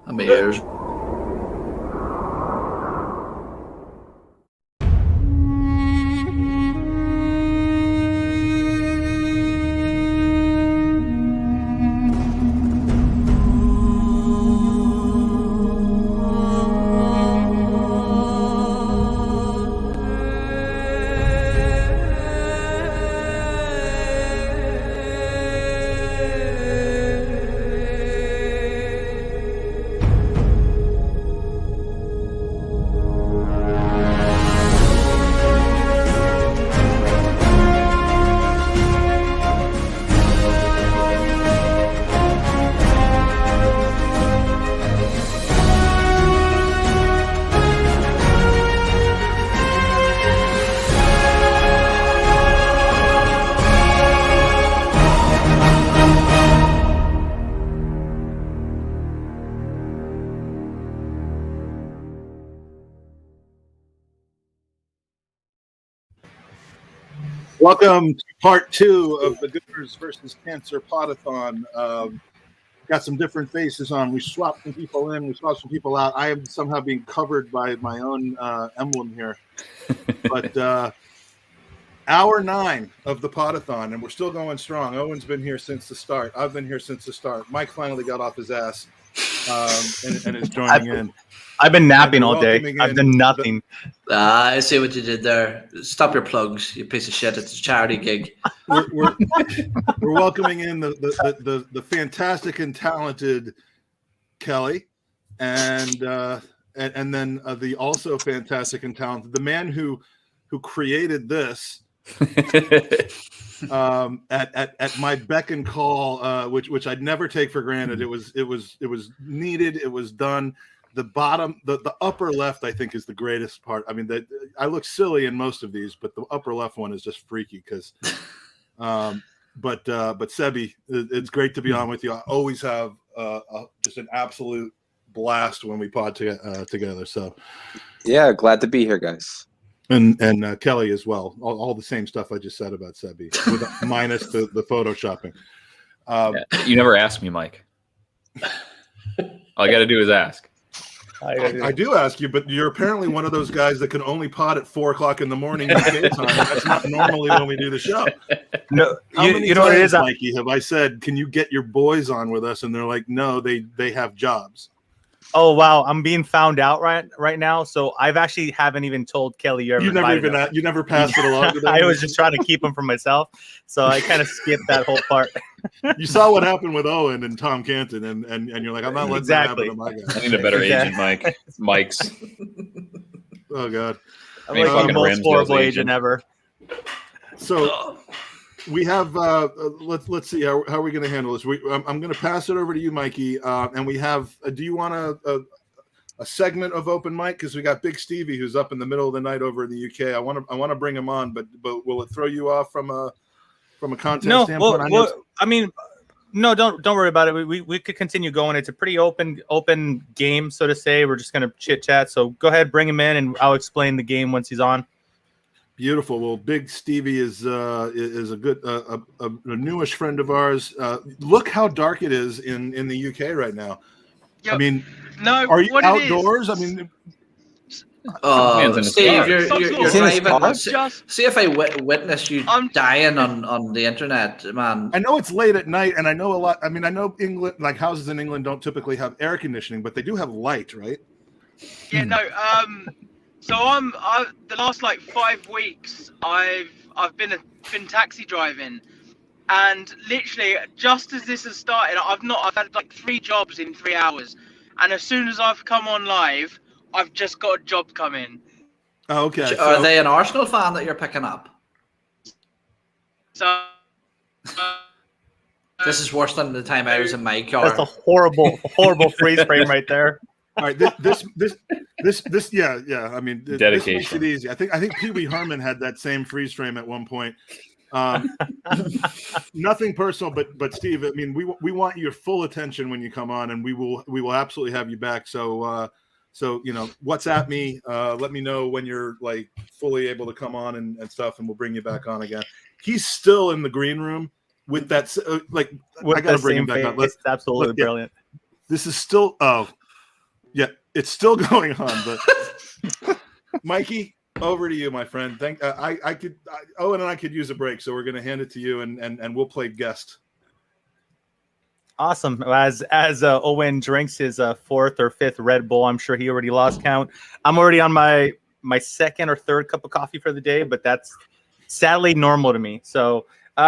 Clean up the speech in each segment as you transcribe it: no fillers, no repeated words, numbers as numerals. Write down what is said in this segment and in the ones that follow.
And my ears. Welcome to part 2 of the Gooners versus Cancer PODATHON. Got some different faces on. We swapped some people in. We swapped some people out. I am somehow being covered by my own emblem here. But hour 9 of the PODATHON, and we're still going strong. Owen's been here since the start. I've been here since the start. Mike finally got off his ass and is joining in. I've been napping all day. I've done nothing. I see what you did there. Stop your plugs, you piece of shit. It's a charity gig. We're welcoming in the fantastic and talented Kelly, and then the also fantastic and talented, the man who created this at my beck and call, which I'd never take for granted. It was needed. It was done. The bottom, the upper left, I think, is the greatest part. I mean, I look silly in most of these, but the upper left one is just freaky because. But Sebby, it's great to be on with you. I always have just an absolute blast when we pod together. So, yeah, glad to be here, guys. And Kelly as well. All the same stuff I just said about Sebby, minus the photoshopping. You never asked me, Mike. All I got to do is ask. I do ask you, but you're apparently one of those guys that can only pod at 4:00 in the morning UK time. That's not normally when we do the show. No, you know what it is, Mikey? Have I said, can you get your boys on with us? And they're like, no, they have jobs. Oh wow, I'm being found out right now. So I've actually haven't even told Kelly you never passed it along to them. I was just trying to keep them for myself, so I kind of skipped that whole part. You saw what happened with Eoin and Tom Canton, and you're like, I'm not letting that happen to my guy. I need a better agent, Mike. Mike's. Oh God, I'm like the most horrible agent ever. So we have let's see how are we going to handle this. I'm going to pass it over to you, Mikey, and we have. Do you want a segment of open mic, because we got Big Stevie who's up in the middle of the night over in the UK. I want to bring him on, but will it throw you off from a content standpoint? No, don't worry about it. We could continue going. It's a pretty open game, so to say. We're just gonna chit chat. So go ahead, bring him in, and I'll explain the game once he's on. Beautiful. Well, Big Stevie is a good a newish friend of ours. Look how dark it is in the UK right now. Yep. I mean, no. Are you outdoors? I mean, Steve, you're driving. See if I witness you dying on the internet, man. I know it's late at night, and I know a lot. I mean, I know England, like houses in England, don't typically have air conditioning, but they do have light, right? Yeah, no. So the last 5 weeks I've been taxi driving, and literally just as this has started, I've had 3 jobs in 3 hours, and as soon as I've come on live, I've just got a job coming. Oh, okay. Are they an Arsenal fan that you're picking up? So this is worse than the time I was in my car. That's a horrible freeze frame right there. All right, this, yeah. I mean, dedication. This makes it easy. I think Pee Wee Herman had that same freeze frame at one point. Nothing personal, but Steve, I mean, we want your full attention when you come on, and we will absolutely have you back. So WhatsApp me, let me know when you're fully able to come on and stuff, and we'll bring you back on again. He's still in the green room with that. I gotta bring him back on. It's absolutely brilliant. This is still Yeah, it's still going on, but Mikey, over to you, my friend. Owen and I could use a break, so we're going to hand it to you, and we'll play guest. Awesome. As Eoin drinks his fourth or fifth Red Bull, I'm sure he already lost count. I'm already on my second or third cup of coffee for the day, but that's sadly normal to me. So we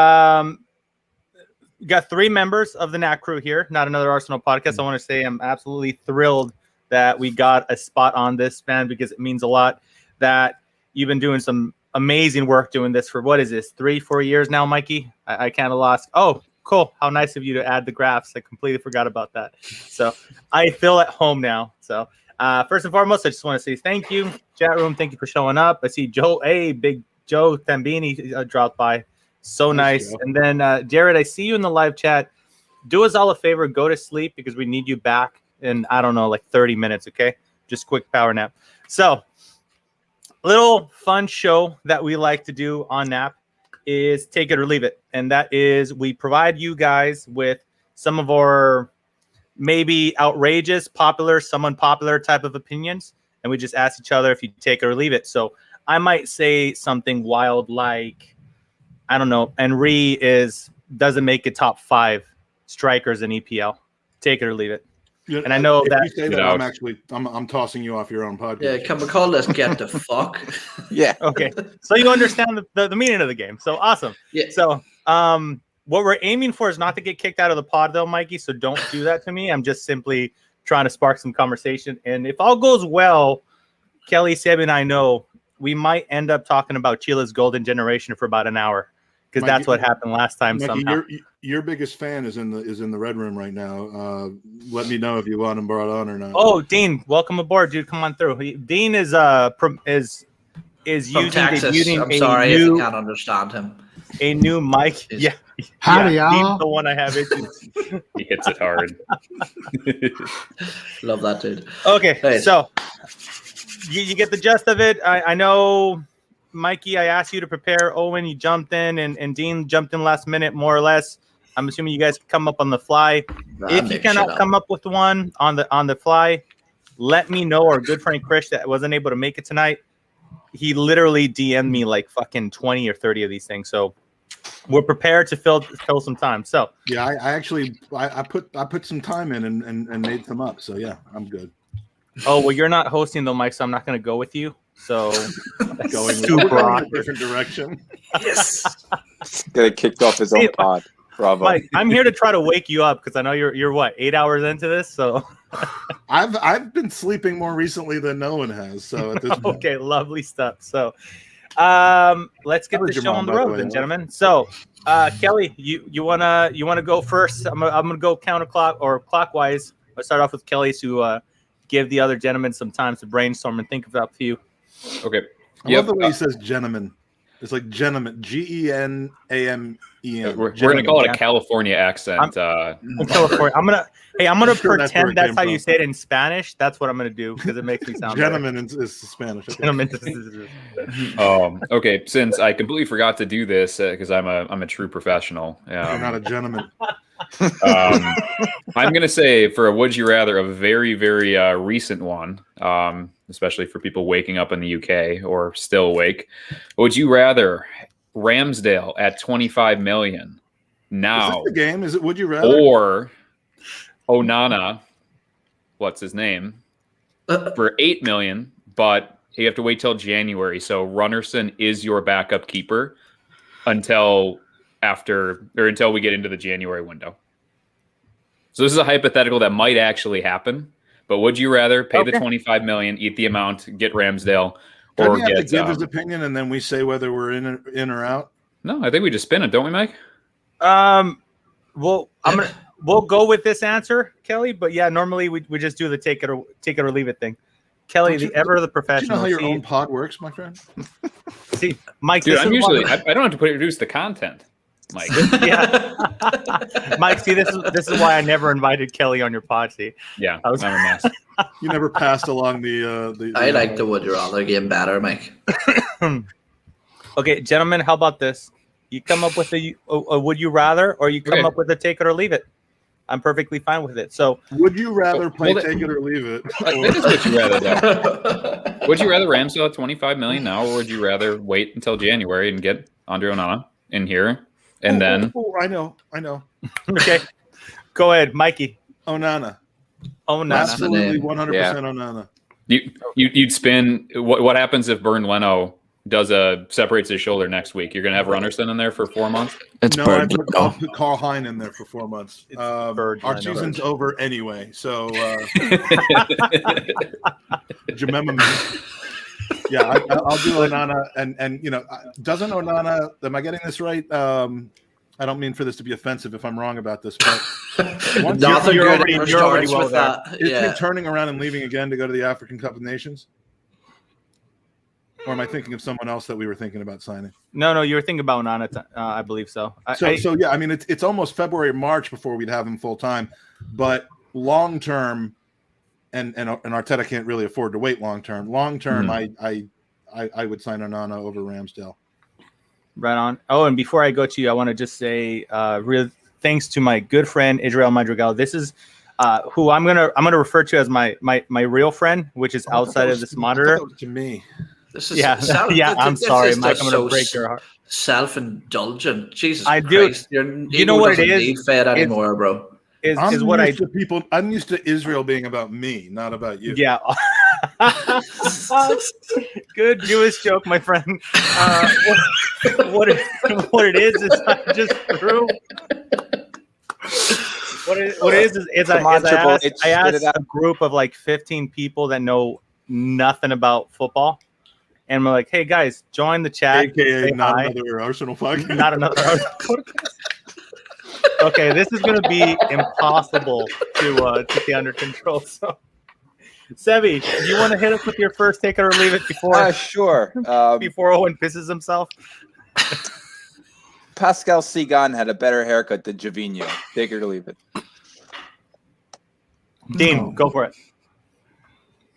got 3 members of the NAAP crew here, not another Arsenal podcast. I want to say I'm absolutely thrilled that we got a spot on this, man, because it means a lot that you've been doing some amazing work doing this for, what is this, 3-4 years now, Mikey? I kind of lost. Oh, cool. How nice of you to add the graphs. I completely forgot about that. So I feel at home now. So first and foremost, I just want to say thank you. Chat room, thank you for showing up. I see Big Joe Tambini dropped by. So nice. And then Jared, I see you in the live chat. Do us all a favor. Go to sleep because we need you back in, I don't know, like 30 minutes, okay? Just quick power nap. So little fun show that we like to do on NAAP is take it or leave it. And that is we provide you guys with some of our maybe outrageous, popular, some unpopular type of opinions. And we just ask each other if you take it or leave it. So I might say something wild like, I don't know, Henry doesn't make it top 5 strikers in EPL. Take it or leave it. Yeah, and I know if that you say that, I'm tossing you off your own podcast. Yeah, can we call this "Get the Fuck"? Yeah. Okay. So you understand the meaning of the game. So awesome. Yeah. So what we're aiming for is not to get kicked out of the pod, though, Mikey. So don't do that to me. I'm just simply trying to spark some conversation. And if all goes well, Kelly, Sebby, and I know we might end up talking about Chile's golden generation for about an hour. Because that's what happened last time. Mikey, somehow. Your biggest fan is in the red room right now. Let me know if you want him brought on or not. Oh, Dean, welcome aboard, dude. Come on through. Dean is From using Texas. I'm sorry if you can't understand him. A new mic. Yeah. Howdy, y'all. Dean's the one I have issues. He hits it hard. Love that, dude. Okay, Hey. so you get the gist of it. I know. Mikey, I asked you to prepare. Eoin, you jumped in, and Dean jumped in last minute, more or less. I'm assuming you guys can come up on the fly. If you cannot come up with one on the fly, let me know. Our good friend Chris that wasn't able to make it tonight, he literally DM'd me like fucking 20 or 30 of these things. So we're prepared to fill some time. So yeah, I put some time in and made some up. So yeah, I'm good. Oh well, you're not hosting though, Mike. So I'm not going to go with you. So going in a different direction. Yes. Getting kicked off his own pod. Bravo. Mike, I'm here to try to wake you up because I know you're what, 8 hours into this. So I've been sleeping more recently than no one has. So at this point. Okay, lovely stuff. So let's get the show on the road, then, gentlemen. So Kelly, you wanna go first? I'm gonna go clockwise. Let's start off with Kelly to give the other gentlemen some time to brainstorm and think of a few. Okay. I love the way he says gentlemen. It's like gentlemen. GENAMEN. We're gonna call it a California accent. I'm California. I'm gonna pretend that's how you say it in Spanish. That's what I'm gonna do because it makes me sound gentleman is Spanish. Okay. Gentlemen. Okay. Since I completely forgot to do this because I'm a true professional. You're not a gentleman. I'm gonna say for a would you rather, a very very recent one, especially for people waking up in the UK or still awake. Would you rather Ramsdale at 25 million now? Is this the game? Is it would you rather? Or Onana, what's his name, for 8 million, but you have to wait till January. So Runnerson is your backup keeper until we get into the January window. So this is a hypothetical that might actually happen. But would you rather pay the 25 million, eat the amount, get Ramsdale, or he have to give his opinion and then we say whether we're in or out? No, I think we just spin it, don't we, Mike? Well, we'll go with this answer, Kelly. But yeah, normally we just do the take it or leave it thing. Kelly, the professional. Do you know how your own pod works, my friend? See, Mike. Dude, I'm usually I don't have to produce the content, Mike. Yeah, Mike. See, this is why I never invited Kelly on your pod. See, yeah, I'm a mess. You never passed along the I like the would you rather game better, Mike. Okay, gentlemen, how about this? You come up with a would you rather, or you come up with a take it or leave it. I'm perfectly fine with it. So, would you rather play take it or leave it? That is what you rather do. Would you rather Ramsdale at $25 million now, or would you rather wait until January and get Andre Onana in here, and then? I know. Okay, go ahead, Mikey. Onana. Absolutely, 100% Onana. You'd spin. What happens if Bernd Leno separates his shoulder next week? You're gonna have Runnerson in there for 4 months. I'll put Carl Hein in there for 4 months. Our season's over anyway, so Jemima. Yeah, I'll do Onana, and doesn't Onana? Am I getting this right? I don't mean for this to be offensive if I'm wrong about this, but you're already well there. Isn't he turning around and leaving again to go to the African Cup of Nations? Or am I thinking of someone else that we were thinking about signing? No, you were thinking about Onana. I believe so. Yeah, I mean, it's almost February, March before we'd have him full time, but long term, and Arteta can't really afford to wait long term. Long term, I would sign Onana over Ramsdale. Right on. Oh, and before I go to you, I want to just say, real thanks to my good friend Israel Madrigal. This is who I'm gonna refer to as my real friend, which is outside of this monitor. To me, this is I'm sorry, Mike. I'm gonna break your heart. Self-indulgent, Jesus. I do. You know what it is? Need fed anymore, bro. I'm used to Israel being about me, not about you. Yeah. Good Jewish joke, my friend. What it is I just threw. What it is I asked a group of like 15 people that know nothing about football, and we're like, hey guys, join the chat. AKA not another Arsenal podcast. Not another Arsenal podcast. Okay, this is going to be impossible to stay under control. So, Sebby, you want to hit us with your first take it or leave it before? Sure. Before Owen pisses himself. Pascal Sigan had a better haircut than Javinho. Take it or leave it. Dean, go for it.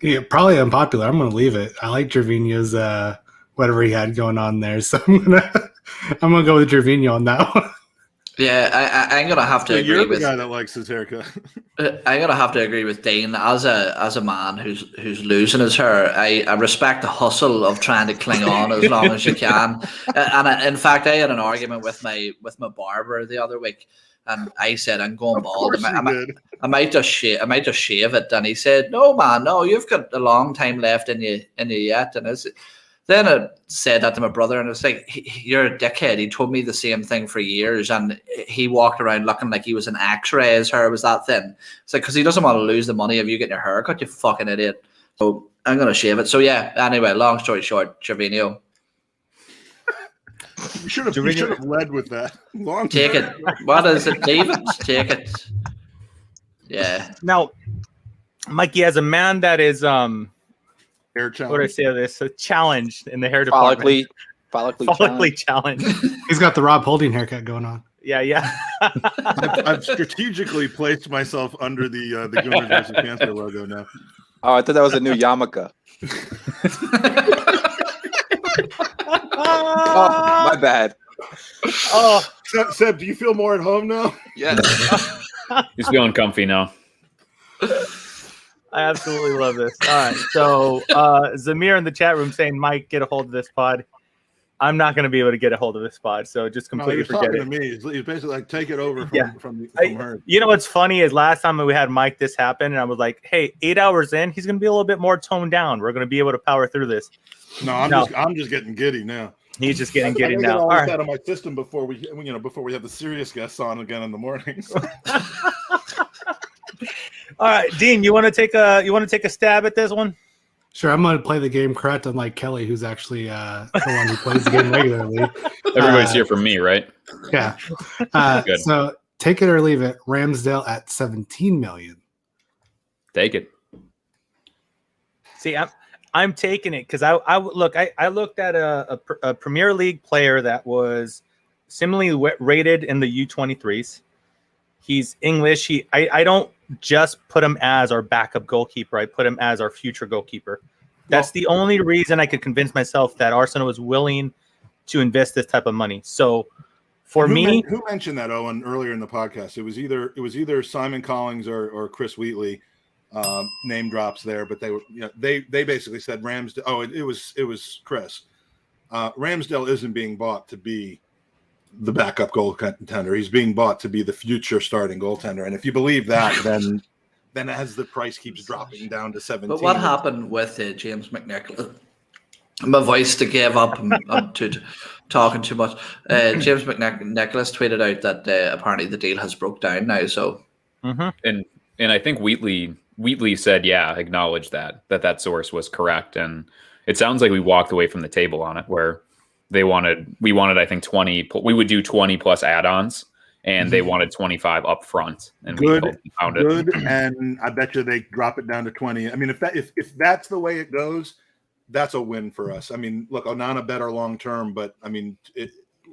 Yeah, probably unpopular. I'm going to leave it. I like Gervinho's whatever he had going on there, so I'm gonna go with Gervinho on that one. Yeah, I'm gonna have to agree you're with the guy that likes his haircut. I'm gonna have to agree with Dean. As a man who's losing his hair, I respect the hustle of trying to cling on as long as you can. And in fact, I had an argument with my barber the other week, and I said I'm going bald. I might just shave it, and he said, "No, man, no, you've got a long time left in you yet." And then I said that to my brother, and it's like, you're a dickhead. He told me the same thing for years, and he walked around looking like he was an X-ray. His hair was that thin. It's like, because he doesn't want to lose the money of you getting your hair cut, you fucking idiot. So I'm going to shave it. So yeah, anyway, long story short, Gervinho. You should have led with that. Take it. What is it, David? Take it. Yeah. Now, Mikey, as a man that is hair challenge. What do I say of this? Challenged in the hair department. Follically challenged. He's got the Rob Holding haircut going on. Yeah. I've strategically placed myself under the Gooners versus Cancer logo now. Oh, I thought that was a new yarmulke. Oh, my bad. Oh, Seb, do you feel more at home now? Yes. He's feeling comfy now. I absolutely love this. All right. So Zamir in the chat room saying, Mike, get a hold of this pod. I'm not going to be able to get a hold of this pod, so just completely forget it. To me. He's basically like, take it over from her. You know what's funny is last time we had Mike, this happened, and I was like, hey, 8 hours in, he's going to be a little bit more toned down. We're going to be able to power through this. I'm just getting giddy now. He's just getting giddy now. All right. Out of my system before we have the serious guests on again in the mornings. All right, Dean, you want to take a stab at this one? Sure, I'm going to play the game correct, unlike Kelly, who's actually the one who plays the game regularly. Everybody's here for me, right? Yeah. Good. So take it or leave it. Ramsdale at $17 million. Take it. See, I'm taking it because I looked at a Premier League player that was similarly rated in the U23s. He's English. I don't just put him as our backup goalkeeper. I put him as our future goalkeeper. That's the only reason I could convince myself that Arsenal was willing to invest this type of money. So For me, who mentioned that, Owen, earlier in the podcast? It was either Simon Collins or Chris Wheatley, name drops there, but they were they basically said Ramsdale. Oh, it was Chris. Ramsdale isn't being bought to be the backup goaltender. He's being bought to be the future starting goaltender. And if you believe that, then as the price keeps dropping down to 17. But what happened with James McNicholas? My voice to give up. I'm talking too much. James McNicholas tweeted out that apparently the deal has broke down now. So, and I think Wheatley said, acknowledged that source was correct, and it sounds like we walked away from the table on it, where we wanted I think 20. We would do 20 plus add-ons, and they wanted 25 up front. And good, and I bet you they drop it down to 20. I mean, if that's the way it goes, that's a win for us. I mean, look, Onana better long term, but I mean,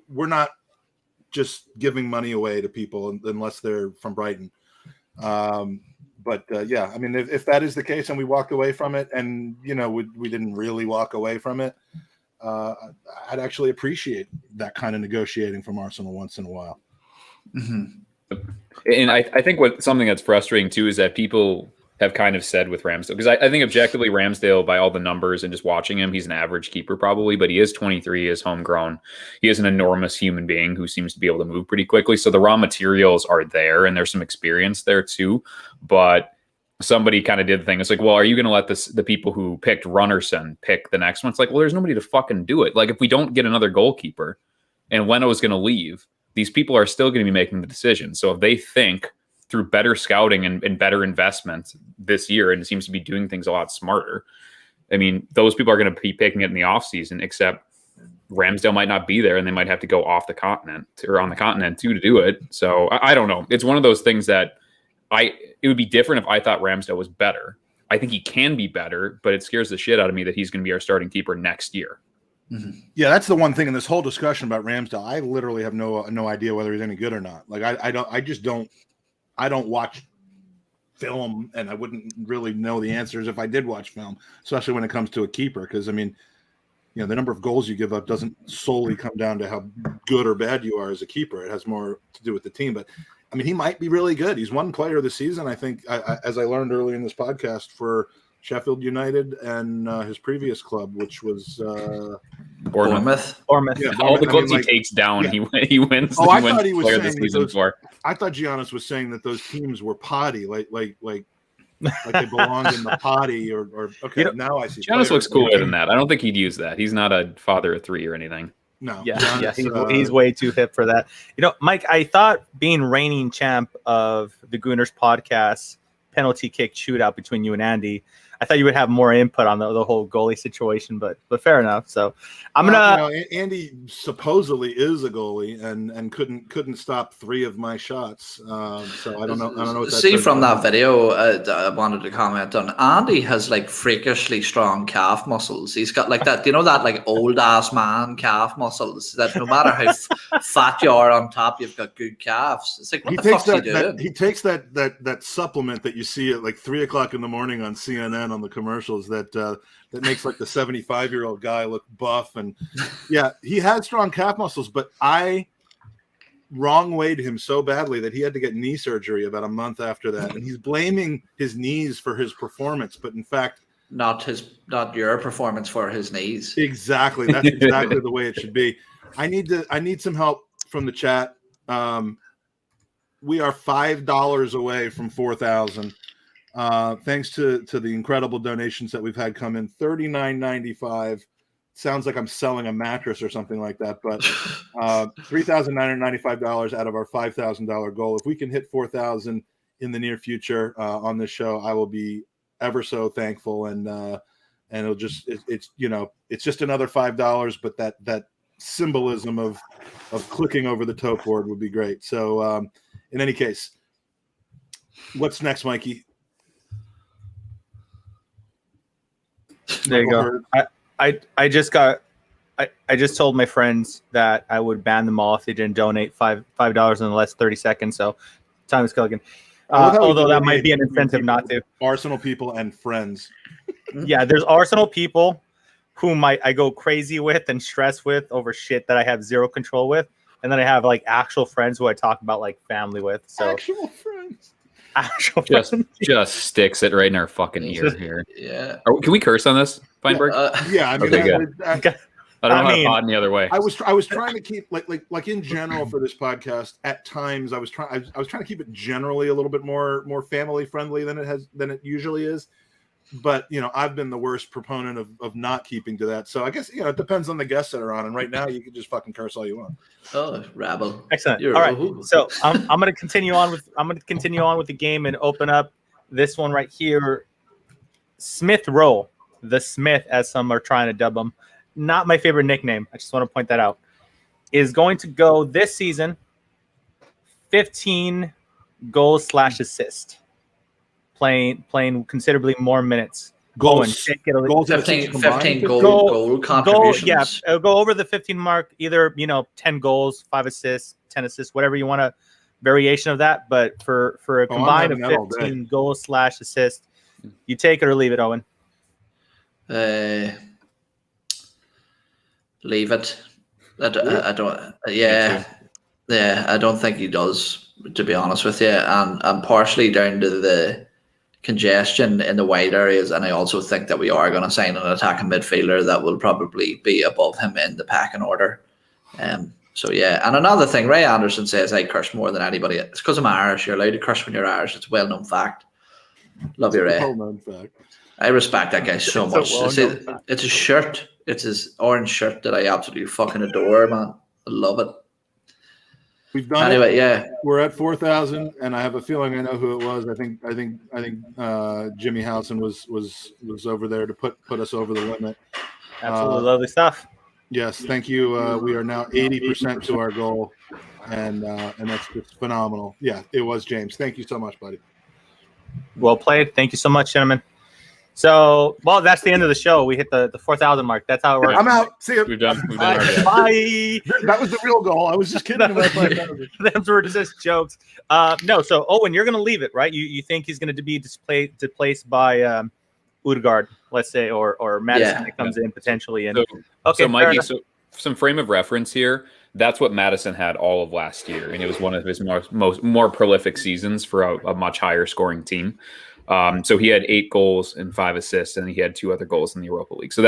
we're not just giving money away to people unless they're from Brighton. But I mean, if that is the case and we walked away from it, and we didn't really walk away from it, I'd actually appreciate that kind of negotiating from Arsenal once in a while. Mm-hmm. And I think something that's frustrating too is that people have kind of said with Ramsdale, because I think objectively Ramsdale, by all the numbers and just watching him, he's an average keeper probably, but he is 23, he is homegrown. He is an enormous human being who seems to be able to move pretty quickly. So the raw materials are there, and there's some experience there too. But somebody kind of did the thing. It's like, well, are you going to let the people who picked Runnerson pick the next one? It's like, well, there's nobody to fucking do it. Like, if we don't get another goalkeeper and Leno's going to leave, these people are still going to be making the decision. So if they think through better scouting and better investment this year, and it seems to be doing things a lot smarter, I mean, those people are going to be picking it in the offseason, except Ramsdale might not be there, and they might have to go off the continent or on the continent too to do it. So I don't know. It's one of those things that it would be different if I thought Ramsdale was better. I think he can be better, but it scares the shit out of me that he's going to be our starting keeper next year. Mm-hmm. Yeah, that's the one thing in this whole discussion about Ramsdale. I literally have no idea whether he's any good or not. Like I don't watch film, and I wouldn't really know the answers if I did watch film, especially when it comes to a keeper. Because I mean, the number of goals you give up doesn't solely come down to how good or bad you are as a keeper. It has more to do with the team. But I mean, he might be really good. He's one player of the season, I think, as I learned earlier in this podcast, for Sheffield United and his previous club, which was Bournemouth. Yeah, all the clubs he takes down, he wins. Oh, I thought he was saying this season for. I thought Giannis was saying that those teams were potty, like they belonged in the potty, or okay. Now I see. Giannis looks cooler than that. I don't think he'd use that. He's not a father of three or anything. No. Yeah, he's way too hip for that. Mike, I thought being reigning champ of the Gooners podcast penalty kick shootout between you and Andy, I thought you would have more input on the whole goalie situation, but fair enough. So I'm gonna. Andy supposedly is a goalie and couldn't stop 3 of my shots. So I don't know. What that from that video, I wanted to comment on. Andy has like freakishly strong calf muscles. He's got like that, that like old ass man calf muscles. That no matter how fat you are on top, you've got good calves. It's like what the fuck's he doing? He takes that supplement that you see at like 3:00 in the morning on CNN. On the commercials that makes like the 75-year-old guy look buff, and he had strong calf muscles, but I wrong-weighed him so badly that he had to get knee surgery about a month after that, and he's blaming his knees for his performance, but in fact not your performance for his knees. Exactly. That's exactly the way it should be. I need some help from the chat. We are $5 away from 4,000. Thanks to the incredible donations that we've had come in. $39.95. Sounds like I'm selling a mattress or something like that, but $3,995 out of our $5,000 goal. If we can hit 4,000 in the near future on this show, I will be ever so thankful. And it'll just it's just another $5, but that symbolism of clicking over the toe board would be great. So in any case, what's next, Mikey? There you go. I just told my friends that I would ban them all if they didn't donate $5 in the last 30 seconds. So time is clicking. Although that might be an incentive not to. Arsenal people and friends. Yeah, there's Arsenal people whom I go crazy with and stress with over shit that I have zero control with. and then I have like actual friends who I talk about like family with. So Actual friends. actual friends. Just sticks it right in our fucking ear here. Yeah. Can we curse on this, Feinberg? Yeah, I mean, Okay, good. I don't know how to pod any other way. I was trying to keep like in general for this podcast. At times, I was trying to keep it generally a little bit more family friendly than it usually is. But I've been the worst proponent of not keeping to that. So I guess it depends on the guests that are on. And right now, you can just fucking curse all you want. Oh, rabble! Excellent. All right, so I'm going to continue on with the game and open up this one right here. Smith Rowe, the Smith, as some are trying to dub him. Not my favorite nickname. I just want to point that out. Is going to go this season 15 goals / assist. Playing considerably more minutes. Goals 15 goal contributions. It'll go over the 15 mark, either 10 goals, 5 assists, 10 assists, whatever you want, a variation of that. But for a combined of 15 goals / assist, you take it or leave it, Owen. Leave it. I don't. Yeah, I don't think he does, to be honest with you, and partially down to the congestion in the wide areas, and I also think that we are going to sign an attacking midfielder that will probably be above him in the pecking order. So yeah, and another thing, Ray Anderson says I curse more than anybody. It's because I'm Irish. You're allowed to curse when you're Irish. It's a well-known fact. Love you, Ray. Well-known fact. I respect that guy so much. It's a shirt. It's his orange shirt that I absolutely fucking adore, man. I love it. We've done anyway, it. Yeah. We're at 4,000, and I have a feeling I know who it was. I think Jimmy Howson was over there to put us over the limit. Absolutely lovely stuff. Yes, thank you. We are now 80% to our goal, and that's just phenomenal. Yeah, it was James. Thank you so much, buddy. Well played. Thank you so much, gentlemen. So, well, that's the end of the show. We hit the 4,000 mark. That's how it works. I'm out. See you. We've done Bye. That was the real goal. I was just kidding about 5,000. Those were just jokes. No, so Owen, you're going to leave it, right? You think he's going to be displaced by Odegaard, let's say, or Madison that comes in potentially. And so Mikey, so some frame of reference here. That's what Madison had all of last year, and it was one of his more prolific seasons for a much higher scoring team. So he had 8 goals and 5 assists, and he had 2 other goals in the Europa League. So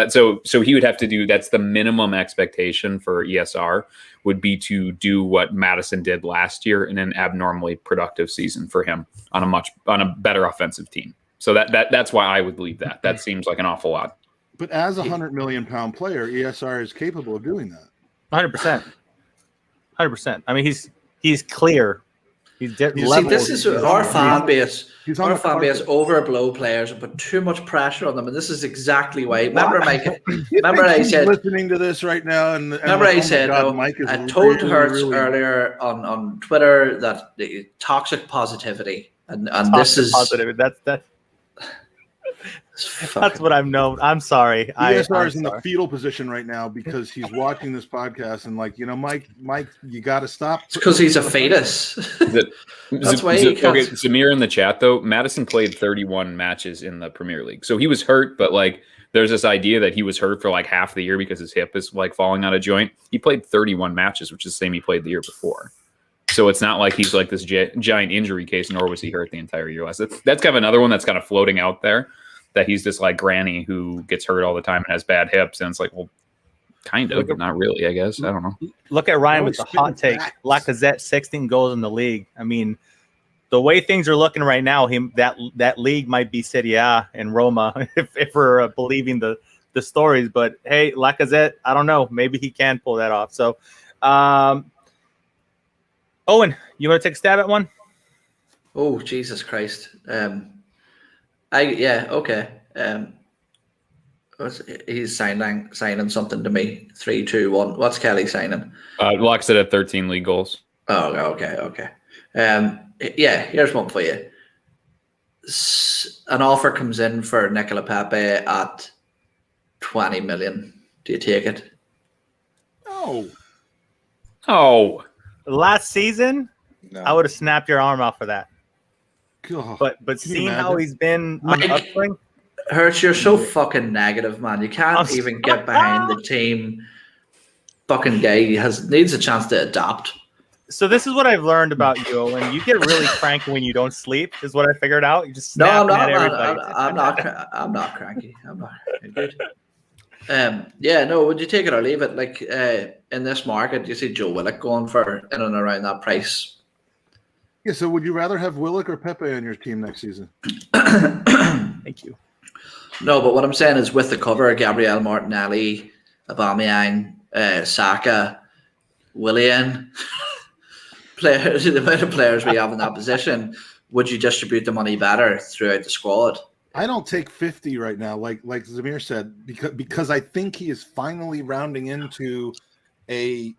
he would have to do, that's the minimum expectation for ESR would be to do what Madison did last year in an abnormally productive season for him on a better offensive team. So that's why I would leave that. That seems like an awful lot. But as a £100 million player, ESR is capable of doing that. 100%. 100%. I mean, he's clear. This is our fan base. Our fan base overblow players and put too much pressure on them, and this is exactly why. Remember, Mike? Remember, I said listening to this right now, and remember I said I told Hertz earlier on Twitter that the toxic positivity, and this is positive. That's what I'm known. I'm sorry. ESR is in the fetal position right now because he's watching this podcast and Mike, you got to stop. It's because he's a fetus. That's why he can't. Okay, Samir in the chat though, Madison played 31 matches in the Premier League, so he was hurt. But there's this idea that he was hurt for half the year because his hip is falling out of joint. He played 31 matches, which is the same he played the year before. So it's not like he's this giant injury case, nor was he hurt the entire year last. That's kind of another one that's kind of floating out there. That he's this granny who gets hurt all the time and has bad hips. And it's kind of, but not really, I guess. I don't know. Look at Ryan with the hot take. Lacazette, 16 goals in the league. I mean, the way things are looking right now, that league might be Serie A and Roma if we're believing the stories. But hey, Lacazette, I don't know. Maybe he can pull that off. So, Owen, you want to take a stab at one? Oh, Jesus Christ. Okay. He's signing something to me. 3, 2, 1. What's Kelly signing? Locks it at 13 league goals. Oh, okay. Here's one for you. An offer comes in for Nicola Pepe at 20 million. Do you take it? No. Last season, no. I would have snapped your arm off for that. God, but seeing how he's been on the upswing, Hertz, you're so fucking negative, man. You can't even get behind the team fucking guy needs a chance to adapt. So this is what I've learned about you, and you get really cranky when you don't sleep. Is what I figured out. You just snap at everybody. I'm not cranky. I'm not good. Yeah, no. Would you take it or leave it? Like in this market, you see Joe Willock going for in and around that price. Yeah. So would you rather have Willock or Pepe on your team next season? Thank you. No, but what I'm saying is with the cover, Gabriel Martinelli, Aubameyang, Saka, Willian. Players, the amount of players we have in that position, would you distribute the money better throughout the squad? I don't take 50 right now, like Zamir said, because I think he is finally rounding into a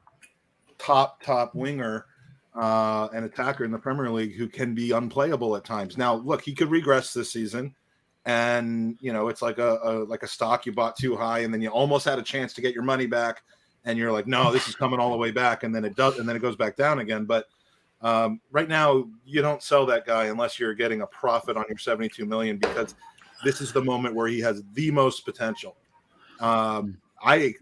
top winger and attacker in the Premier League who can be unplayable at times. Now, look, he could regress this season, and it's like a stock you bought too high, and then you almost had a chance to get your money back. And you're like, no, this is coming all the way back, and then it does, and then it goes back down again. But right now, you don't sell that guy unless you're getting a profit on your $72 million, because this is the moment where he has the most potential. I'd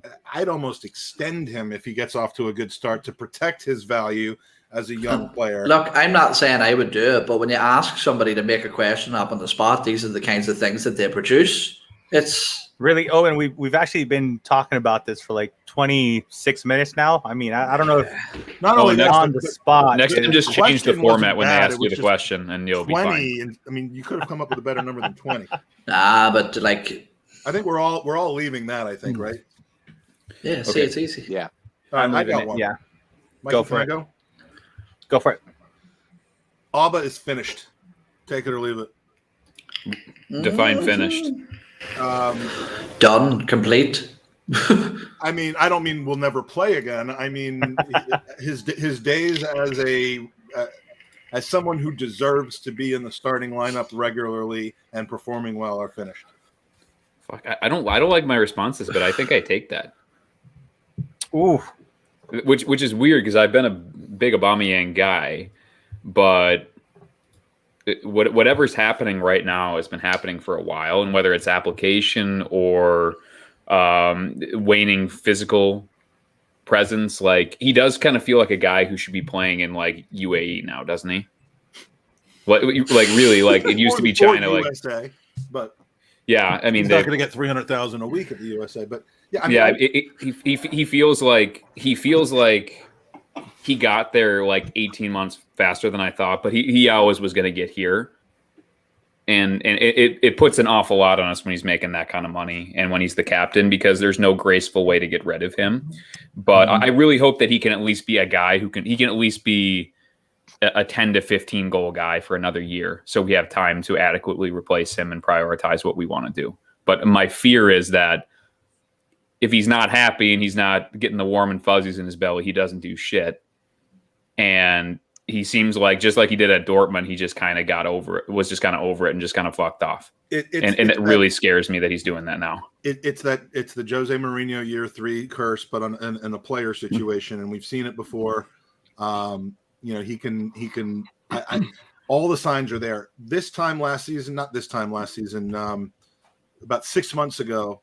almost extend him if he gets off to a good start to protect his value as a young player. Look, I'm not saying I would do it, but when you ask somebody to make a question up on the spot, these are the kinds of things that they produce. It's really, and we've actually been talking about this for like 26 minutes now. I mean, I don't know if not only on the spot. Next time, just change the format when they ask you the question, and you'll be fine. And, I mean, you could have come up with a better number than 20. Nah, but like, I think we're all leaving that. I think, right? Yeah, see, it's easy. Yeah, all right, I got one. Yeah, Mikey, go for it. Go for it. Alba is finished. Take it or leave it. Define finished. Done, complete. I mean, I don't mean we'll never play again. I mean, his days as someone who deserves to be in the starting lineup regularly and performing well are finished. Fuck, I don't like my responses, but I think I take that. Ooh, which is weird because I've been a big Aubameyang guy, but whatever's happening right now has been happening for a while, and whether it's application or waning physical presence, like he does kind of feel like a guy who should be playing in like UAE now, doesn't he? Like really, like it used to be China, like USA, but yeah, I mean he's not going to get 300,000 a week at the USA, but yeah, I mean, he feels like he got there like 18 months faster than I thought, but he always was going to get here. And it puts an awful lot on us when he's making that kind of money and when he's the captain, because there's no graceful way to get rid of him. But I really hope that he can at least be a guy who can at least be a 10 to 15 goal guy for another year, so we have time to adequately replace him and prioritize what we want to do. But my fear is that if he's not happy and he's not getting the warm and fuzzies in his belly, he doesn't do shit. And he seems like, just like he did at Dortmund, he just kind of got over it, was just kind of over it and just kind of fucked off. It really scares me that he's doing that now. It's the Jose Mourinho year 3 curse, but in a player situation. And we've seen it before. He can, all the signs are there. About 6 months ago,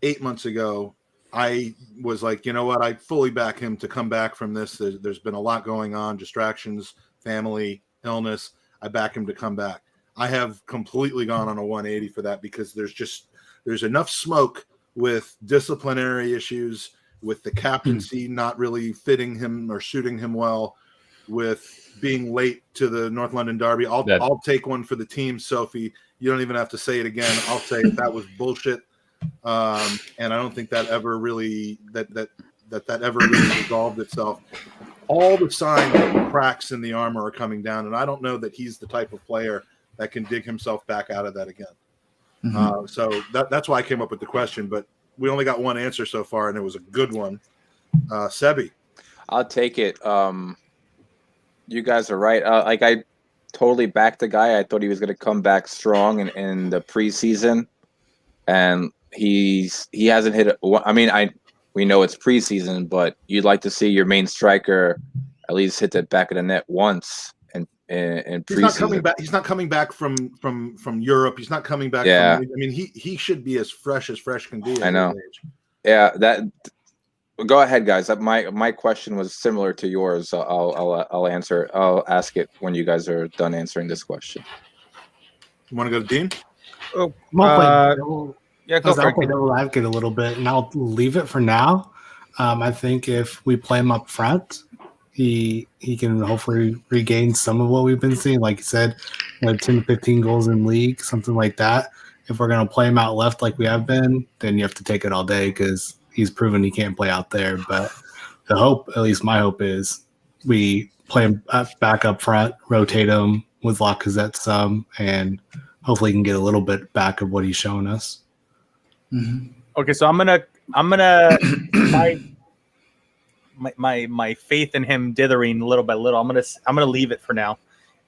8 months ago, I was like, you know what? I fully back him to come back from this. There's been a lot going on, distractions, family, illness. I back him to come back. I have completely gone on a 180 for that, because there's enough smoke with disciplinary issues, with the captaincy not really fitting him or suiting him well, with being late to the North London Derby. I'll take one for the team, Sophie. You don't even have to say it again. I'll say it. That was bullshit. And I don't think that ever really that ever really resolved itself. All the signs of cracks in the armor are coming down, and I don't know that he's the type of player that can dig himself back out of that again. So that's why I came up with the question, but we only got one answer so far, and it was a good one. Sebby. I'll take it. You guys are right. I totally backed the guy. I thought he was going to come back strong in the preseason, and he hasn't hit it. I mean, we know it's preseason, but you'd like to see your main striker at least hit the back of the net once in preseason. He's not coming back. He's not coming back from Europe. He's not coming back. Yeah. I mean, he should be as fresh can be. I know. Yeah, Go ahead, guys. My question was similar to yours. I'll answer. I'll ask it when you guys are done answering this question. You want to go to Dean? Oh, I'm gonna play devil- yeah, go I'll for play it. devil advocate a little bit, and I'll leave it for now. I think if we play him up front, he can hopefully regain some of what we've been seeing. Like you said, 10 to 15 goals in league, something like that. If we're going to play him out left like we have been, then you have to take it all day because he's proven he can't play out there. But the hope, at least my hope, is we play him back up front, rotate him with Lacazette some, and hopefully he can get a little bit back of what he's shown us. Mm-hmm. Okay, so I'm gonna my faith in him dithering little by little. I'm gonna leave it for now,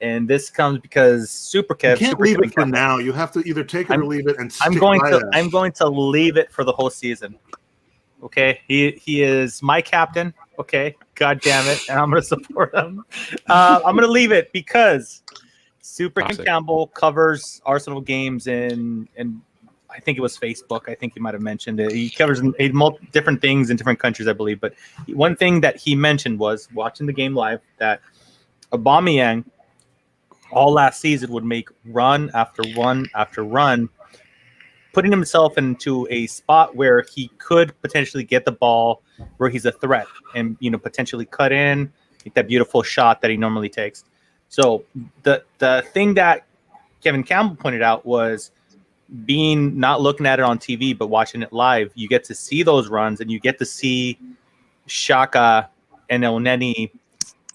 and this comes because Super Kev. You can't Super leave Kevin it for Campbell- now. You have to either take it or leave it, and I'm stick going by to that. I'm going to leave it for the whole season. Okay, he is my captain. Okay, God damn it, and I'm going to support him. I'm going to leave it because Super Ken Campbell covers Arsenal games in I think it was Facebook. I think he might have mentioned it. He covers different things in different countries, I believe. But one thing that he mentioned was watching the game live that Aubameyang all last season would make run after run after run, putting himself into a spot where he could potentially get the ball where he's a threat and, potentially cut in, get that beautiful shot that he normally takes. So the thing that Kevin Campbell pointed out was not looking at it on TV, but watching it live, you get to see those runs and you get to see Xhaka and Elneny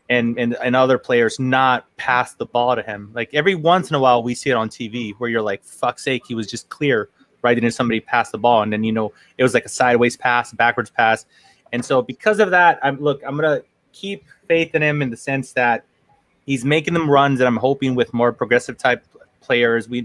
and other players not pass the ball to him. Like every once in a while we see it on TV where you're like, fuck's sake, he was just clear right into somebody pass the ball. And then, it was like a sideways pass, a backwards pass. And so because of that, I'm going to keep faith in him in the sense that he's making them runs, and I'm hoping with more progressive type players. We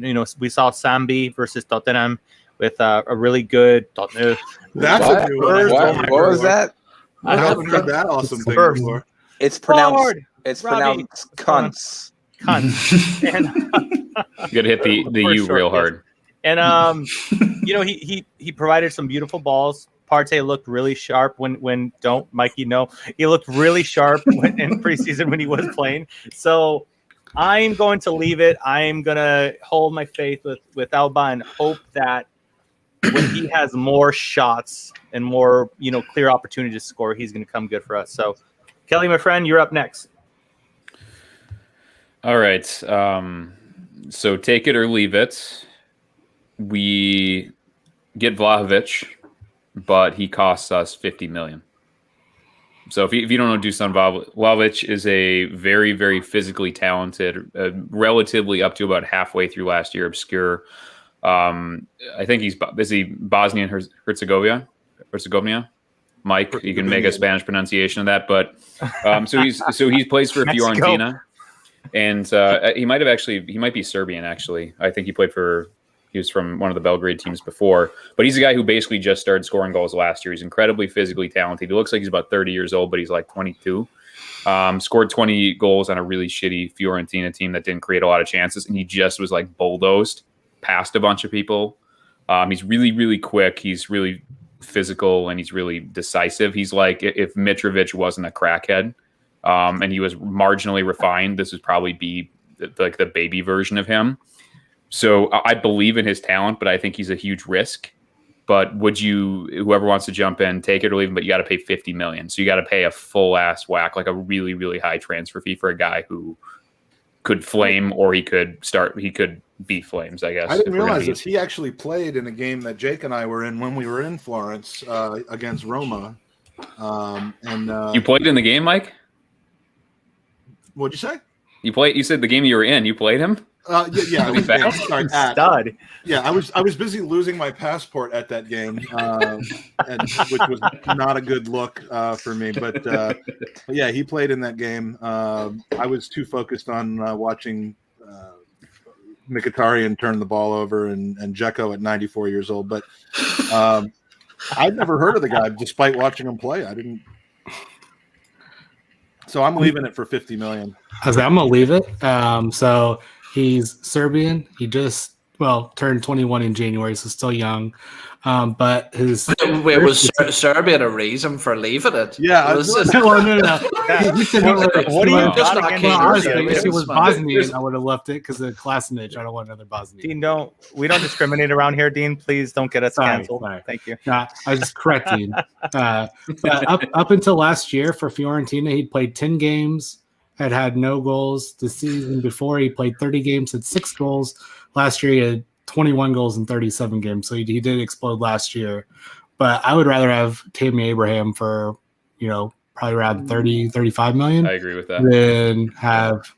saw Sebby versus Tottenham with a really good Tottenham. That's a new one. What was that? I haven't heard that awesome thing Spurs. before. It's pronounced. Forward, It's Robbie. pronounced cunts. Cunt. And, You got to hit the U real hard. And he provided some beautiful balls. Partey looked really sharp when don't Mikey know. He looked really sharp in preseason when he was playing. So I'm going to leave it. I'm gonna hold my faith with Alba and hope that when he has more shots and more clear opportunity to score, he's gonna come good for us. So Kelly, my friend, you're up next. All right. So take it or leave it. We get Vlahovic, but he costs us 50 million. So if you don't know Dusan Vlahovic is a very, very physically talented, relatively up to about halfway through last year, obscure. I think he's Bosnia and Herzegovina. Mike, you can make a Spanish pronunciation of that, but so he plays for Fiorentina, and he might be Serbian actually. I think he was from one of the Belgrade teams before, but he's a guy who basically just started scoring goals last year. He's incredibly physically talented. He looks like he's about 30 years old, but he's like 22. Scored 20 goals on a really shitty Fiorentina team that didn't create a lot of chances, and he just was like bulldozed past a bunch of people. He's really, really quick. He's really physical, and he's really decisive. He's like if Mitrovic wasn't a crackhead and he was marginally refined, this would probably be like the baby version of him. So I believe in his talent, but I think he's a huge risk. But whoever wants to jump in, take it or leave him, but you got to pay 50 million. So you got to pay a full ass whack, like a really, really high transfer fee for a guy who could flame, or he could be flames, I guess. I didn't realize this. He actually played in a game that Jake and I were in when we were in Florence against Roma. You played in the game, Mike? What'd you say? You said the game you were in, you played him? Yeah. Stud. Yeah, I was busy losing my passport at that game, which was not a good look for me. But yeah, he played in that game. I was too focused on watching Mkhitaryan turn the ball over and Dzeko at 94 years old. But I'd never heard of the guy, despite watching him play. I didn't. So I'm leaving it for 50 million. I'm gonna leave it. So he's Serbian. He just turned 21 in January, so still young. But his Wait, was Serbia a reason for leaving it? Yeah, Was I- this- well, no. He said he What was- do you Wow. Just got not against keen. Well, honestly, Serbia? if it was Man. Bosnian, I would have left it because of classinage. I don't want another Bosnian. Dean, we don't discriminate around here, Dean. Please don't get us Sorry, canceled. sorry. Thank you. I was just correcting. But up until last year for Fiorentina, he'd played 10 games, had no goals. The season before, he played 30 games, had 6 goals. Last year, he had 21 goals in 37 games, so he did explode last year. But I would rather have Tammy Abraham for, probably around 30, 35 million I agree with that. than have,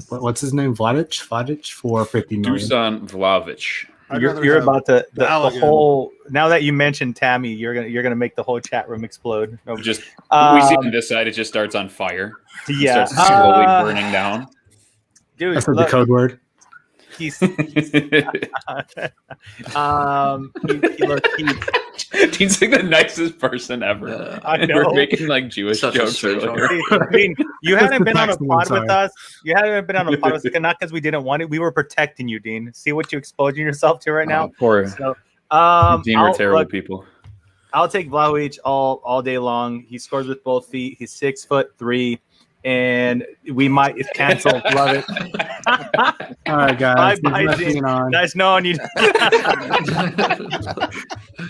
what's his name, Vladic for 50 million. Dusan Vlahovic. I'd You're rather have about to the Balogun. whole. Now that you mentioned Tammy, you're gonna make the whole chat room explode. We see on Um, this side, it just starts on fire. It yeah, starts slowly burning down. dude. That's the Look, code word. he's Dean's like the nicest person ever. I know. We're making like Jewish Such a jokes sweet earlier. Dean, you hadn't been on a Text me, pod sorry. with us. You hadn't been on a pod with us, not because we didn't want it. We were protecting you, Dean. See what you're exposing yourself to right now. Poor So, Dean, we're terrible look, people. I'll take Vlahovic all day long. He scores with both feet. He's 6'3", and we might cancel. Love it. All right, guys. Bye-bye, there's Dean. nothing on. Nice knowing you.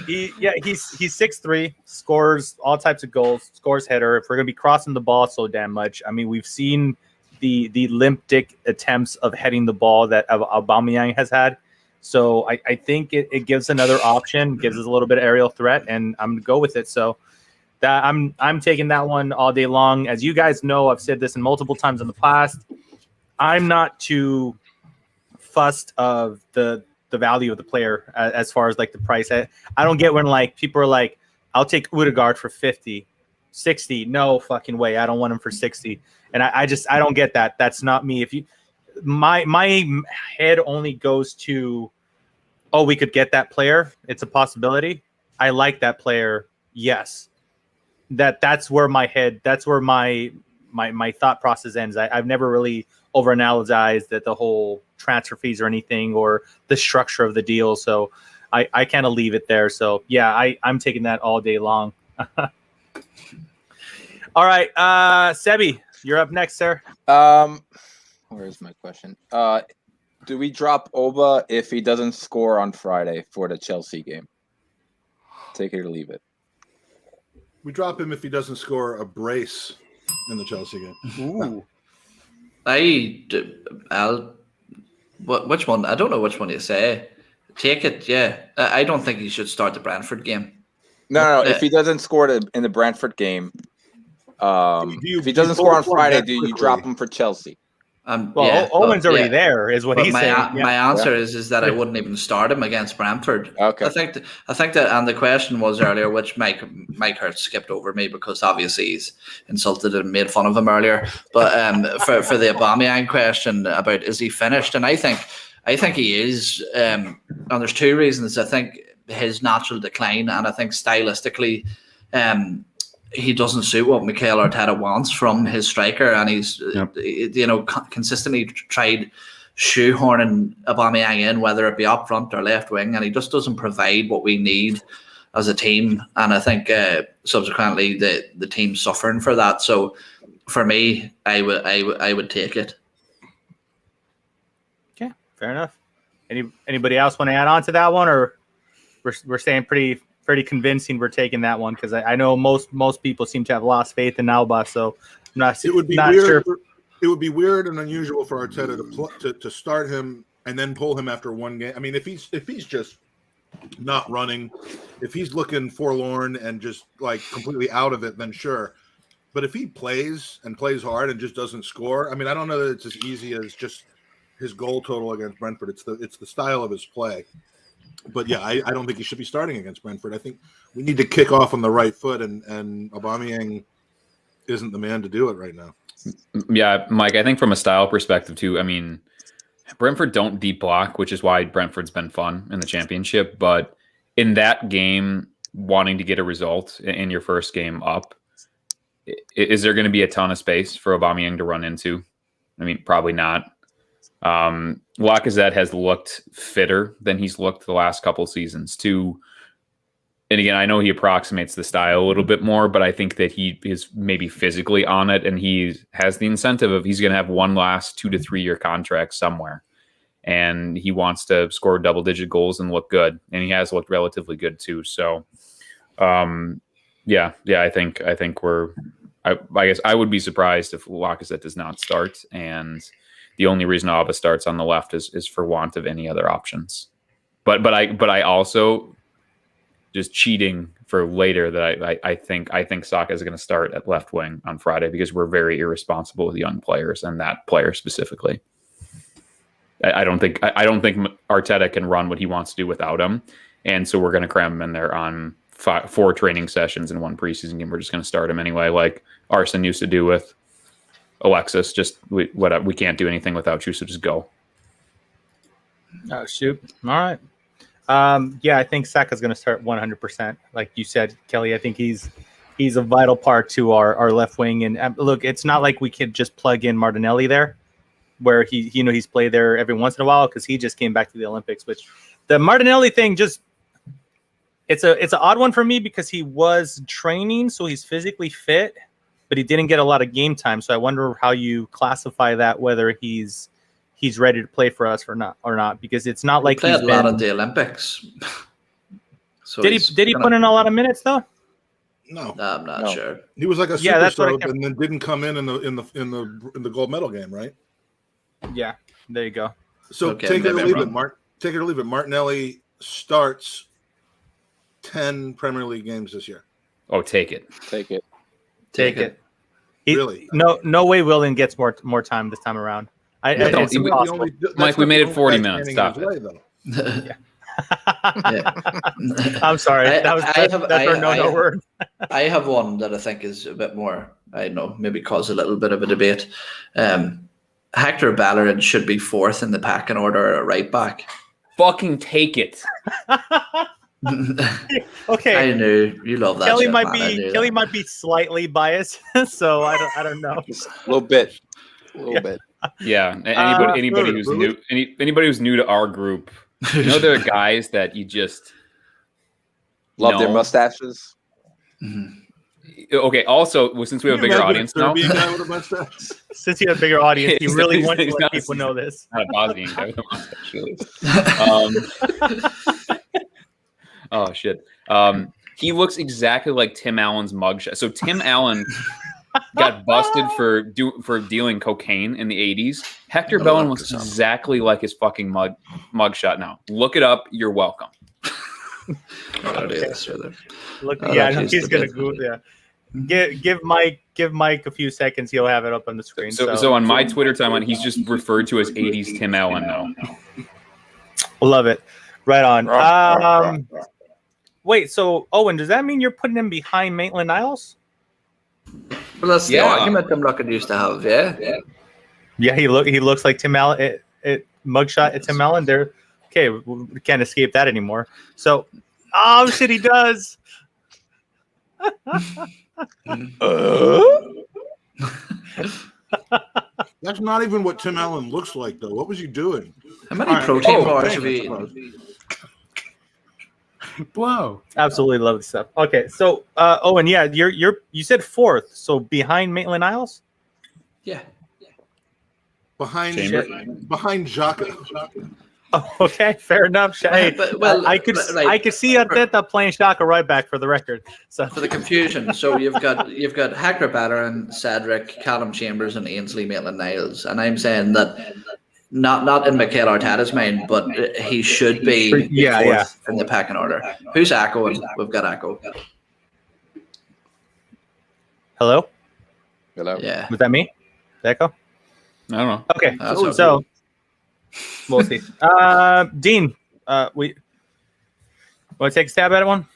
He's 6'3", scores all types of goals, scores header. If we're gonna be crossing the ball so damn much, I mean, we've seen the limp dick attempts of heading the ball that Aubameyang has had. So I think it gives another option, gives us a little bit of aerial threat, and I'm gonna go with it. So that I'm taking that one all day long. As you guys know, I've said this in multiple times in the past. I'm not too fussed of the value of the player as far as like the price. I don't get when like people are like, I'll take Odegaard for 50, 60. No fucking way. I don't want him for 60. And I don't get that. That's not me. If you, my head only goes to, oh, we could get that player. It's a possibility. I like that player. Yes. That's where my head, that's where my thought process ends. I've never really overanalyzed that the whole transfer fees or anything or the structure of the deal. So I kind of leave it there. So yeah, I'm taking that all day long. All right. Sebby, you're up next, sir. Where's my question? Do we drop Oba if he doesn't score on Friday for the Chelsea game? Take it or leave it. We drop him if he doesn't score a brace in the Chelsea game. Ooh. Which one? I don't know which one you say. Take it, yeah. I don't think he should start the Brentford game. No. If he doesn't score in the Brentford game, if he doesn't score on Friday, do you drop him for Chelsea? Owen's already there, is what But he's my, saying. my answer is that I wouldn't even start him against Brentford. Okay. I think that, and the question was earlier, which Mike Herz skipped over me because obviously he's insulted and made fun of him earlier. But for the Aubameyang question about is he finished, and I think he is. And there's two reasons. I think his natural decline, and I think stylistically, he doesn't suit what Mikel Arteta wants from his striker, and he's consistently tried shoehorning Aubameyang in, whether it be up front or left wing, and he just doesn't provide what we need as a team. And I think subsequently the team's suffering for that. So for me, I would take it. Okay, fair enough. Anybody else want to add on to that one, or we're staying pretty convincing we're taking that one? Because I know most people seem to have lost faith in Alba, so I'm not. It would be not weird. sure. It would be weird and unusual for Arteta to start him and then pull him after one game. I mean, if he's just not running, if he's looking forlorn and just like completely out of it, then sure. But if he plays hard and just doesn't score, I mean, I don't know that it's as easy as just his goal total against Brentford. It's the style of his play. But yeah, I don't think he should be starting against Brentford. I think we need to kick off on the right foot, and Aubameyang isn't the man to do it right now. Yeah, Mike, I think from a style perspective too, I mean, Brentford don't deep block, which is why Brentford's been fun in the championship. But in that game, wanting to get a result in your first game up, is there going to be a ton of space for Aubameyang to run into? I mean, probably not. Lacazette has looked fitter than he's looked the last couple seasons too. And again, I know he approximates the style a little bit more, but I think that he is maybe physically on it, and he has the incentive of he's going to have one last 2 to 3 year contract somewhere, and he wants to score double-digit goals and look good, and he has looked relatively good too. So, yeah, I think we're. I guess I would be surprised if Lacazette does not start, and the only reason Alba starts on the left is for want of any other options. But I also. Just cheating for later that I think Saka is going to start at left wing on Friday because we're very irresponsible with young players and that player specifically. I don't think Arteta can run what he wants to do without him, and so we're going to cram him in there on 4 training sessions in one preseason game. We're just going to start him anyway, like Arsene used to do with Alexis. We can't do anything without you, so just go. Oh shoot! All right. Yeah, I think Saka's going to start 100%. Like you said, Kelly, I think he's a vital part to our left wing. And look, it's not like we could just plug in Martinelli there, where he's played there every once in a while because he just came back to the Olympics. Which the Martinelli thing it's an odd one for me because he was training, so he's physically fit, but he didn't get a lot of game time. So I wonder how you classify that, whether he's ready to play for us or not, because it's not like he played a lot at the Olympics. So did he put in a lot of minutes though? No, I'm not sure. He was like a super sub and then didn't come in the gold medal game, right? Yeah, there you go. So take it or leave it, Mark. Take it or leave it. Martinelli starts 10 Premier League games this year. Oh, take it. Take it. Really? No way Willian gets more time this time around. I don't. Mike, we made it 40 minutes. Stop it. Yeah. I'm sorry. That's our no word. I have one that I think is a bit more, I don't know, maybe cause a little bit of a debate. Hector Bellerin should be 4th in the pecking order at right back. Fucking take it. Okay. I knew you love that. Kelly might be slightly biased, so I don't know. Just a little bit. Yeah. Anybody who's new, anybody who's new to our group, there are guys that you just love their mustaches. Mm-hmm. Okay. Also, since we have a bigger audience now, since you have a bigger audience, you really want to let people know this. Not a Bosnian guy with a mustache. Oh shit. He looks exactly like Tim Allen's mugshot. So Tim Allen got busted for dealing cocaine in the 80s. Hector Bellerin looks exactly like his fucking mugshot now. Look it up. You're welcome. He's gonna go. Yeah. Give Mike a few seconds. He'll have it up on the screen. So on my Twitter timeline, he's just referred to as 80s Tim Allen now. Love it. Right on. Wait. So Owen, does that mean you're putting him behind Maitland-Niles? Well, that's the argument I'm looking used to have. Yeah. He looks like Tim Allen. Mugshot at Tim Allen. There. Okay, we can't escape that anymore. So, oh shit, he does. That's not even what Tim Allen looks like, though. What was you doing? How many protein bars have you eaten? Whoa! Absolutely love this stuff. Okay, so Owen, yeah, you said 4th, so behind Maitland-Niles. Yeah. Behind Xhaka. Oh, okay, fair enough. I could see Arteta playing Xhaka right back for the record. So for the confusion, so you've got Hector Bellerin, Cedric, Callum Chambers, and Ainsley Maitland-Niles, and I'm saying that not in Mikel Arteta's mind, but he should be fourth in the pecking order. Who's echoing? We've got echo. Hello. Yeah. Was that me? Echo? I don't know. Okay, so we'll see. Dean, we want to take a stab at it one?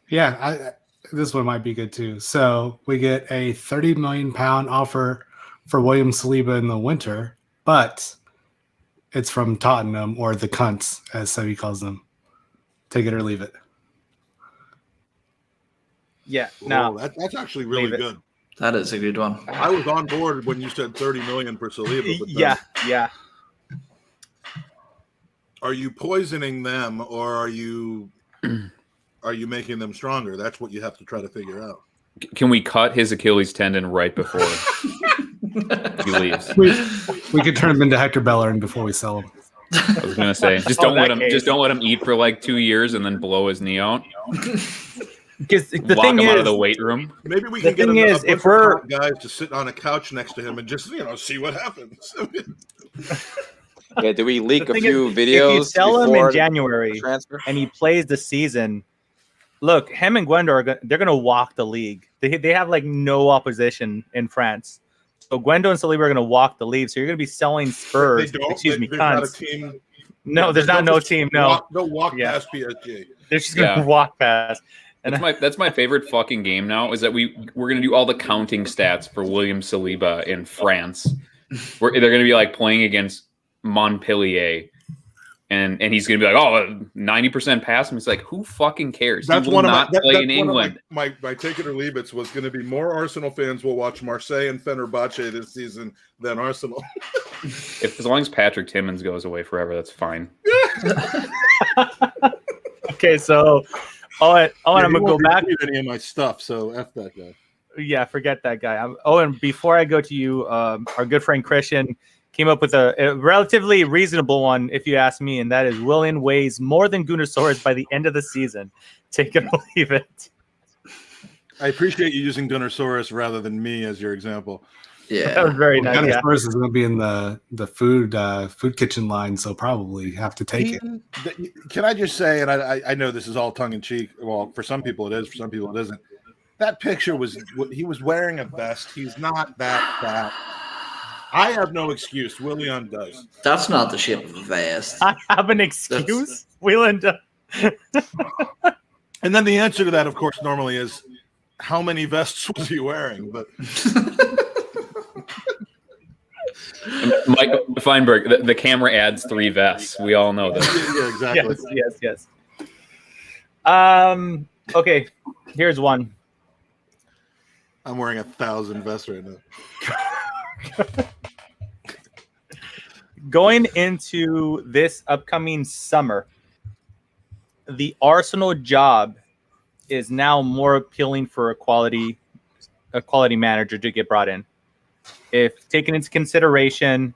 Yeah, this one might be good too. So we get a £30 million offer for William Saliba in the winter, but it's from Tottenham, or the cunts, as Sebby calls them. Take it or leave it. Yeah, no, that's actually really good. That is a good one. I was on board when you said 30 million for Saliba. But Yeah. Are you poisoning them, or are you making them stronger? That's what you have to try to figure out. Can we cut his Achilles tendon right before he leaves? We could turn him into Hector Bellerin before we sell him. I was gonna say, just don't let him eat for like 2 years and then blow his knee out. Because the Lock thing him out of is, the weight room. Maybe we can get if we're guys to sit on a couch next to him and just see what happens. Yeah, do we leak the a thing few is, videos? if you sell him before in January transfer? and he plays the season, look, him and Gwendo they're going to walk the league. They have like no opposition in France. So Gwendo and Saliba are going to walk the league. So you're going to be selling Spurs. Excuse me, there's not a cunts. team. No, there's not no team. No, They'll walk Yeah. past PSG. they're just going to walk past. And That's my favorite fucking game now. Is that we're gonna do all the counting stats for William Saliba in France. They're gonna be like playing against Montpellier, and he's gonna be like, 90% pass. And it's like, who fucking cares? That's he will one of not play in England. My take it or leave it was going to be more Arsenal fans will watch Marseille and Fenerbahce this season than Arsenal. As long as Patrick Timmins goes away forever, that's fine. okay, so I'm going to go back. Any of my stuff, so F that guy. Yeah, forget that guy. And before I go to you, our good friend Christian came up with a relatively reasonable one, if you ask me, and that is Willian weighs more than Goonersaurus by the end of the season. Take it or leave it. I appreciate you using Goonersaurus rather than me as your example. Yeah, That was very nice. Yeah. First is going to be in the food kitchen line, so probably have to take it. Can I just say, and I know this is all tongue in cheek. Well, for some people it is, for some people it isn't. That picture he was wearing a vest. He's not that fat. I have no excuse. Willian does. that's not the shape of a vest. I have an excuse. Wheeland. And then the answer to that, of course, normally is how many vests was he wearing? But Mike Feinberg, the camera adds 3 vests. We all know that. yeah, exactly. Yes. Okay, here's one. I'm wearing 1,000 vests right now. Going into this upcoming summer, the Arsenal job is now more appealing for a quality manager to get brought in. If taken into consideration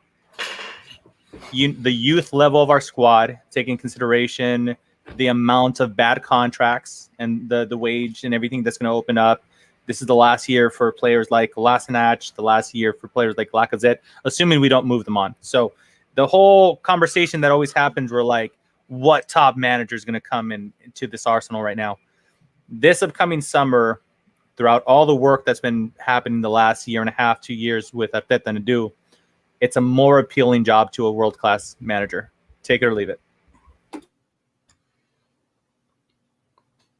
the youth level of our squad, taking consideration the amount of bad contracts and the wage and everything that's going to open up, this is the last year for players like Kolasinac, the last year for players like Lacazette, assuming we don't move them on. So the whole conversation that always happens, we're like, what top manager is going to come into this Arsenal right now? This upcoming summer, throughout all the work that's been happening the last year and a half, 2 years with Arteta and Adu, it's a more appealing job to a world-class manager. Take it or leave it.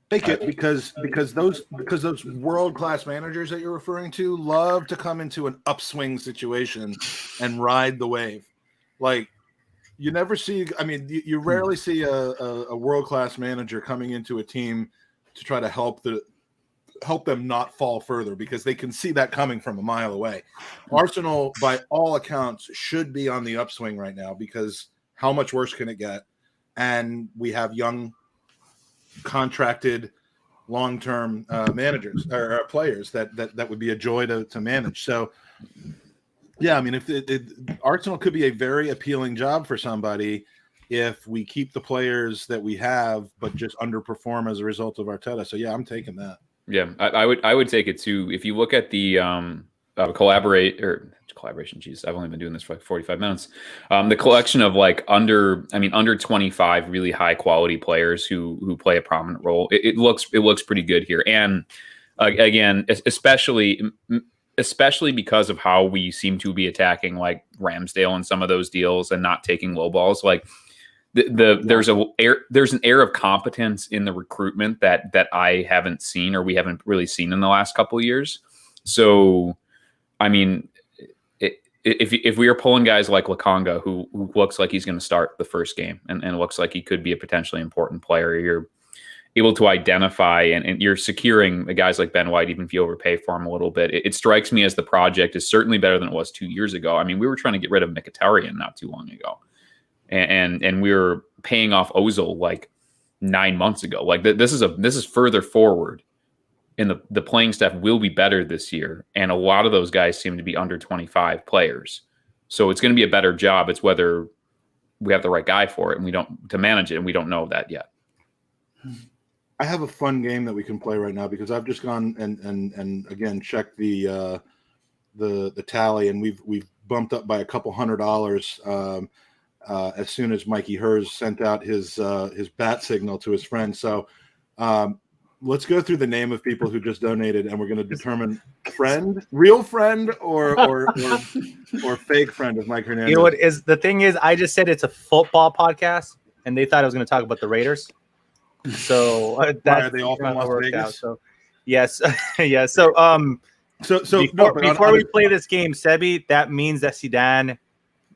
Take it because those world-class managers that you're referring to love to come into an upswing situation and ride the wave. Like, you never see, I mean, you rarely see a world-class manager coming into a team to try to help them not fall further, because they can see that coming from a mile away. Arsenal, by all accounts, should be on the upswing right now, because how much worse can it get? And we have young, contracted, long-term managers or players that would be a joy to manage. So, yeah, I mean, if Arsenal could be a very appealing job for somebody if we keep the players that we have, but just underperform as a result of Arteta. So, yeah, I'm taking that. Yeah, I would take it too. If you look at the collaboration. Geez, I've only been doing this for like 45 minutes. The collection of like under 25 really high quality players who play a prominent role. It looks pretty good here. And again, especially because of how we seem to be attacking like Ramsdale and some of those deals and not taking low balls. Like there's an air of competence in the recruitment that I haven't seen, or we haven't really seen in the last couple of years. So, I mean, if we are pulling guys like Lokonga, who looks like he's going to start the first game and looks like he could be a potentially important player here, able to identify and you're securing the guys like Ben White, even if you overpay for him a little bit. It strikes me as the project is certainly better than it was 2 years ago. I mean, we were trying to get rid of Mkhitaryan not too long ago, and we were paying off Ozil like 9 months ago. Like this is further forward, and the playing staff will be better this year. And a lot of those guys seem to be under 25 players, so it's going to be a better job. It's whether we have the right guy for it, and we don't to manage it, and we don't know that yet. I have a fun game that we can play right now because I've just gone and again checked the tally, and we've bumped up by a couple $100 as soon as Mikey Herz sent out his bat signal to his friend. So let's go through the name of people who just donated, and we're going to determine real friend or fake friend of Mike Hernandez. You know what is the thing is? I just said it's a football podcast, and they thought I was going to talk about the Raiders. So are they all from Las Vegas? Out, so yes, yeah. So before we play this game, Sebby, that means that Zidane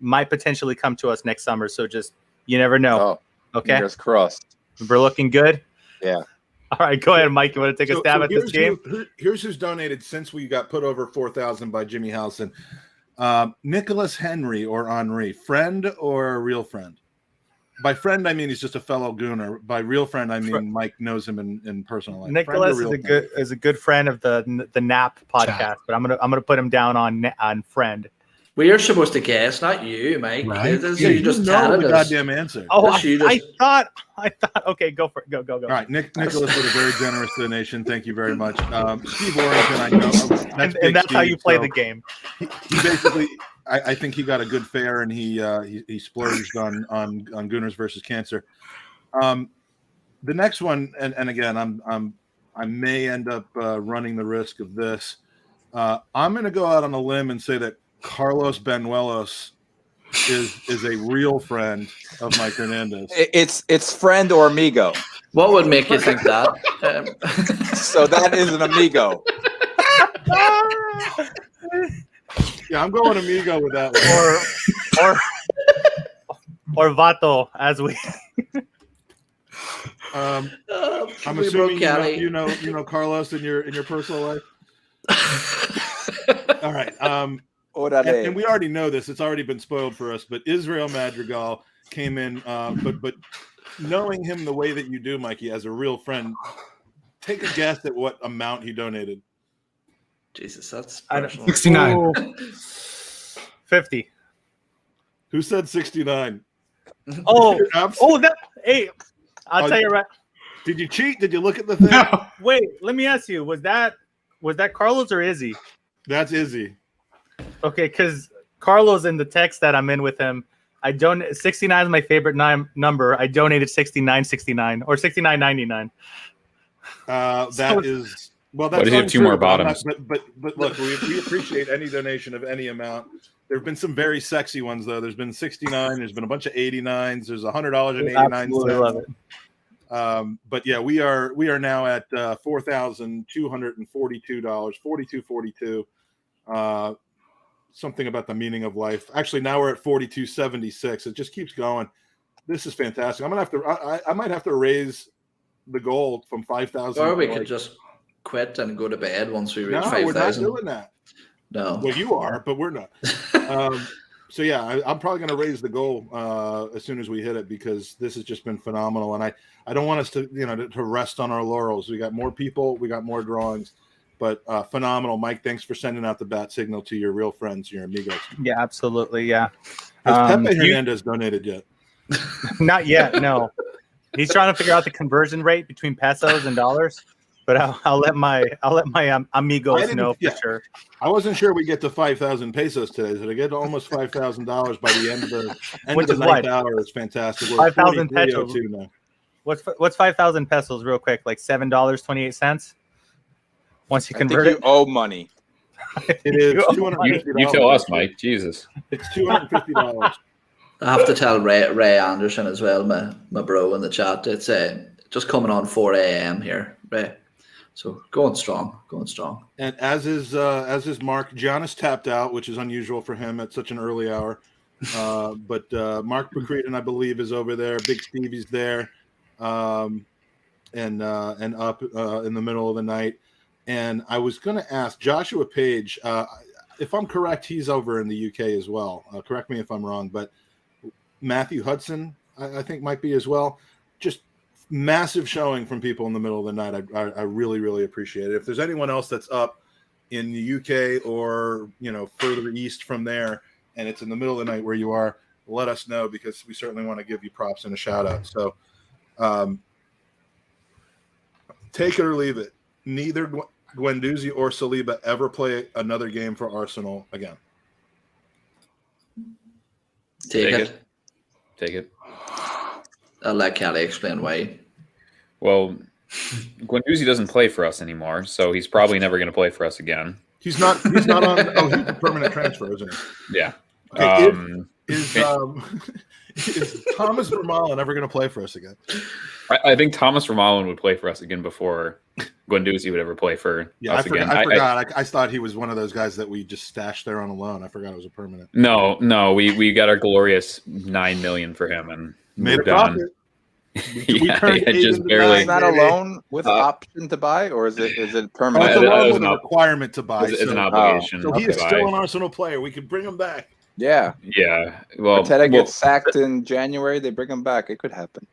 might potentially come to us next summer. So just you never know. Oh, okay, fingers crossed. We're looking good. Yeah. All right, go ahead, Mike. You want to take a stab at this game? Here's who's donated since we got put over 4,000 by Jimmy Howson. Nicholas Henry or Henri, friend or real friend? By friend, I mean he's just a fellow Gooner. By real friend, I mean Mike knows him in personal life. Nicholas is a good friend of the NAAP podcast, but I'm gonna put him down on friend. We are supposed to guess, not you, Mike. Right? You just know the goddamn answer. Oh, I thought. Okay, go for it. Go. All right, Nicholas with a very generous donation. Thank you very much. Steve Warrington, I know, and that's how you play the game. He basically. I think he got a good fare, and he splurged on Gooners versus Cancer. The next one, and again, I may end up running the risk of this. I'm going to go out on a limb and say that Carlos Banuelos is a real friend of Mike Hernandez. It's friend or amigo. What would make you think that? So that is an amigo. Yeah, I'm going amigo with that one. Or Vato, as we. I'm assuming you know Carlos in your personal life. All right. And we already know this. It's already been spoiled for us. But Israel Madrigal came in. But knowing him the way that you do, Mikey, as a real friend, take a guess at what amount he donated. Jesus, that's 69. 50. Who said 69? Oh, hey, I'll tell you right. Did you cheat? Did you look at the thing? No. Wait, let me ask you, was that Carlos or Izzy? That's Izzy. Okay, because Carlos in the text that I'm in with him, 69 is my favorite number. I donated 69.69 or 69.99. That is. Well, that's what is it? Two more bottoms. But look, we appreciate any donation of any amount. There have been some very sexy ones though. There's been 69. There's been a bunch of 89s. There's $100.89. Absolutely love it. But yeah, we are now at $4,242, $42.42. Something about the meaning of life. Actually, now we're at $42.76. It just keeps going. This is fantastic. I might have to raise the goal from 5,000. Or we could just quit and go to bed once we reach 5,000. No, we're not doing that. No. Well, you are, but we're not. So yeah, I'm probably going to raise the goal as soon as we hit it because this has just been phenomenal, and I don't want us to to rest on our laurels. We got more people, we got more drawings, but phenomenal, Mike. Thanks for sending out the bat signal to your real friends, your amigos. Yeah, absolutely. Yeah. Has Pepe Hernandez donated yet? Not yet. No, he's trying to figure out the conversion rate between pesos and dollars. But I'll let my amigos know for sure. I wasn't sure we get to 5,000 pesos today. So to get to almost $5,000 by the end of the ninth hour is fantastic. 5,000 pesos. Now. What's 5,000 pesos, real quick? Like $7.28. Once you convert it, you owe money. It is $250. You tell us, Mike. Jesus, it's $250. I have to tell Ray Anderson as well, my bro in the chat. It's just coming on 4 a.m. here, Ray. So going strong. And as is Mark, John is tapped out, which is unusual for him at such an early hour. But Mark Bacretin, I believe, is over there. Big Stevie's there. and up in the middle of the night. And I was going to ask Joshua Page, if I'm correct, he's over in the UK as well. Correct me if I'm wrong, but Matthew Hudson, I think might be as well. Just massive showing from people in the middle of the night. I really, really appreciate it. If there's anyone else that's up in the UK or, further east from there, and it's in the middle of the night where you are, let us know, because we certainly want to give you props and a shout out. So take it or leave it. Neither Guendouzi or Saliba ever play another game for Arsenal again. Take it. Take it. I'll let Kelly explain why. Well, Guendouzi doesn't play for us anymore, so he's probably never going to play for us again. He's not on. Oh, he's a permanent transfer, isn't he? Yeah. Okay, is Thomas Vermaelen ever going to play for us again? I think Thomas Vermaelen would play for us again before Guendouzi would ever play for us again. I forgot. I thought he was one of those guys that we just stashed there on a loan. I forgot it was a permanent. No, we got our glorious $9 million for him and made a done. profit. Just barely. Is that a loan with option to buy, or is it permanent? It's a loan with a requirement to buy. It's an obligation. So he is still an Arsenal player. We could bring him back. Yeah. Well, Arteta gets sacked in January. They bring him back. It could happen.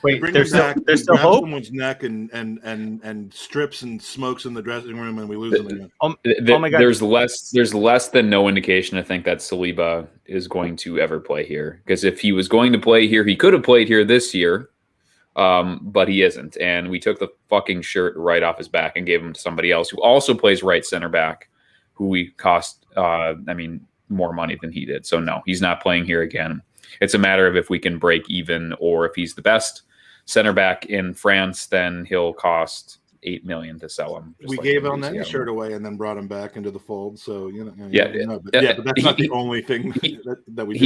Wait, bring there's him back. there's still hope. Someone's neck and strips and smokes in the dressing room, and we lose him again. Oh my God. There's less than no indication to think that Saliba is going to ever play here. Because if he was going to play here, he could have played here this year, but he isn't. And we took the fucking shirt right off his back and gave him to somebody else who also plays right center back, who we cost, more money than he did. So no, he's not playing here again. It's a matter of if we can break even, or if he's the best center back in France, then he'll cost $8 million to sell him. We gave El Neni shirt away and then brought him back into the fold. So but that's not the only thing that we.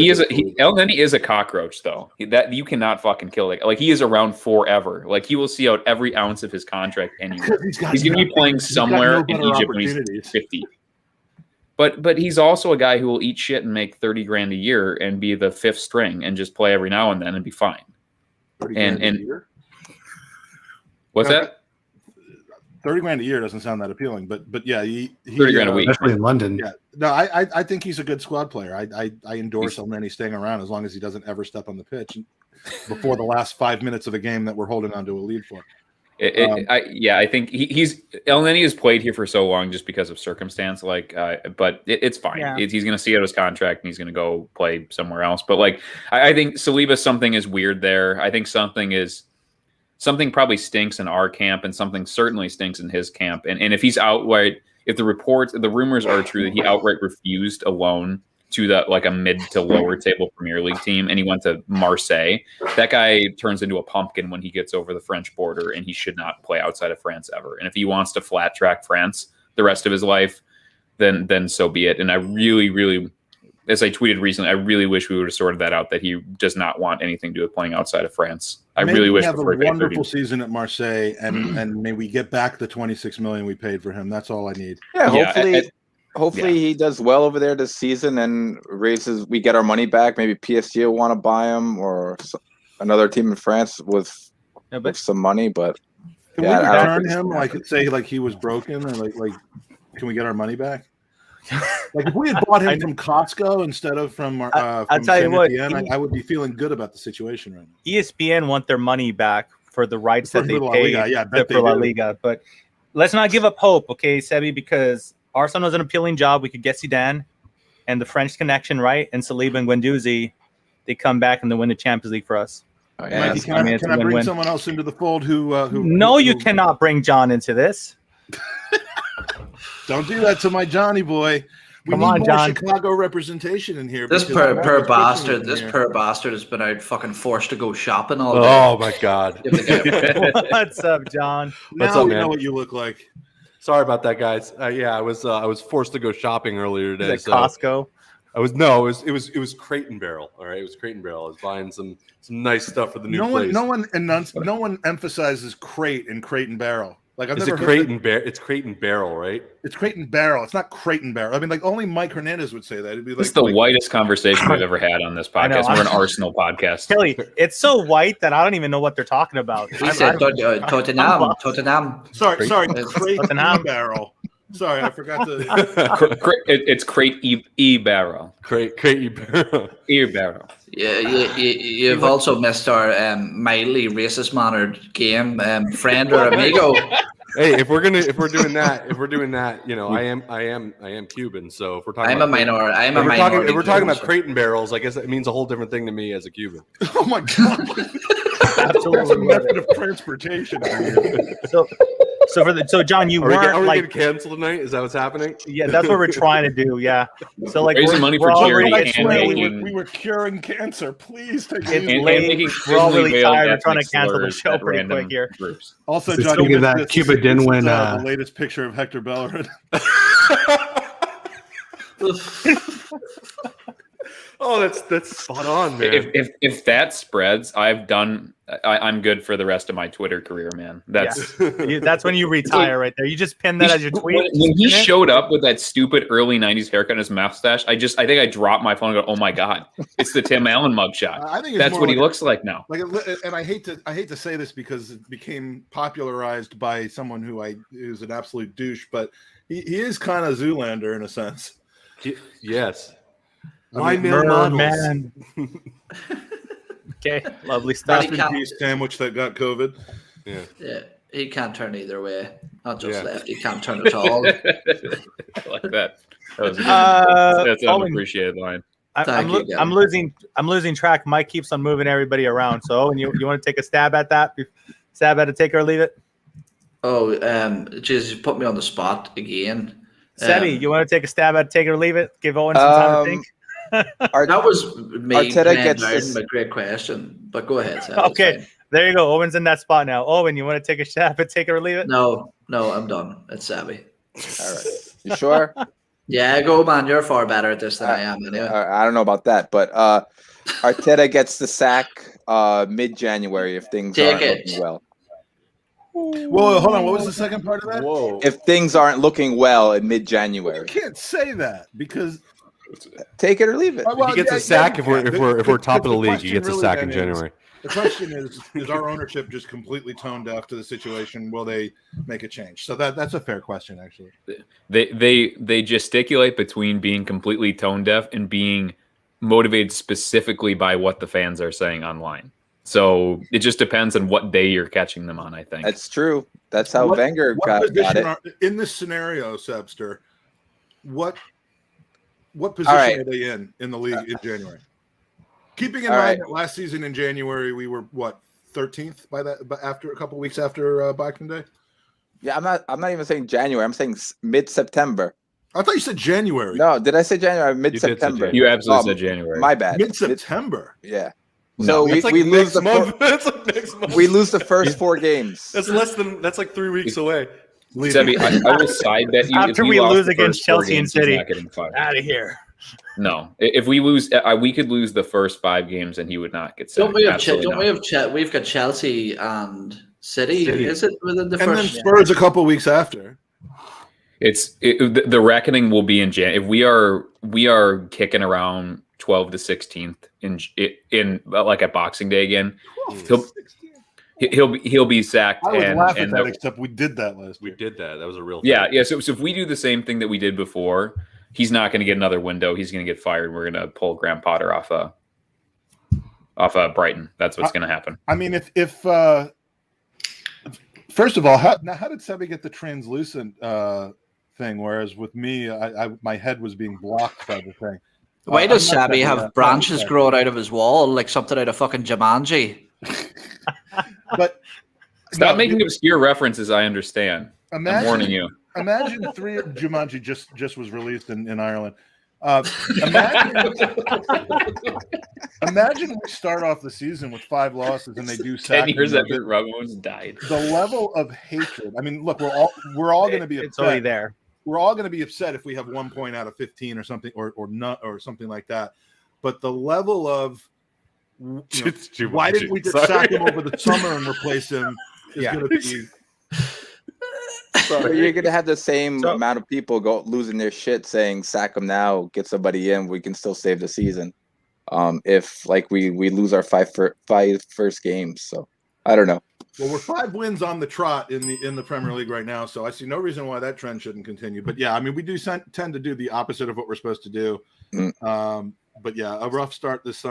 El Neni is a cockroach, though. That you cannot fucking kill. Like he is around forever. Like he will see out every ounce of his contract anywhere. He's going to be playing somewhere in Egypt when he's 50. But he's also a guy who will eat shit and make $30,000 a year and be the fifth string and just play every now and then and be fine. $30,000 a year? What's that? $30,000 a year doesn't sound that appealing, but yeah, he $30,000 a week, especially in London. Yeah, no, I think he's a good squad player. I endorse El Neni staying around as long as he doesn't ever step on the pitch before the last 5 minutes of a game that we're holding on to a lead for. I think he's El Neni has played here for so long just because of circumstance. But it's fine. Yeah. He's going to see out his contract and he's going to go play somewhere else. But I think Saliba, something is weird there. I think something probably stinks in our camp, and something certainly stinks in his camp. And if he's outright, if the rumors are true that he outright refused a loan to a mid to lower table Premier League team, and he went to Marseille, that guy turns into a pumpkin when he gets over the French border, and he should not play outside of France ever. And if he wants to flat track France the rest of his life, then so be it. And I really, really, as I tweeted recently, I really wish we would have sorted that out, that he does not want anything to do with playing outside of France. I really wish. Have a wonderful season at Marseille, and may we get back the $26 million we paid for him. That's all I need. Yeah, hopefully he does well over there this season and we get our money back. Maybe PSG will want to buy him, or another team in France with some money. But can we return him? Say he was broken, or can we get our money back? If we had bought him from Costco instead of from I'll tell you what, I would be feeling good about the situation right now. ESPN want their money back for the rights that they paid for La Liga. But let's not give up hope, okay, Sebby, because Arsenal is an appealing job. We could get Zidane and the French connection, right? And Saliba and Guendouzi, they come back and they win the Champions League for us. Oh, yeah. Mikey, can I bring someone else into the fold who you cannot bring John into this. Don't do that to my Johnny boy. We need more John. Chicago representation in here. This poor bastard has been out fucking forced to go shopping all day. Oh my God. What's up, John? Now we know what you look like. Sorry about that, guys. I was forced to go shopping earlier today. Is it Costco? It was Crate and Barrel. All right, it was Crate and Barrel. I was buying some nice stuff for the new place. No one emphasizes crate and Crate and Barrel. Like I've Is never it heard Crate and Barrel? It's Crate and Barrel, right? It's Crate and Barrel. It's not Crate and Barrel. I mean, like only Mike Hernandez would say that. It'd be like This is the whitest conversation we've ever had on this I know, podcast. We're an Arsenal podcast. Kelly, it's so white that I don't even know what they're talking about. He said Tottenham. Sorry, It's Crate Tottenham. and Barrel. Sorry, I forgot to. It's Crate Barrel. Crate Barrel. Barrel. Yeah, you've also missed our mildly racist mannered game, friend or amigo. Hey, if we're doing that, you know, I am Cuban. So if we're talking, I'm a minority. If we're talking about Crate and Barrels, I guess it means a whole different thing to me as a Cuban. Oh my god! That's a method of transportation. So John, you weren't are we like getting canceled tonight? Is that what's happening? yeah, that's what we're trying to do. Yeah. So like Raising money for already- charity and we're- making- We were curing cancer. Please take It's it. And late. making We're all really thinly veiled tired. We're trying to ethnic cancel the slurs show at pretty random quick here. groups. Also, So John, speaking of you that, missed Cuba this. didn't This win, is, the latest picture of Hector Bellerin. Oh, that's spot on, man. If that spreads, I'm good for the rest of my Twitter career, man. That's That's when you retire right there. You just pin that as your tweet. When he showed up with that stupid early '90s haircut and his mustache, I think I dropped my phone and go, "Oh my god, it's the Tim Allen mugshot." I think it's That's more what he like- looks like now. Like, and I hate to say this because it became popularized by someone who's an absolute douche, but he is kind of Zoolander in a sense. Yes. I mean, male models? Man. Okay, lovely Rest stuff. in peace, sandwich that got COVID. Yeah, he can't turn either way. Not just Yeah. left. He can't turn at all. I like that. That was that's an Owen, unappreciated line. Thank you, I'm losing track. Mike keeps on moving everybody around. So Owen, you want to take a stab at that? Stab at it, take it or leave it? Oh, Jesus, you put me on the spot again. Sebby, you want to take a stab at it, take it or leave it? Give Owen some time to think. That was me. Arteta gets a great question, but go ahead. Sam, Okay, there you go. Owen's in that spot now. Owen, you want to take a stab at take it or leave it? No, I'm done. It's Sebby. All right. You sure? Yeah, go man. You're far better at this than I am. Anyway. I don't know about that, but Arteta gets the sack mid-January if things Take aren't it. looking well. Whoa, hold on. What was the second part of that? Whoa. If things aren't looking well in You mid-January, can't say that because take it or leave it. well, He gets yeah, a sack yeah, if we're the- if we're top of the league. He question gets a really sack then in January. The question is our ownership just completely tone deaf to the situation? Will they make a change? So that's a fair question, actually. They gesticulate between being completely tone deaf and being motivated specifically by what the fans are saying online. So it just depends on what day you're catching them on, I think. That's true. That's how Wenger got it. In this scenario, Sebster, what position right. are they in the league in January? Keeping in All mind right. that last season in January we were 13th by that, but after a couple weeks after Boxing Day. Yeah, I'm not even saying January. I'm saying mid-September. I thought you said January. No, did I say January? Mid-September. January. You absolutely said January. My bad. Mid-September. Yeah. No, So that's like we lose next month. That's like next month. we lose the first 4 games. That's like 3 weeks away. Sebby, I will side bet you. After if we lost lose the against first 4 Chelsea and games, he's City. not getting fired. Out of here. No, if we lose, we could lose the first 5 games and he would not get sacked. Don't we have? Absolutely We've got Chelsea and City. City. Is it within the And then first? Spurs a couple weeks after. The reckoning will be in Jan. If we are kicking around 12 to 16th in like a Boxing Day again, he'll be sacked. I would and, laugh at and that, except we did that last We week. did that. That was a real. yeah. thing. So if we do the same thing that we did before, he's not going to get another window. He's going to get fired. We're going to pull Graham Potter off Brighton. That's what's going to happen. I mean, if first of all, how did Sebby get the translucent thing? Whereas with me, my head was being blocked by the thing. Why does I'm not Sebby checking have that. branches growing out of his wall like something out of fucking Jumanji? But Stop no, making obscure references. I understand. I'm warning you. Imagine Jumanji just was released in Ireland. Imagine we start off the season with 5 losses and they do 10 years them. after Robin died. The level of hatred. I mean, look, we're all going to be It's already upset. there. We're all going to be upset if we have 1 point out of 15 or something, or not, or something like that. But the level of It's Jumanji. why didn't we just Sorry. sack him over the summer and replace him is going to be. But you're gonna have the same So- amount of people go losing their shit saying sack him now, get somebody in, we can still save the season. If like we lose our five first games. So I don't know. Well, we're 5 wins on the trot in the Premier League right now, so I see no reason why that trend shouldn't continue. But yeah, I mean, we do tend to do the opposite of what we're supposed to do. But yeah, a rough start this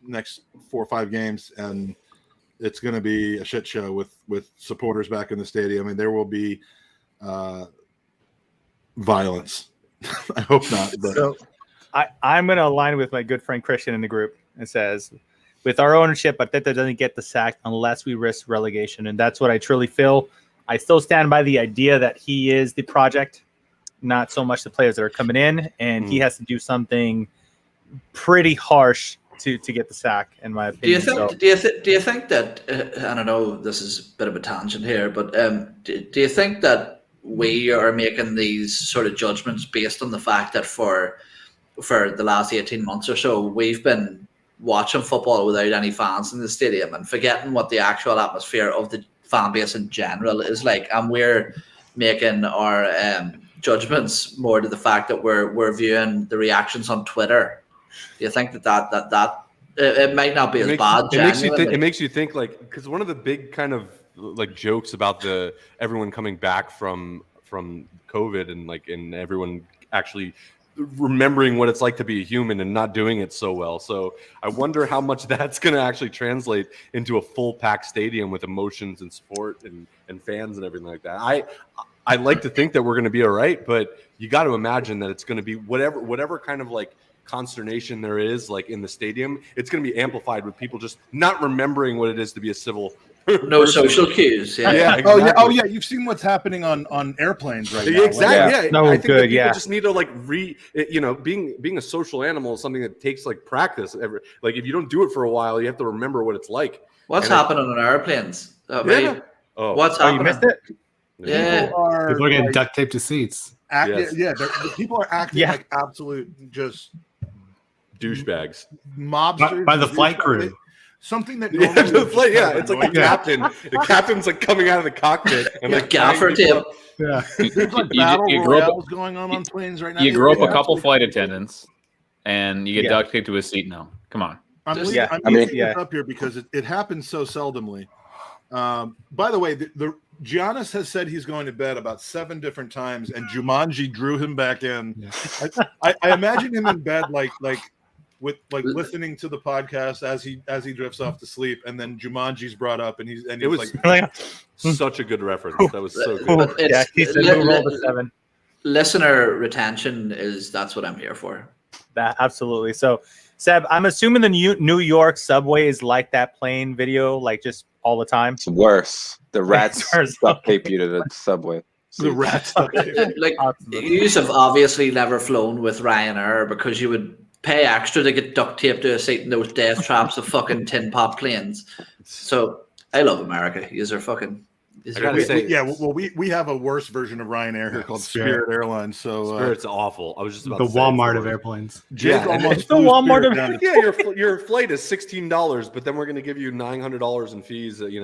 next 4 or 5 games, and it's going to be a shit show with supporters back in the stadium, and there will be violence. I hope not. But. So I'm going to align with my good friend Christian in the group. It says, with our ownership, Arteta doesn't get the sack unless we risk relegation. And that's what I truly feel. I still stand by the idea that he is the project, not so much the players that are coming in. And he has to do something pretty harsh to get the sack, in my opinion. Do you think that, and I know this is a bit of a tangent here, but do you think that we are making these sort of judgments based on the fact that for the last 18 months or so, we've been watching football without any fans in the stadium and forgetting what the actual atmosphere of the fan base in general is like, and we're making our judgments more to the fact that we're viewing the reactions on Twitter? Do you think that it might not be as bad? It makes you think, like, because one of the big kind of like jokes about everyone coming back from COVID and everyone actually remembering what it's like to be a human and not doing it so well. So I wonder how much that's going to actually translate into a full packed stadium with emotions and support and fans and everything like that. I like to think that we're going to be all right, but you got to imagine that it's going to be whatever kind of like consternation there is like in the stadium, it's going to be amplified with people just not remembering what it is to be a civil no social cues. Yeah. Exactly. Oh yeah. You've seen what's happening on airplanes right now. Exactly. Yeah. No, I think that people just need to being a social animal is something that takes like practice. Like if you don't do it for a while, you have to remember what it's like. What's happening on airplanes? What's happening? You missed it? Yeah. People are getting duct taped to seats. Yeah, the people are acting like absolute just douchebags, mobsters by the flight crew. Something that it's like the captain. The captain's like coming out of the cockpit and like gaffer tape. Yeah, there's like battle royales going on planes right now. You grow up a couple flight attendants, and you get duct taped to a seat now. Come on. I'm leaving this up here because it happens so seldomly. By the way, the Giannis has said he's going to bed about 7 different times, and Jumanji drew him back in. Yeah. I imagine him in bed like with listening to the podcast as he drifts off to sleep, and then Jumanji's brought up, and he's like such a good reference. That was so good. He said who rolled a 7. Listener retention that's what I'm here for. That absolutely. So, Seb, I'm assuming the New York subway is like that plane video, like just all the time. It's worse. The rats duct tape you to the subway. The rats. Like you have obviously never flown with Ryanair because you would pay extra to get duct taped to a seat in those death traps of fucking tin pot planes. So I love America. These are fucking. We have a worse version of Ryanair here called Spirit Airlines. So Spirit's awful. I was just about the to say Walmart of airplanes. Jake almost the Walmart of your flight is $16, but then we're going to give you $900 in fees. You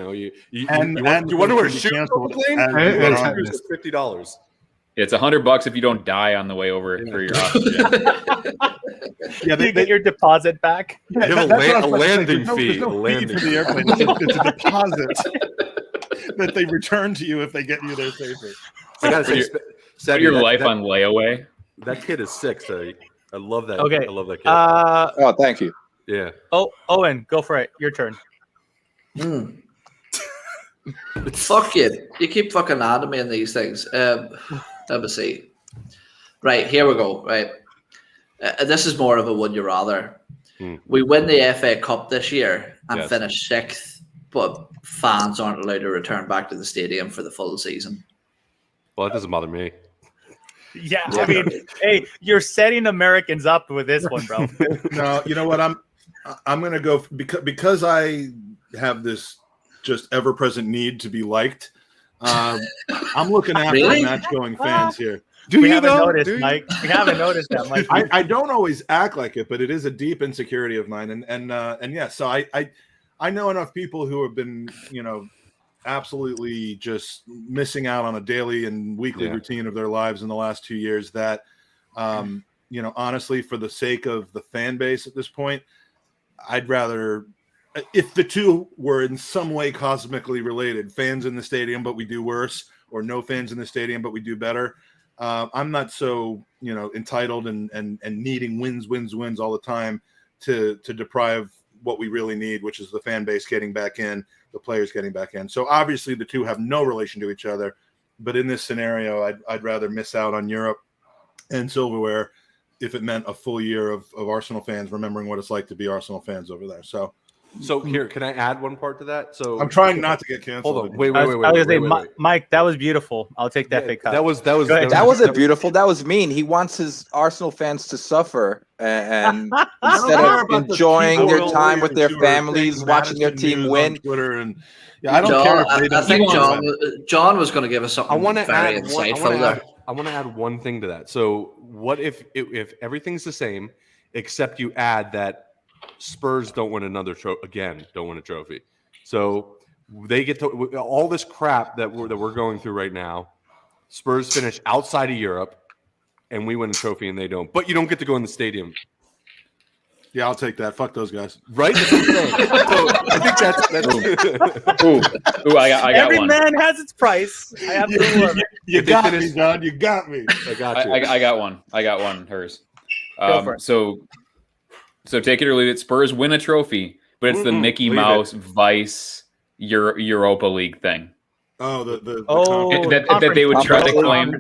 wonder where shoes on the plane? Shoes is $50. It's $100 if you don't die on the way over for your oxygen. They get your deposit back. You have a landing fee. There's no fee for the airplane. It's a deposit that they return to you if they get you there safely. I gotta say, Sebby, your life on layaway. That kid is sick. So I love that. Okay. I love that kid. Thank you. Yeah. Oh, Owen, go for it. Your turn. Fuck you. You keep fucking adding me in these things. Let me see. Right, here we go. Right. This is more of a would you rather. We win the FA Cup this year and finish 6th, but fans aren't allowed to return back to the stadium for the full season. Well, that doesn't bother me. Yeah, I mean, hey, you're setting Americans up with this one, bro. No, you know what? I'm gonna go because I have this just ever-present need to be liked. I'm looking after match-going fans here. We haven't noticed, Mike. We haven't noticed that, Mike. I don't always act like it, but it is a deep insecurity of mine, and yeah. So I know enough people who have been absolutely just missing out on a daily and weekly routine of their lives in the last 2 years that, honestly, for the sake of the fan base at this point, I'd rather, if the two were in some way cosmically related, fans in the stadium, but we do worse, or no fans in the stadium, but we do better. I'm not so, entitled and needing wins all the time to deprive what we really need, which is the fan base getting back in, the players getting back in. So obviously the two have no relation to each other, but in this scenario, I'd rather miss out on Europe and silverware if it meant a full year of Arsenal fans remembering what it's like to be Arsenal fans over there. So here, can I add one part to that? So I'm trying not to get canceled. Hold on, wait. Mike, that was beautiful. I'll take that fake cut. That wasn't beautiful. That was mean. He wants his Arsenal fans to suffer and instead of enjoying their time with their families, watching their team win. Twitter and I don't care. I think John was going to give us something very insightful there. I want to add one thing to that. So what if everything's the same, except you add that Spurs don't win another don't win a trophy. So they get to all this crap that we're going through right now. Spurs finish outside of Europe, and we win a trophy, and they don't. But you don't get to go in the stadium. Yeah, I'll take that. Fuck those guys. Right? That's what I'm saying. So I think that's Ooh, I got Every one. man has its price. I have to love it. You got me, John. You got me. I got you. I got one. I got one. Hers. Go for it. So take it or leave it. Spurs win a trophy, but it's the Mickey Mouse Vice Europa League thing. Oh, that they would try to claim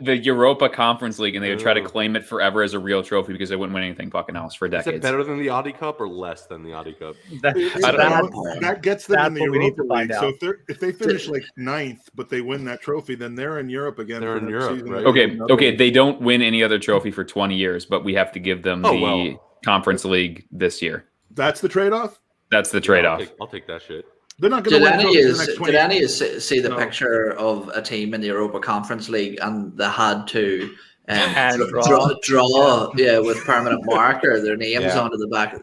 the Europa Conference League, and they would try to Oh. claim it forever as a real trophy because they wouldn't win anything fucking else for Is decades. it better than the Audi Cup or less than the Audi Cup? That gets them in the what we need Europa to find League. out. So if they finish like 9th, but they win that trophy, then they're in Europe again. They're for in the Europe, season. right? Okay. They don't win any other trophy for 20 years, but we have to give them the Conference League this year. That's the trade-off. That's the trade-off. I'll take that shit. They're not going to win trophies for the next 20 Did any years. of you see the picture of a team in the Europa Conference League and they had to draw with permanent marker their names onto the back?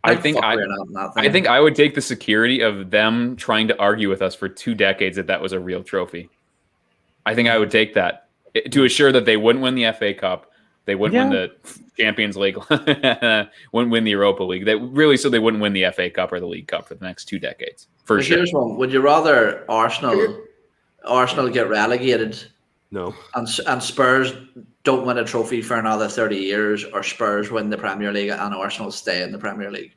I think I would take the security of them trying to argue with us for 2 decades that was a real trophy. I think I would take that to assure that they wouldn't win the FA Cup. They wouldn't win the Champions League, wouldn't win the Europa League. So they wouldn't win the FA Cup or the League Cup for the next 2 decades. For sure. Here's one. Would you rather Arsenal get relegated? No. And Spurs don't win a trophy for another 30 years, or Spurs win the Premier League and Arsenal stay in the Premier League?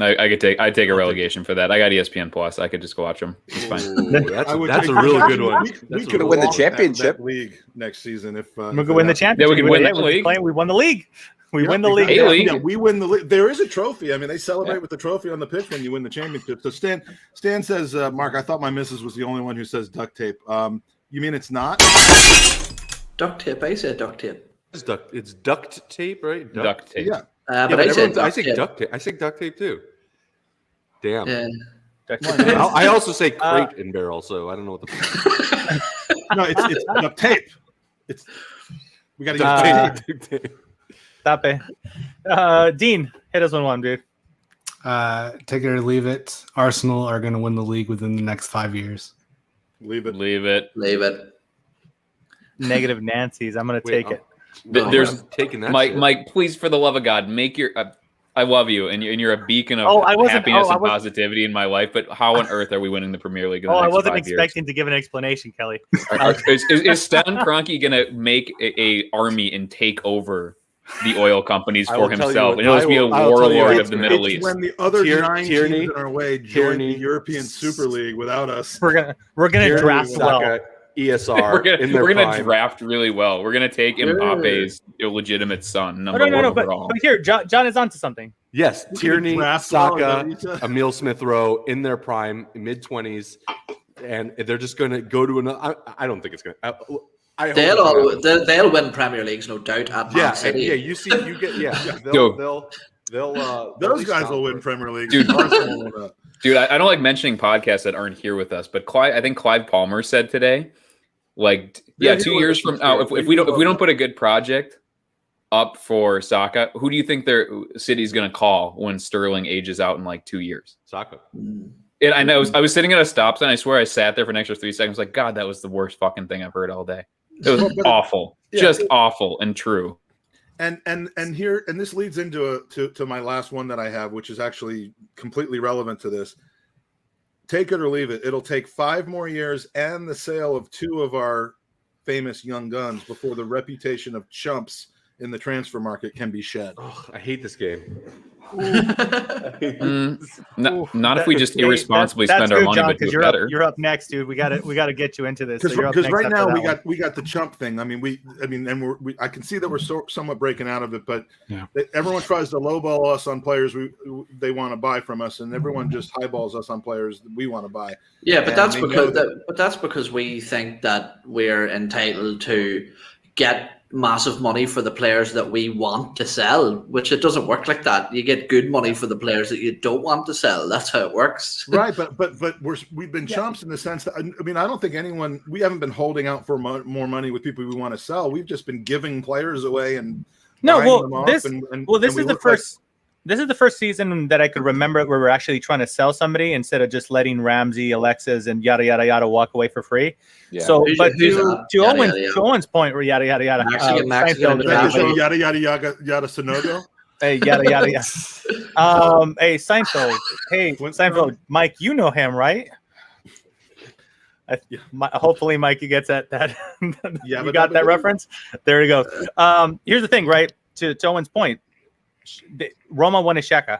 I'd take a relegation for that. I got ESPN Plus. I could just go watch them. It's fine. Ooh, that's a really good one. We could win the championship that league next season if We could win the championship. Yeah, we could win the league. We won the league. We win the league. Exactly. Yeah, we win the league. There is a trophy. I mean, they celebrate with the trophy on the pitch when you win the championship. So Stan says, Mark, I thought my missus was the only one who says duct tape. You mean it's not? Duct tape. I said duct tape. It's duct tape, right? Duct tape. Yeah. But I said I say duct tape. I say duct tape too. Damn. I I also say crate and barrel, so I don't know what the. No, it's duct tape. We got to use duct tape. Stop it. Dean, hit us on one, dude. Take it or leave it. Arsenal are going to win the league within the next 5 years. Leave it. Leave it. Negative Nancy's. I'm going to take it. There's taking that. Mike, please, for the love of God, make your. I love you, and you're a beacon of happiness and positivity in my life. But how on earth are we winning the Premier League in the next 5 years? I wasn't expecting to give an explanation, Kelly. Is Stan Kroenke going to make a army and take over the oil companies for himself? And he'll just be a warlord of the Middle East. When the other 9 teams in our way join the European Super League without us, we're gonna draft well. ESR. We're gonna draft really well. We're gonna take Mbappe's illegitimate son. Number one overall. But here, John is onto something. Yes, Tierney, Saka, Emile Smith Rowe in their prime, mid-20s, and they're just going to go to another. I don't think it's going to. They'll win Premier Leagues, no doubt. At Man City. Yeah. You get those guys will win Premier League. Dude, I don't like mentioning podcasts that aren't here with us, but I think Clive Palmer said today, 2 years from now, if we don't put a good project up for Saka, who do you think their City's going to call when Sterling ages out in 2 years? Saka. And I know I was sitting at a stop sign. I swear I sat there for an extra 3 seconds. Like, God, that was the worst fucking thing I've heard all day. It was awful, just awful and true. And here, and this leads into to my last one that I have, which is actually completely relevant to this. Take it or leave it. It'll take 5 more years and the sale of 2 of our famous young guns before the reputation of chumps in the transfer market can be shed. Oh, I hate this game. Not if we just irresponsibly spend our money, but do it better. You're up next, dude. We got to get you into this. Because right now we got the chump thing. I mean, I can see that we're somewhat breaking out of it, but everyone tries to lowball us on players they want to buy from us, and everyone just highballs us on players that we want to buy. Yeah, but that's because we think that we're entitled to get massive money for the players that we want to sell, which it doesn't work like that. You get good money for the players that you don't want to sell. That's how it works. Right, but we've been chumps in the sense that, I mean, I don't think we haven't been holding out for more money with people we want to sell. We've just been giving players away and this is the first season that I could remember where we're actually trying to sell somebody instead of just letting Ramsey, Alexis, and yada yada yada walk away for free. Yeah. So, to Owen's point, where yada yada yada, yada yada yada Sonogo. Hey, yada yada yada. Hey, Seinfeld. Hey, Seinfeld. Mike, you know him, right? Hopefully, Mikey gets that. You got that reference. There you go. Here's the thing, right? To Owen's point. Roma wanted Xhaka.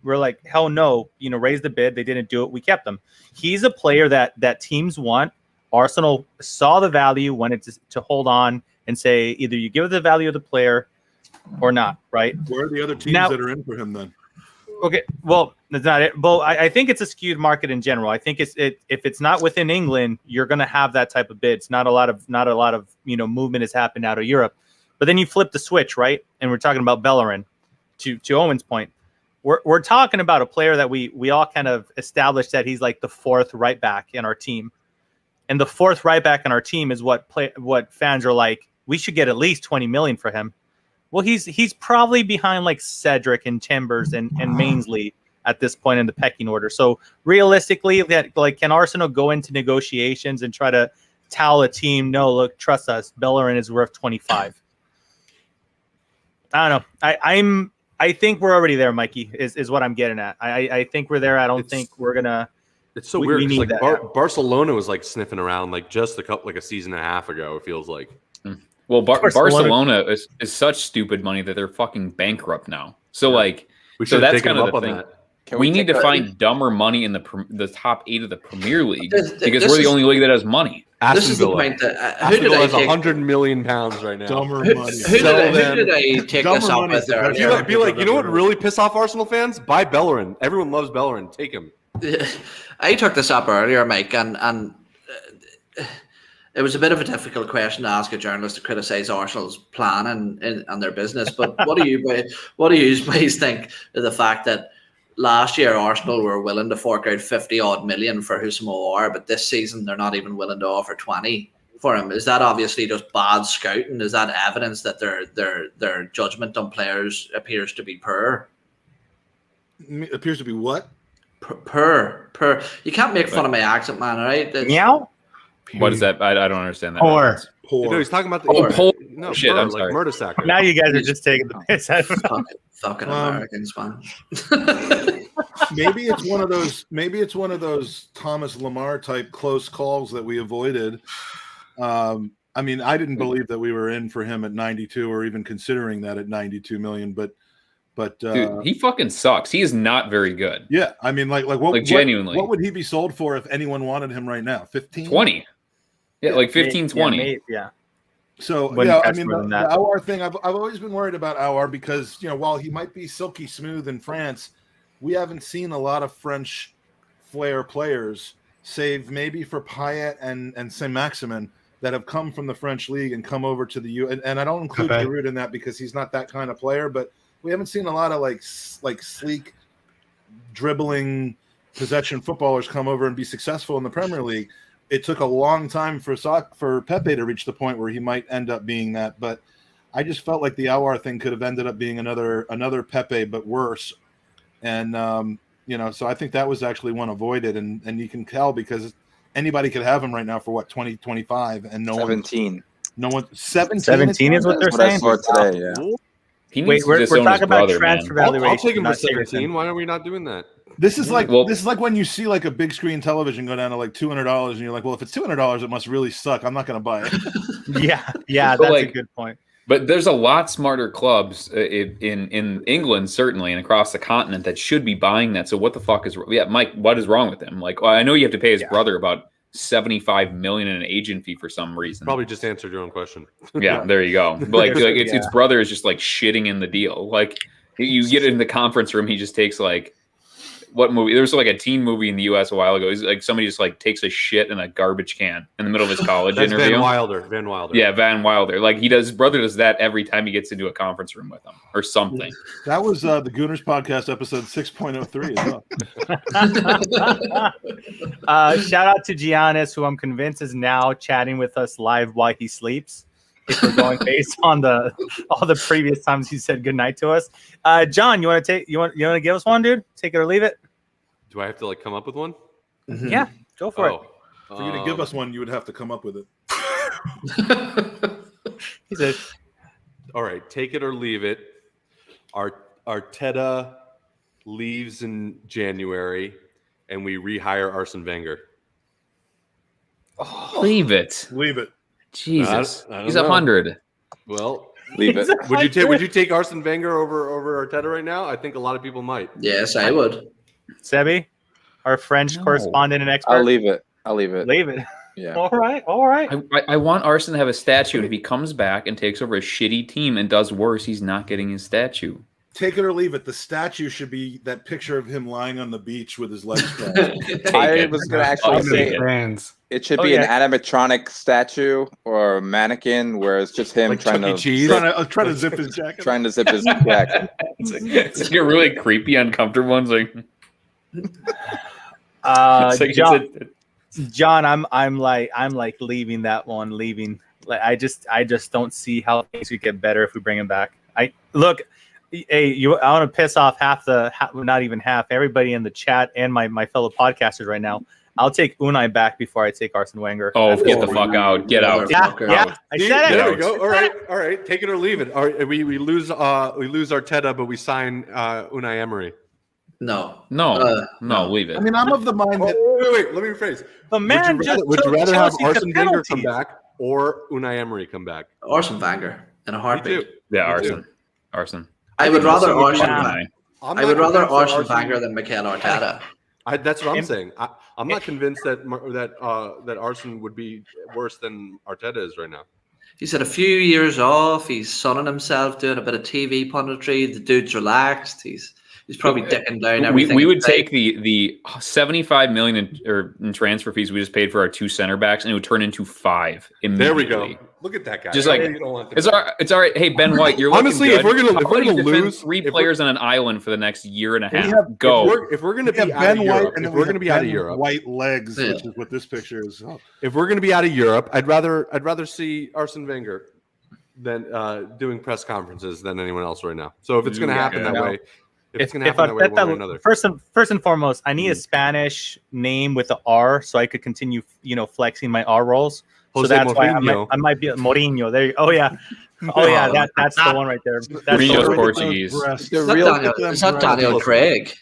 We're like, hell no, raise the bid. They didn't do it. We kept him. He's a player that teams want. Arsenal saw the value, wanted to hold on and say either you give the value of the player or not, right? Where are the other teams that are in for him then? Okay, well, that's not it. But I think it's a skewed market in general. I think if it's not within England, you're going to have that type of bids. Not a lot of movement has happened out of Europe. But then you flip the switch, right? And we're talking about Bellerin. To Owen's point, we're talking about a player that we all kind of established that he's like the 4th right back in our team, and the 4th right back in our team is what fans are like. We should get at least 20 million for him. Well, he's probably behind like Cedric and Timbers and Mainsley at this point in the pecking order. So realistically, can Arsenal go into negotiations and try to tell a team, no, look, trust us, Bellerin is worth 25? I don't know. I think we're already there, Mikey, is what I'm getting at. I think we're there. I don't think we're going to. It's so weird. Like Barcelona was like sniffing around like just a season and a half ago, it feels like. Well, Barcelona is such stupid money that they're fucking bankrupt now. So that's kind of the thing. We need to find dumber money in the top 8 of the Premier League because we're the only league that has money. This is the point that Aston Villa has £100 million right now. Dumber money. Who did I take this up with there? Be like, you know what would really piss off Arsenal fans? Buy Bellerin. Everyone loves Bellerin. Take him. I took this up earlier, Mike, and it was a bit of a difficult question to ask a journalist to criticise Arsenal's plan and their business. But what do you guys think of the fact that last year Arsenal were willing to fork out 50-odd million for Houssam Aouar, but this season they're not even willing to offer 20 for him? Is that obviously just bad scouting? Is that evidence that their judgment on players appears to be poor? Appears to be what? Poor. You can't make fun of my accent, man. All right? Meow. What is that? I don't understand that. Poor. No, he's talking about the no shit. I'm sorry. Murdersacker. Now you guys are just taking the piss out of fucking Americans, man. Maybe it's one of those Thomas Lamar type close calls that we avoided. I mean, I didn't believe that we were in for him at 92 or even considering that at 92 million, but dude, he fucking sucks. He is not very good. Yeah, I mean, what genuinely, what would he be sold for if anyone wanted him right now? 15, 20. Yeah, like 15, 20. Yeah. So I mean, the Aouar thing, I've always been worried about Aouar because while he might be silky smooth in France, we haven't seen a lot of French flair players, save maybe for Payet and Saint-Maximin, that have come from the French league and come over to the U. And I don't include Giroud in that because he's not that kind of player, but we haven't seen a lot of like sleek, dribbling possession footballers come over and be successful in the Premier League. It took a long time for Pepe to reach the point where he might end up being that, but I just felt like the Aouar thing could have ended up being another Pepe, but worse. And So I think that was actually one avoided, and you can tell because anybody could have him right now for what 2025, and no 17. one 17. 17 is what they're That's what I saying. saw today. Yeah. He Wait, needs to we're disown his talking about brother, transfer man. valuation. I'll take him for not Sigurdsson. 17. Why are we not doing that? This is like Well- this is like when you see like a big screen television go down to like $200, and you're like, well, if it's $200, it must really suck. I'm not going to buy it. Yeah, But, that's like, a good point. But there's a lot smarter clubs in England, certainly, and across the continent that should be buying that. So what the fuck is? Yeah, Mike, what is wrong with him? Like, well, I know you have to pay his brother about $75 million in an agent fee for some reason. Probably just answered your own question. Yeah, there you go. But like its brother is just like shitting in the deal. Like you get in the conference room, he just takes like what movie? There was like a teen movie in the U.S. a while ago. It's like somebody just like takes a shit in a garbage can in the middle of his college That's interview. Van Wilder. Yeah, Van Wilder. Like his brother does that every time he gets into a conference room with him or something. That was the Gooners Podcast episode 6.03 as well. Shout out to Giannis, who I'm convinced is now chatting with us live while he sleeps. If we're going based on all the previous times he said goodnight to us. John, you want to give us one, dude? Take it or leave it. Do I have to like come up with one? Yeah, go for it. For you to give us one, you would have to come up with it. He said, All right, take it or leave it. Arteta leaves in January, and we rehire Arsene Wenger. Leave it. Leave it. Jesus, I don't he's know. 100. Well, Leave it. would you take Arsene Wenger over Arteta right now? I think a lot of people might. Yes, I would. Sebby, our French correspondent and expert. I'll leave it. Leave it. Yeah. All right. I want Arsene to have a statue, and if he comes back and takes over a shitty team and does worse, he's not getting his statue. Take it or leave it. The statue should be that picture of him lying on the beach with his legs crossed. I was going to actually say Fans. it should be an animatronic statue or a mannequin where it's just him Like trying Chuck E. to Cheese. trying to zip his jacket. trying to zip his jacket. It's like a really creepy, uncomfortable one. It's like, John, I'm like leaving that one. Like I just don't see how things could get better if we bring him back. I want to piss off not even half, everybody in the chat and my fellow podcasters right now. I'll take Eoin back before I take Arsene Wenger. Oh, get the fuck out! Get out! Yeah, I said it. There we go. All right. Take it or leave it. All right, we lose Arteta, but we sign Unai Emery. No. Leave it. I mean, I'm of the mind that Wait. Let me rephrase. The man Would you rather have Chelsea to Arsene Wenger come penalties. back or Unai Emery come back? Arsene Wenger in a heartbeat. Yeah, Me too. Arsene. I would rather also would Arsene. Unai. I'm I not would rather convinced that Arsene Wenger than Mikel Arteta. That's what I'm saying. I'm not convinced that Arsene would be worse than Arteta is right now. He's had a few years off. He's sunning himself, doing a bit of TV punditry. The dude's relaxed. He's probably dicking down everything. We would take the $75 million in transfer fees we just paid for our two center backs, and it would turn into 5 immediately. There we go. Look at that guy. Just like You don't want to- it's all right. Hey, Ben White, you're Honestly, looking if we're good. gonna How about you defend lose, 3 players on an island for the next year and a half. have- Go. if we're gonna we have be out Ben of White, Europe, and if then we're we gonna have be out of Ben Europe, White legs, Yeah. which is what this picture is. Oh. if we're gonna be out of Europe, I'd rather see Arsene Wenger than doing press conferences than anyone else right now. So if it's gonna happen that way. If it's going to happen that way, one way or another. First and foremost, I need a Spanish name with the R so I could continue, flexing my R rolls. So Jose that's why Mourinho. I might be Mourinho. There. Oh yeah, that's the one right there. That's Mourinho's the one. Portuguese. Is that Daniel Craig?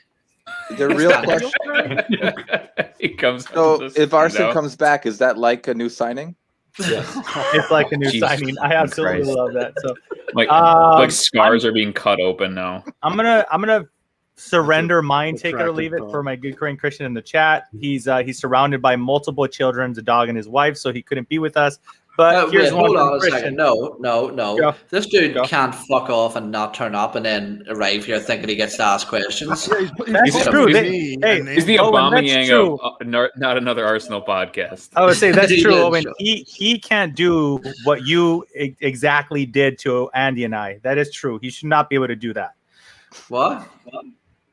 The real question. He comes. So if Arsene comes back, is that like a new signing? It's like a new Jesus signing. I absolutely Christ. love that. So Like scars are being cut open now. I'm gonna surrender mine, take it or attractive leave it dog. for my good Korean Christian in the chat. He's surrounded by multiple children, a dog and his wife, so he couldn't be with us. But here's one hold from on a Christian. second. No. Go. This dude Go. can't fuck off and not turn up and then arrive here thinking he gets to ask questions. That's He's true. Me, Hey, and He's the Owen, that's Aubameyang true. of not another Arsenal podcast. I would say that's He true, did, Owen. sure. He can't do what you exactly did to Andy and I. That is true. He should not be able to do that. What?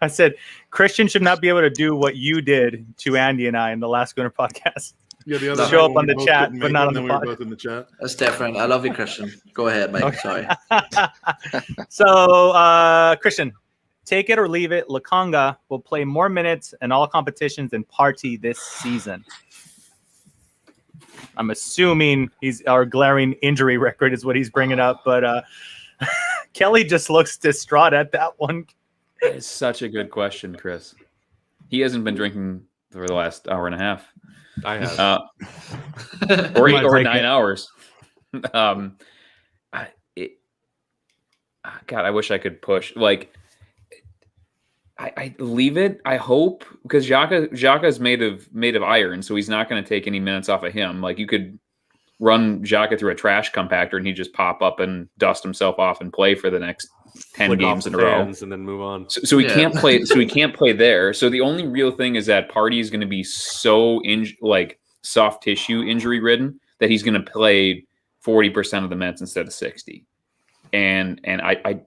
I said Christian should not be able to do what you did to Andy and I in the last Gooner podcast. Yeah, the other Show night up when on we the both chat, couldn't but make not it, on and the then we were pod. both in the chat. That's different. I love you, Christian. Go ahead, Mike. Sorry. So, Christian, take it or leave it. Lokonga will play more minutes in all competitions than Partey this season. I'm assuming our glaring injury record is what he's bringing up, but Kelly just looks distraught at that one. It's such a good question, Chris. He hasn't been drinking for the last hour and a half. I have. Or 8 or 9 hours. God, I wish I could push. Like, I leave it. I hope, because Xhaka is made of iron, so he's not going to take any minutes off of him. Like, you could run Xhaka through a trash compactor and he'd just pop up and dust himself off and play for the next 10 games in a row, and then move on. So he can't play. So he can't play there. So the only real thing is that Partey is going to be so soft tissue injury ridden that he's going to play 40% of the minutes instead of 60. And I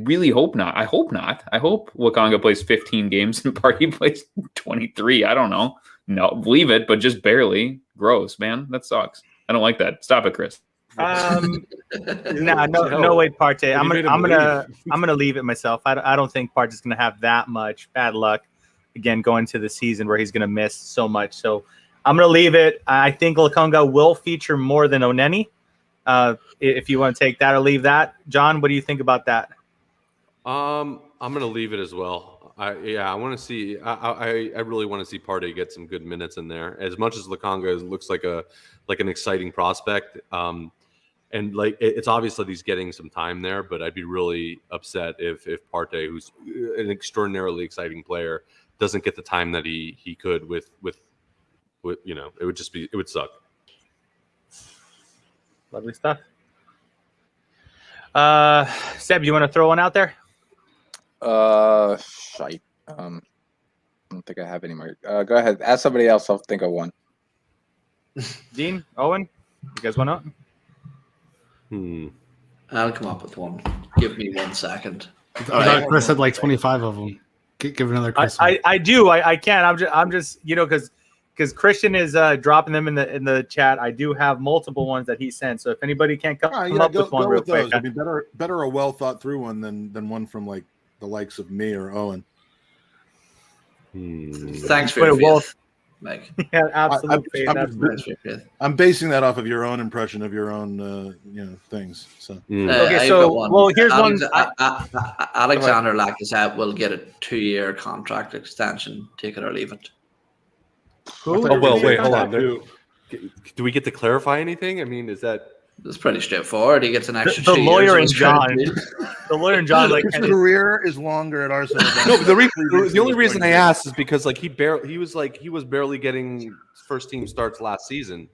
really hope not. I hope not. I hope Lokonga plays 15 games and Partey plays 23. I don't know. No, believe it, but just barely. Gross, man. That sucks. I don't like that. Stop it, Chris. No way, Partey. I'm gonna leave it myself. I don't think Partey's gonna have that much bad luck again going to the season where he's gonna miss so much. So I'm gonna leave it. I think Lokonga will feature more than Oneni. If you want to take that or leave that, John, what do you think about that? I'm gonna leave it as well. I want to see. I really want to see Partey get some good minutes in there. As much as Lokonga looks like an exciting prospect. And it's obvious that he's getting some time there, but I'd be really upset if Partey, who's an extraordinarily exciting player, doesn't get the time that he could with it would suck. Lovely stuff. Seb, you want to throw one out there? Shite. I don't think I have any more. Go ahead. Ask somebody else. I'll think of one. Dean, Owen, you guys want to? I'll come up with one. Give me 1 second. Chris said like 25 of them. Give another Chris. I do. I can. I'm just because Christian is dropping them in the chat. I do have multiple ones that he sent. So if anybody can't come up with one real quick, it'd be better a well thought through one than one from like the likes of me or Owen. Thanks for your faith, Mike. Yeah, absolutely. I'm basing that off of your own impression of your own, things. So okay, so here's one. Alexander Lacazette will get a 2-year contract extension. Take it or leave it. Oh well, wait, hold on. Do we get to clarify anything? I mean, is that? It's pretty straightforward. He gets an extra. The lawyer and John. The lawyer and John, his career is longer at Arsenal. No, the only reason I asked is because he was barely getting first team starts last season.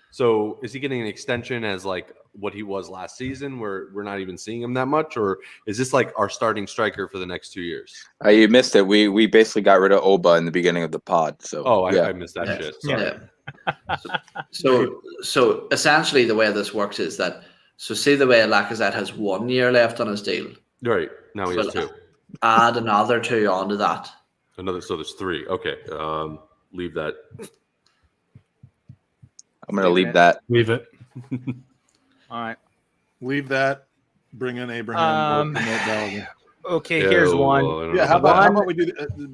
So is he getting an extension as like what he was last season, where we're not even seeing him that much, or is this like our starting striker for the next 2 years? You missed it. We basically got rid of Oba in the beginning of the pod. So I missed that shit. Sorry. Yeah. So essentially the way this works is that see the way Lacazette has 1 year left on his deal. Right. Now he has 2. Add another 2 onto that. So there's 3. Okay. Leave that. I'm gonna leave that. Leave it. All right. Leave that. Bring in Abraham. Okay, here's one. How about we do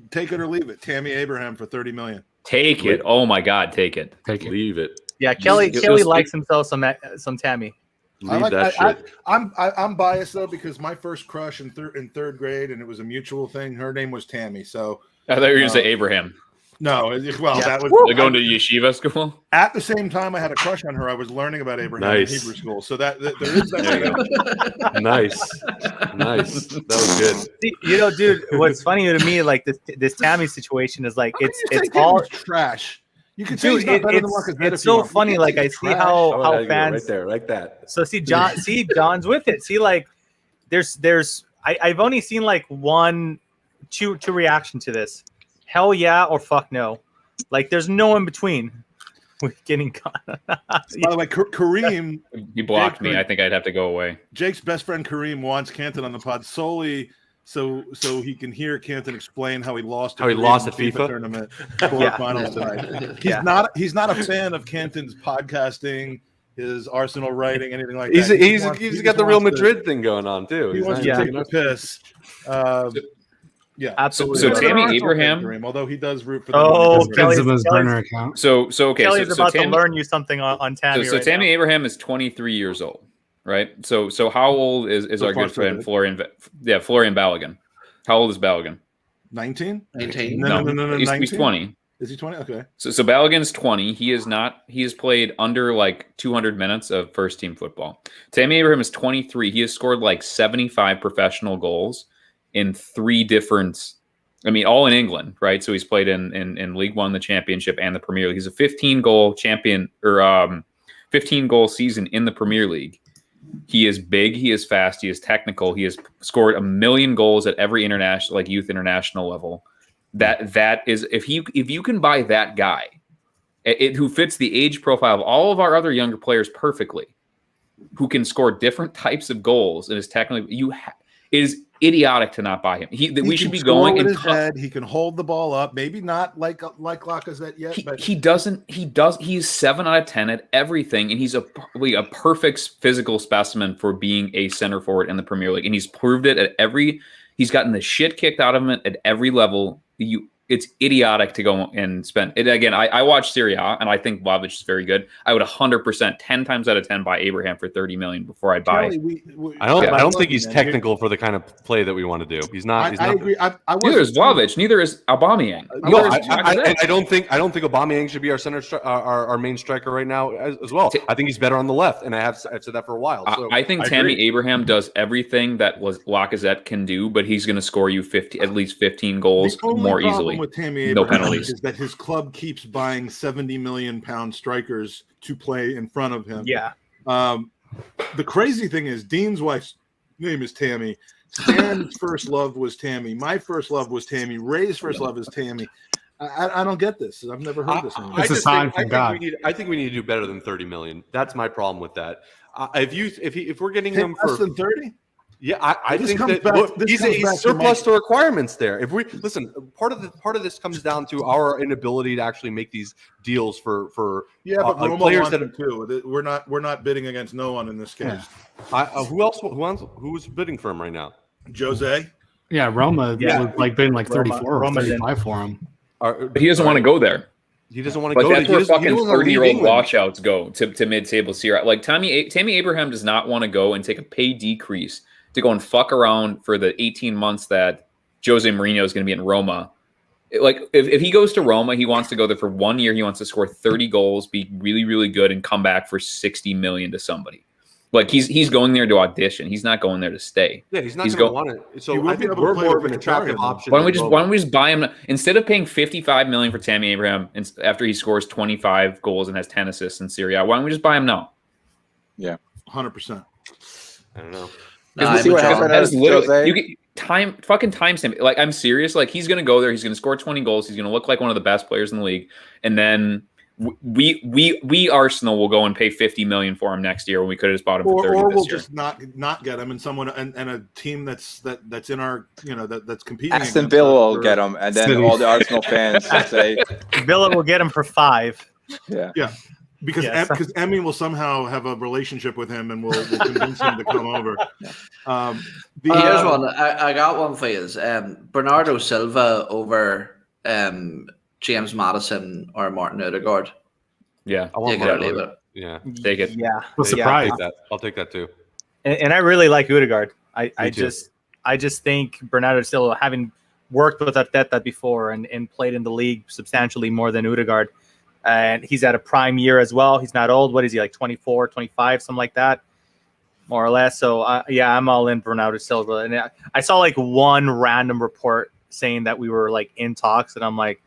take it or leave it? Tammy Abraham for $30 million. Take it. Oh my God, take it. Leave it. Yeah, Kelly likes himself some Tammy. Leave that shit. I'm biased though because my first crush in third grade, and it was a mutual thing. Her name was Tammy. So I thought you were going to say Abraham. No, that was They're going to yeshiva school. At the same time, I had a crush on her. I was learning about Abraham in Hebrew school, so that there is that. Nice. That was good. See, dude, what's funny to me, like this Tammy situation is like it's all trash. You can say it's so funny. Like I see how fans right there like that. So John's with it. See, like I've only seen like two reaction to this. Hell yeah or fuck no. Like there's no in between. We're getting caught. By the way, Kareem. He blocked me. I think I'd have to go away. Jake's best friend Kareem wants Canton on the pod solely so he can hear Canton explain how he lost at FIFA tournament finals tonight. He's not a fan of Canton's podcasting, his Arsenal writing, anything like He's that. he's got the Real Madrid thing going on too. He wants to take the piss. Yeah, absolutely. So Tammy Abraham, although he does root for Benzema's Kelly's burner account. So okay, Kelly's so about Tammy, to learn you something on Tammy. So right Tammy now. Abraham is 23 years old, right? So how old is our good friend Florian Balogun? How old is Balogun? 19? 19. No, He's 19? 20. Is he 20? Okay. So Balogun's 20. He has played under like 200 minutes of first team football. Tammy Abraham is 23. He has scored like 75 professional goals in 3 different, all in England, right? So he's played in League One, the Championship, and the Premier League. He's a 15-goal champion, or 15-goal season in the Premier League. He is big, he is fast, he is technical. He has scored 1 million goals at every international, like youth international level. That is, if you can buy that guy, who fits the age profile of all of our other younger players perfectly, who can score different types of goals and is technically, it is idiotic to not buy him. We should be going with and his head. He can hold the ball up. Maybe not like Lacazette yet, but he's 7 out of 10 at everything, and he's a perfect physical specimen for being a center forward in the Premier League, and he's proved it at he's gotten the shit kicked out of him at every level. It's idiotic to go and spend it again. I watch Serie A, and I think Vlahovic is very good. I would 100%, 10 times out of 10, buy Abraham for 30 million before I buy. I don't think he's technical for the kind of play that we want to do. He's not. I agree. Neither is Vlahovic. Neither is Aubameyang. No, I don't think Aubameyang should be our main striker right now as well. I think he's better on the left, and I've said that for a while. So I think Tammy Abraham does everything that Lacazette can do, but he's going to score you at least 15 goals more easily. With Tammy no Abraham penalties. is that his club keeps buying 70 million pound strikers to play in front of him. Yeah. The crazy thing is Dean's wife's name is Tammy. Stan's first love was Tammy. My first love was Tammy. Ray's first love is Tammy. I don't get this. I've never heard this anymore. It's a sign from God. I think we need to do better than 30 million. That's my problem with that. If we're getting him less for than 30. Yeah, I think that he's surplus to requirements there. If we listen, part of this comes down to our inability to actually make these deals for but players that are too. We're not bidding against no one in this case. Yeah. Who's bidding for him right now? Jose. Yeah, Roma was bidding 34 or 35 for him. But he doesn't want to go there. He doesn't want to but go. That's where fucking 30-year-old washouts go to mid-table Serie. Like Tammy Abraham does not want to go and take a pay decrease to go and fuck around for the 18 months that Jose Mourinho is going to be in Roma. If he goes to Roma, he wants to go there for 1 year. He wants to score 30 goals, be really, really good, and come back for 60 million to somebody. He's going there to audition. He's not going there to stay. Yeah, he's not going to want it. So I think we're more of an attractive option. Why don't we just buy him instead of paying 55 million for Tammy Abraham after he scores 25 goals and has 10 assists in Serie A? Why don't we just buy him now? Yeah, 100%. I don't know. See what happens. You get timestamp. Like, I'm serious. Like, he's gonna go there. He's gonna score 20 goals. He's gonna look like one of the best players in the league. And then we Arsenal will go and pay 50 million for him next year when we could have just bought him for 30 or this we'll year. just not get him, and someone and a team that's in our that's competing. Aston Villa will get him, and then all the Arsenal fans will say Villa will get him for 5. Yeah. Because Emmy will somehow have a relationship with him, and we'll convince him to come over. Here's one. I got one for you. Bernardo Silva over James Maddison or Martin Odegaard. Yeah, I want Martin. Yeah, take it. Yeah, I'm surprised. I'll take that too. And I really like Odegaard. I just think Bernardo Silva, having worked with Arteta before and played in the league substantially more than Odegaard. And he's at a prime year as well. He's not old. What is he, like 24, 25, something like that, more or less. So, I'm all in Bernardo Silva. And I saw like one random report saying that we were like in talks, and I'm like,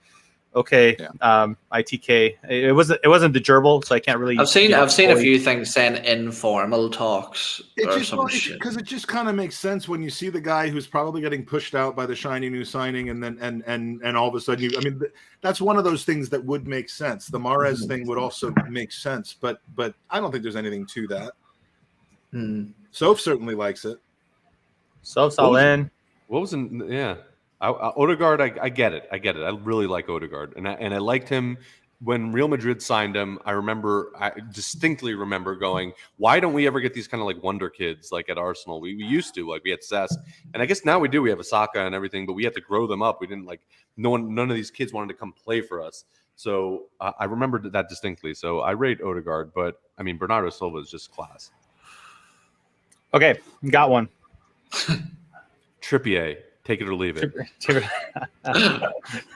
okay, ITK. It wasn't the gerbil, so I can't really. I've seen a few things saying informal talks because it just kind of makes sense when you see the guy who's probably getting pushed out by the shiny new signing, and then and all of a sudden that's one of those things that would make sense. The Mahrez thing would also make sense, but I don't think there's anything to that. Soph certainly likes it. Soph's all in. What was in? Yeah. Odegaard, I get it. I really like Odegaard, and I liked him when Real Madrid signed him, I distinctly remember going, why don't we ever get these kind of like wonder kids like at Arsenal? We used to, like we had Cess, and I guess now we do. We have Osaka and everything, but we had to grow them up. We didn't like none of these kids wanted to come play for us. So I remember that distinctly. So I rate Odegaard, but I mean Bernardo Silva is just class. Okay, got one. Trippier, take it or leave it.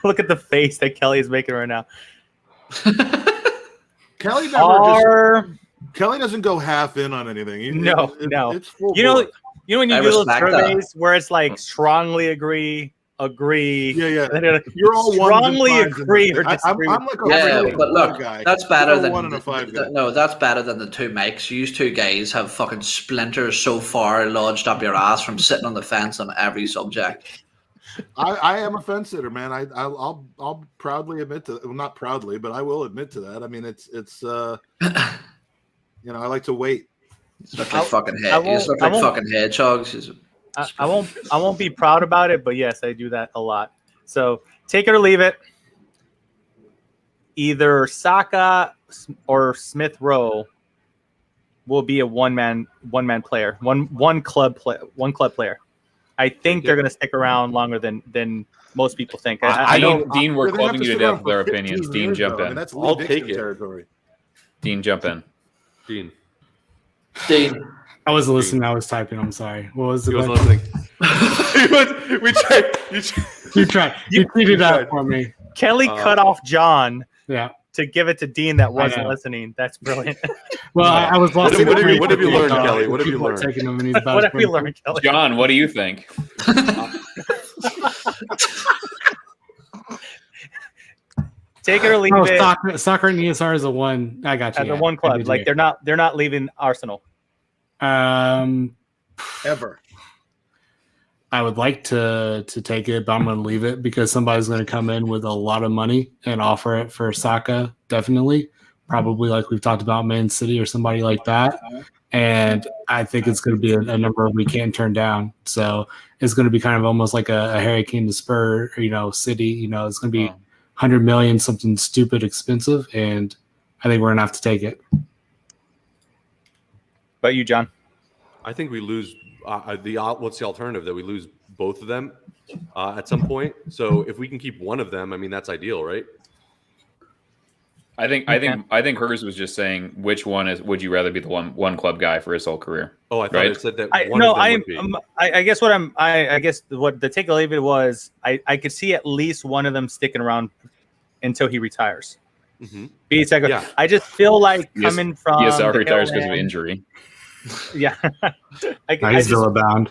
Look at the face that Kelly is making right now. Kelly doesn't go half in on anything. No. It's full You know bore. when you do those surveys where it's like strongly agree. Yeah. And then You're all strongly agree or disagree. I'm like a Yeah, but look, guy. that's better You're a than 1 and a 5 guy. no. That's better than the two Mikes. You two guys have fucking splinters so far lodged up your ass from sitting on the fence on every subject. I am a fence sitter, man. I'll proudly admit to, well, not proudly, but I will admit to that. I mean, it's I like to wait. You look like fucking hedgehogs. I won't be proud about it, but yes, I do that a lot. So take it or leave it. Either Saka or Smith Rowe will be a one man player, one club player. I think they're going to stick around longer than most people think. I know, Dean, we're clubbing you to death with our opinions. Dean, jump in. I mean, that's I'll take it. territory. Dean, jump in. Dean. I wasn't listening. I was typing. I'm sorry. What was the He wasn't listening. You tried. You tweeted out for me. Kelly cut off John. Yeah. To give it to Dean that wasn't listening. That's brilliant. Well, I was lost. What have you learned, Kelly? What have you learned? What have you learned, Kelly? John, what do you think? Take it or leave it. Soccer and ESR is a one. I got you. As a one club, like they're not leaving Arsenal. Ever. I would like to take it, but I'm going to leave it because somebody's going to come in with a lot of money and offer it for Saka, definitely. Probably like we've talked about Man City or somebody like that. And I think it's going to be a number we can't turn down. So it's going to be kind of almost like a Harry Kane to Spur, City. It's going to be 100 million, something stupid expensive. And I think we're going to have to take it. But you, John? I think we lose what's the alternative? That we lose both of them at some point. So if we can keep one of them, I mean, that's ideal, right? I think hers was just saying which one would you rather be the one club guy for his whole career? Oh, I thought it said that I guess what the take or leave it was, I could see at least one of them sticking around until he retires. Mm-hmm. I just feel like coming from retires because of injury. Yeah, he's still bound.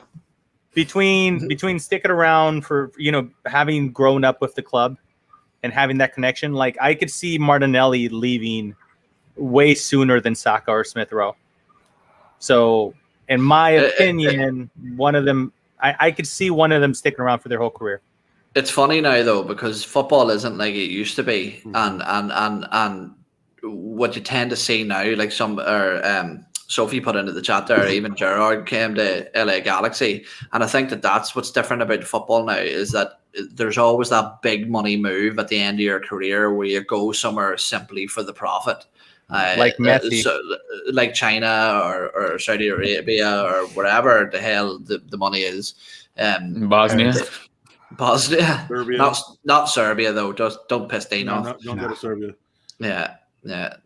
Between sticking around for having grown up with the club and having that connection, like I could see Martinelli leaving way sooner than Saka or Smith Rowe. So, in my opinion, one of them, I could see one of them sticking around for their whole career. It's funny now though because football isn't like it used to be, and what you tend to see now, like Sophie put into the chat there, even Gerard came to LA Galaxy. And I think that's what's different about football now is that there's always that big money move at the end of your career where you go somewhere simply for the profit. Like Messi. Like China or Saudi Arabia or wherever the hell the money is. Bosnia. Serbia. Not Serbia though. Just don't piss Dean off. Don't go to Serbia. Yeah.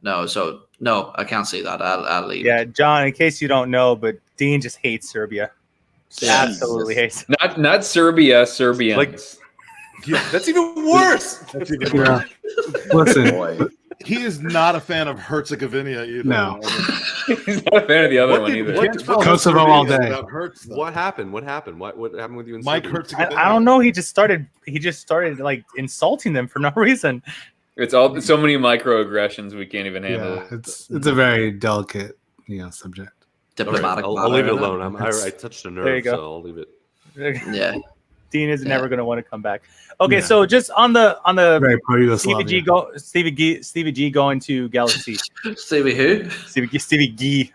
No. So no, I can't see that. I'll leave. Yeah, John. In case you don't know, but Dean just hates Serbia. Absolutely hates. Not Serbia. Serbians. Like, that's even worse. Listen, he is not a fan of Herzegovina either. No. He's not a fan of the other one either. Kosovo all day. What happened? What happened with you in Mike Serbia? Herzegovina? I don't know. He just started like insulting them for no reason. It's all so many microaggressions we can't even handle. Yeah, it's a very delicate, subject. Diplomatic. I'll leave it alone. I touched a nerve, There you go. so I'll leave it. Yeah. Dean is never going to want to come back. Okay, so just on the very pro-Yugoslavia. Stevie G going to Galaxy. Stevie who? Stevie G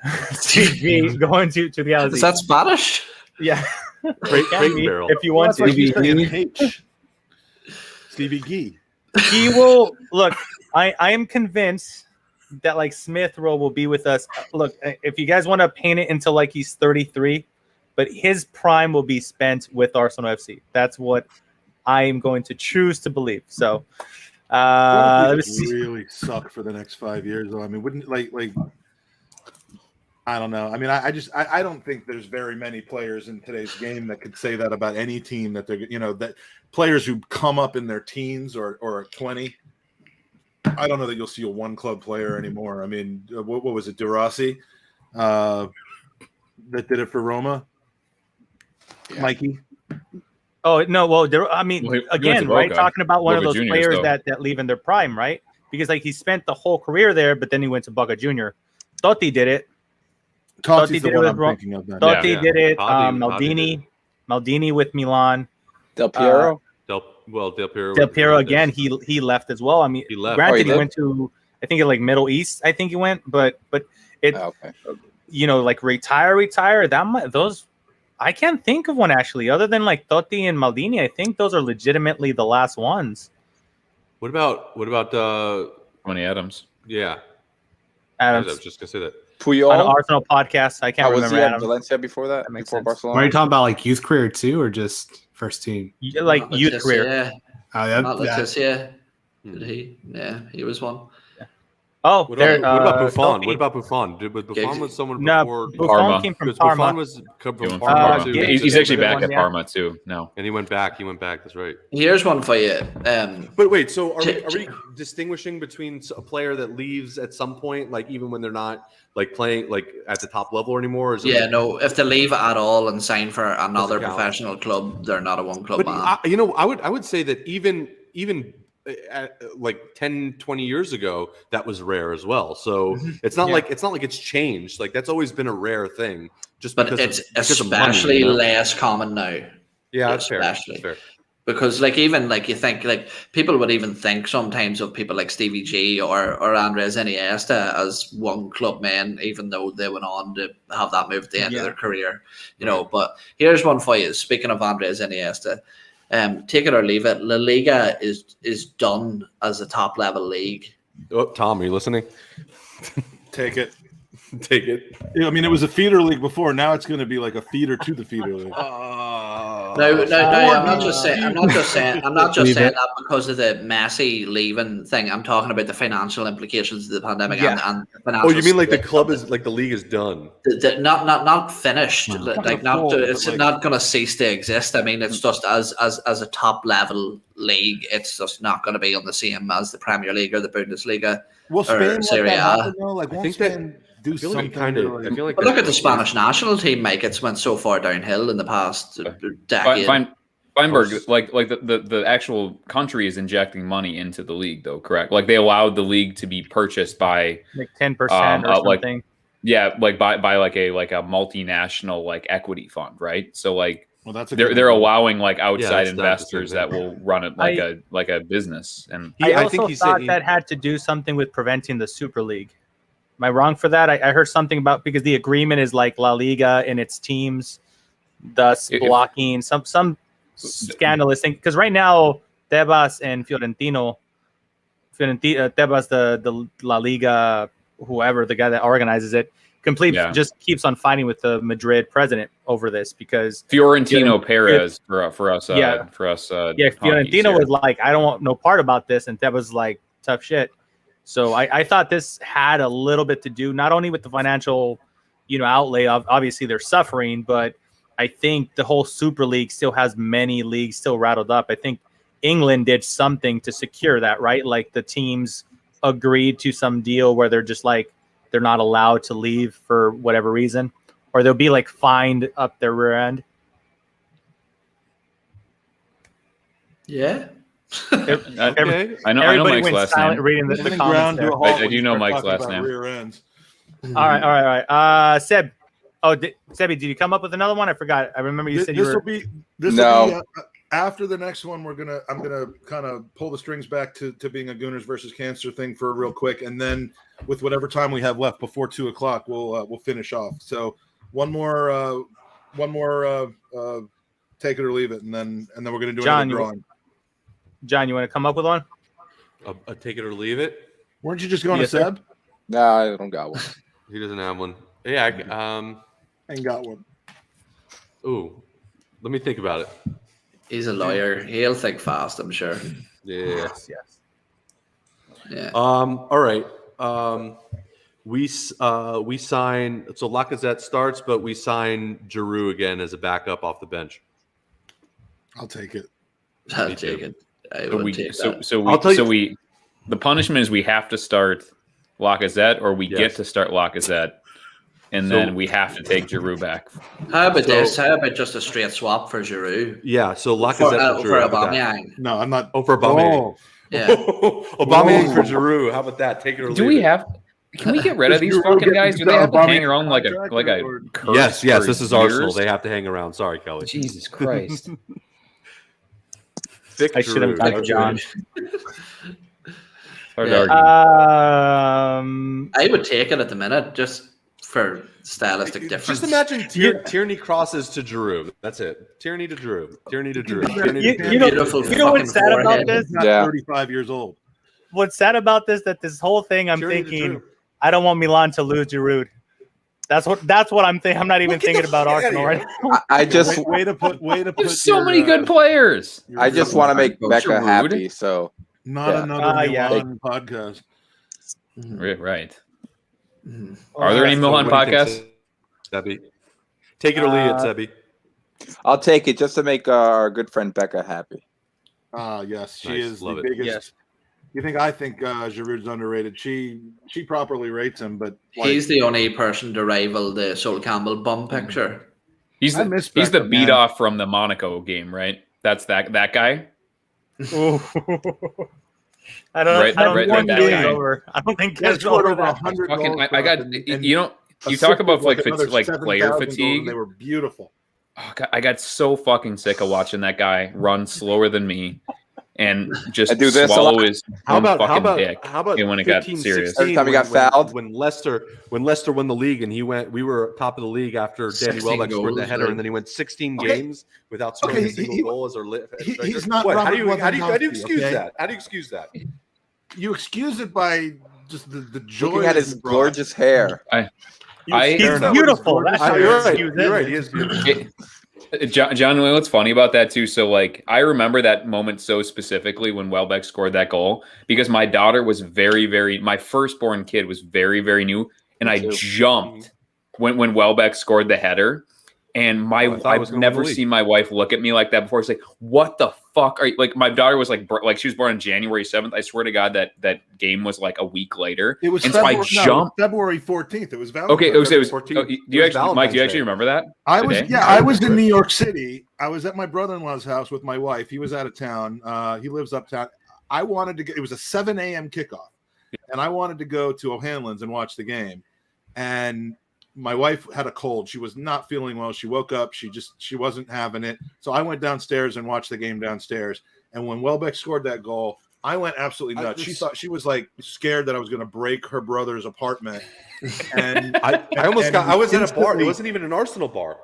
going to the Galaxy. Is that Spanish? Yeah. Crate barrel. If you want to. Stevie G. He will look. I am convinced that like Smith Rowe will be with us. Look, if you guys want to paint it into like he's 33, but his prime will be spent with Arsenal FC. That's what I am going to choose to believe. So, really suck for the next 5 years, though. I mean, wouldn't like I don't know. I mean, I don't think there's very many players in today's game that could say that about any team that they're, that players who come up in their teens or at 20. I don't know that you'll see a one club player anymore. I mean, what was it, De Rossi, that did it for Roma? Yeah. Mikey. Oh no, well, I mean, again, right? Talking about one of those Juniors, players that leave in their prime, right? Because like he spent the whole career there, but then he went to Boca Junior. Totti did it. Totti did it with Totti did it. Maldini with Milan. Del Piero. Del Piero. Del Piero again. He left as well. I mean, he left. Granted, he went to I think like Middle East. I think he went, but it like retire. Those I can't think of one actually, other than like Totti and Maldini. I think those are legitimately the last ones. What about Tony Adams? Yeah, Adams. I was just gonna say that. Puyol. On Arsenal podcast, I can't remember. Was he at Valencia before that? Before Barcelona? Are you talking about like youth career too, or just first team? Like youth career. Yeah. Oh, Letizia. Did he? Yeah, he was one. Oh, what about Buffon? What about Buffon? Buffon was someone before Buffon came from Parma. Buffon was from Parma too. He's actually back at Parma too. No, and he went back. That's right. Here's one for you. But wait, so are we distinguishing between a player that leaves at some point, like even when they're not like playing like at the top level anymore? Or is it no. If they leave at all and sign for another professional club, they're not a one club man. I would say that even like 10, 20 years ago, that was rare as well. So it's not like it's changed. Like that's always been a rare thing. But it's especially less common now. Yeah, that's fair. Because like even like you think like people would even think sometimes of people like Stevie G or Andres Iniesta as one club men, even though they went on to have that move at the end of their career. But here's one for you. Speaking of Andres Iniesta. Take it or leave it. La Liga is done as a top level league. Oh, Tom, are you listening? Take it. Take it. I mean, it was a feeder league before. Now it's going to be like a feeder to the feeder league. No. I'm not just saying that because of the Messi leaving thing. I'm talking about the financial implications of the pandemic and financial. Oh, you mean like the club is like the league is done? Not finished. It's not going to cease to exist. I mean, it's just as a top level league, it's just not going to be on the same as the Premier League or the Bundesliga or Serie A. I think that. I feel like but look at the Spanish national team, Mike. It's went so far downhill in the past decade. Feinberg, like the actual country is injecting money into the league, though, correct? Like they allowed the league to be purchased by like 10% or something. By like a multinational like equity fund, right? So like they're allowing like outside investors that will run it like a business. And I think he thought that had to do something with preventing the Super League. Am I wrong for that? I heard something about because the agreement is like La Liga and its teams, thus blocking some scandalous thing. Because right now, Tebas and Tebas, the La Liga, whoever, the guy that organizes it, just keeps on fighting with the Madrid president over this because Fiorentino Perez for us. Fiorentino was like, I don't want no part about this, and Tebas was like, tough shit. So I thought this had a little bit to do not only with the financial, outlay. Obviously, they're suffering, but I think the whole Super League still has many leagues still rattled up. I think England did something to secure that, right? Like the teams agreed to some deal where they're just like they're not allowed to leave for whatever reason, or they'll be like fined up their rear end. Yeah. Okay. I know Mike's last name. Reading the comments there. I do know Mike's last name. All right. Seb. Oh, Sebby, did you come up with another one? I forgot. I remember you said will be after the next one. I'm gonna kind of pull the strings back to being a Gooners versus Cancer thing for real quick, and then with whatever time we have left before 2:00, we'll finish off. So one more take it or leave it, and then we're gonna do another drawing. John, you want to come up with one? a take it or leave it. Weren't you just going Yes, to sir. Seb? No, I don't got one. He doesn't have one. Yeah. I ain't got one. Ooh, let me think about it. He's a lawyer. He'll think fast, I'm sure. Yeah. Yes. Yeah. All right. We sign. So Lacazette starts, but we sign Giroud again as a backup off the bench. I'll take it. I'll Me take too. it. I So would we, take so, that. so I'll tell we, you- the punishment is we have to start Lacazette, or we Yes. get to start Lacazette, and So- then we have to take Giroud back. How about So- this? How about just a straight swap for Giroud? Yeah. So For, Lacazette for Giroud. How about that? Aubameyang. No, I'm not. Oh, for Aubameyang. Oh, Yeah. Aubameyang for Giroud. How about that? Take it or Do leave we it. have? Can we get rid of Does these Giroud fucking get guys? Do the they have to Aubameyang hang around like a contract, or- curse? Yes. for This is Arsenal. years? They have to hang around. Sorry, Kelly. Jesus Christ! Thick I should have Giroud. talked to Okay. John. Hard Yeah. to argue. I would take it at the minute just for stylistic difference. Just imagine Tierney crosses to Giroud. That's it. Tierney to Giroud. Tierney to Giroud. Tierney to You Giroud. know, Beautiful you know what's fucking sad about forehead. this? he's not Yeah. 35 years old. What's sad about this? That this whole thing, I'm Tierney to thinking, Giroud. I don't want Milan to lose Giroud. That's what I'm thinking. I'm not even Well, get thinking the about fuck outta Arsenal here. right now. I just Way to put. There's so many good players. I just want to make Giroud. Becca happy. So Not Yeah. another Yeah. Milan podcast. Right. Mhm. Are there any So Milan what do you podcasts? think, Sebby? Take it or leave it, Sebby. I'll take it just to make our good friend Becca happy. Yes, she Nice, is love the it. biggest. Yes. I think Giroud's underrated. She properly rates him, but like, He's the only person to rival the Sol Campbell bum picture. He's I the, miss he's the Beckham, beat man. off from the Monaco game, right? That's that guy. Ooh. I don't. Right, I don't right, think that game's guy. over. I don't think he has game's scored over. over That. 100 Fucking, goals. I got. and You know, you assisted talk about like another like 7,000 player goals, and fatigue. they were beautiful. Oh, God, I got so fucking sick of watching that guy run slower than me and just I do this a swallow lot. his own fucking dick. how about and when it got 15, serious. 16, Every time he got when- fouled? when Leicester won the league and we were top of the league after Danny 16 Welbeck scored the goals, header like- and then he went 16 Okay. games without scoring Okay, a single he- goal as our he's not What? How do Robert you Lewandowski, excuse okay? that? How do you excuse that? You excuse it by just the joy. Looking at that his he brought. gorgeous hair. I- He's beautiful. That's how You're you right. excuse You're it. right. He is beautiful. John, you know what's funny about that too? So like, I remember that moment so specifically when Welbeck scored that goal because my daughter was my firstborn kid was very, very new, and I too. jumped when Welbeck scored the header. And I thought it was I've gonna never win the league. seen my wife look at me like that before. It's like, what the fuck are you like? My daughter was like she was born on January 7th. I swear to God that game was like a week later. It was and so I February, jumped. February 14th. It was Valentine's. Okay, it was. February 14th. Oh, do It you was actually, Mike? Valentine's Do you actually Day. remember that? I was today? I was in New York City. I was at my brother-in-law's house with my wife. He was out of town. He lives uptown. I wanted to get. It was a 7 a.m. kickoff, and I wanted to go to O'Hanlon's and watch the game. And my wife had a cold. She was not feeling well. She woke up. She wasn't having it. So I went downstairs and watched the game downstairs. And when Welbeck scored that goal, I went absolutely nuts. She was like scared that I was going to break her brother's apartment. And I was at a bar. instantly- It wasn't even an Arsenal bar.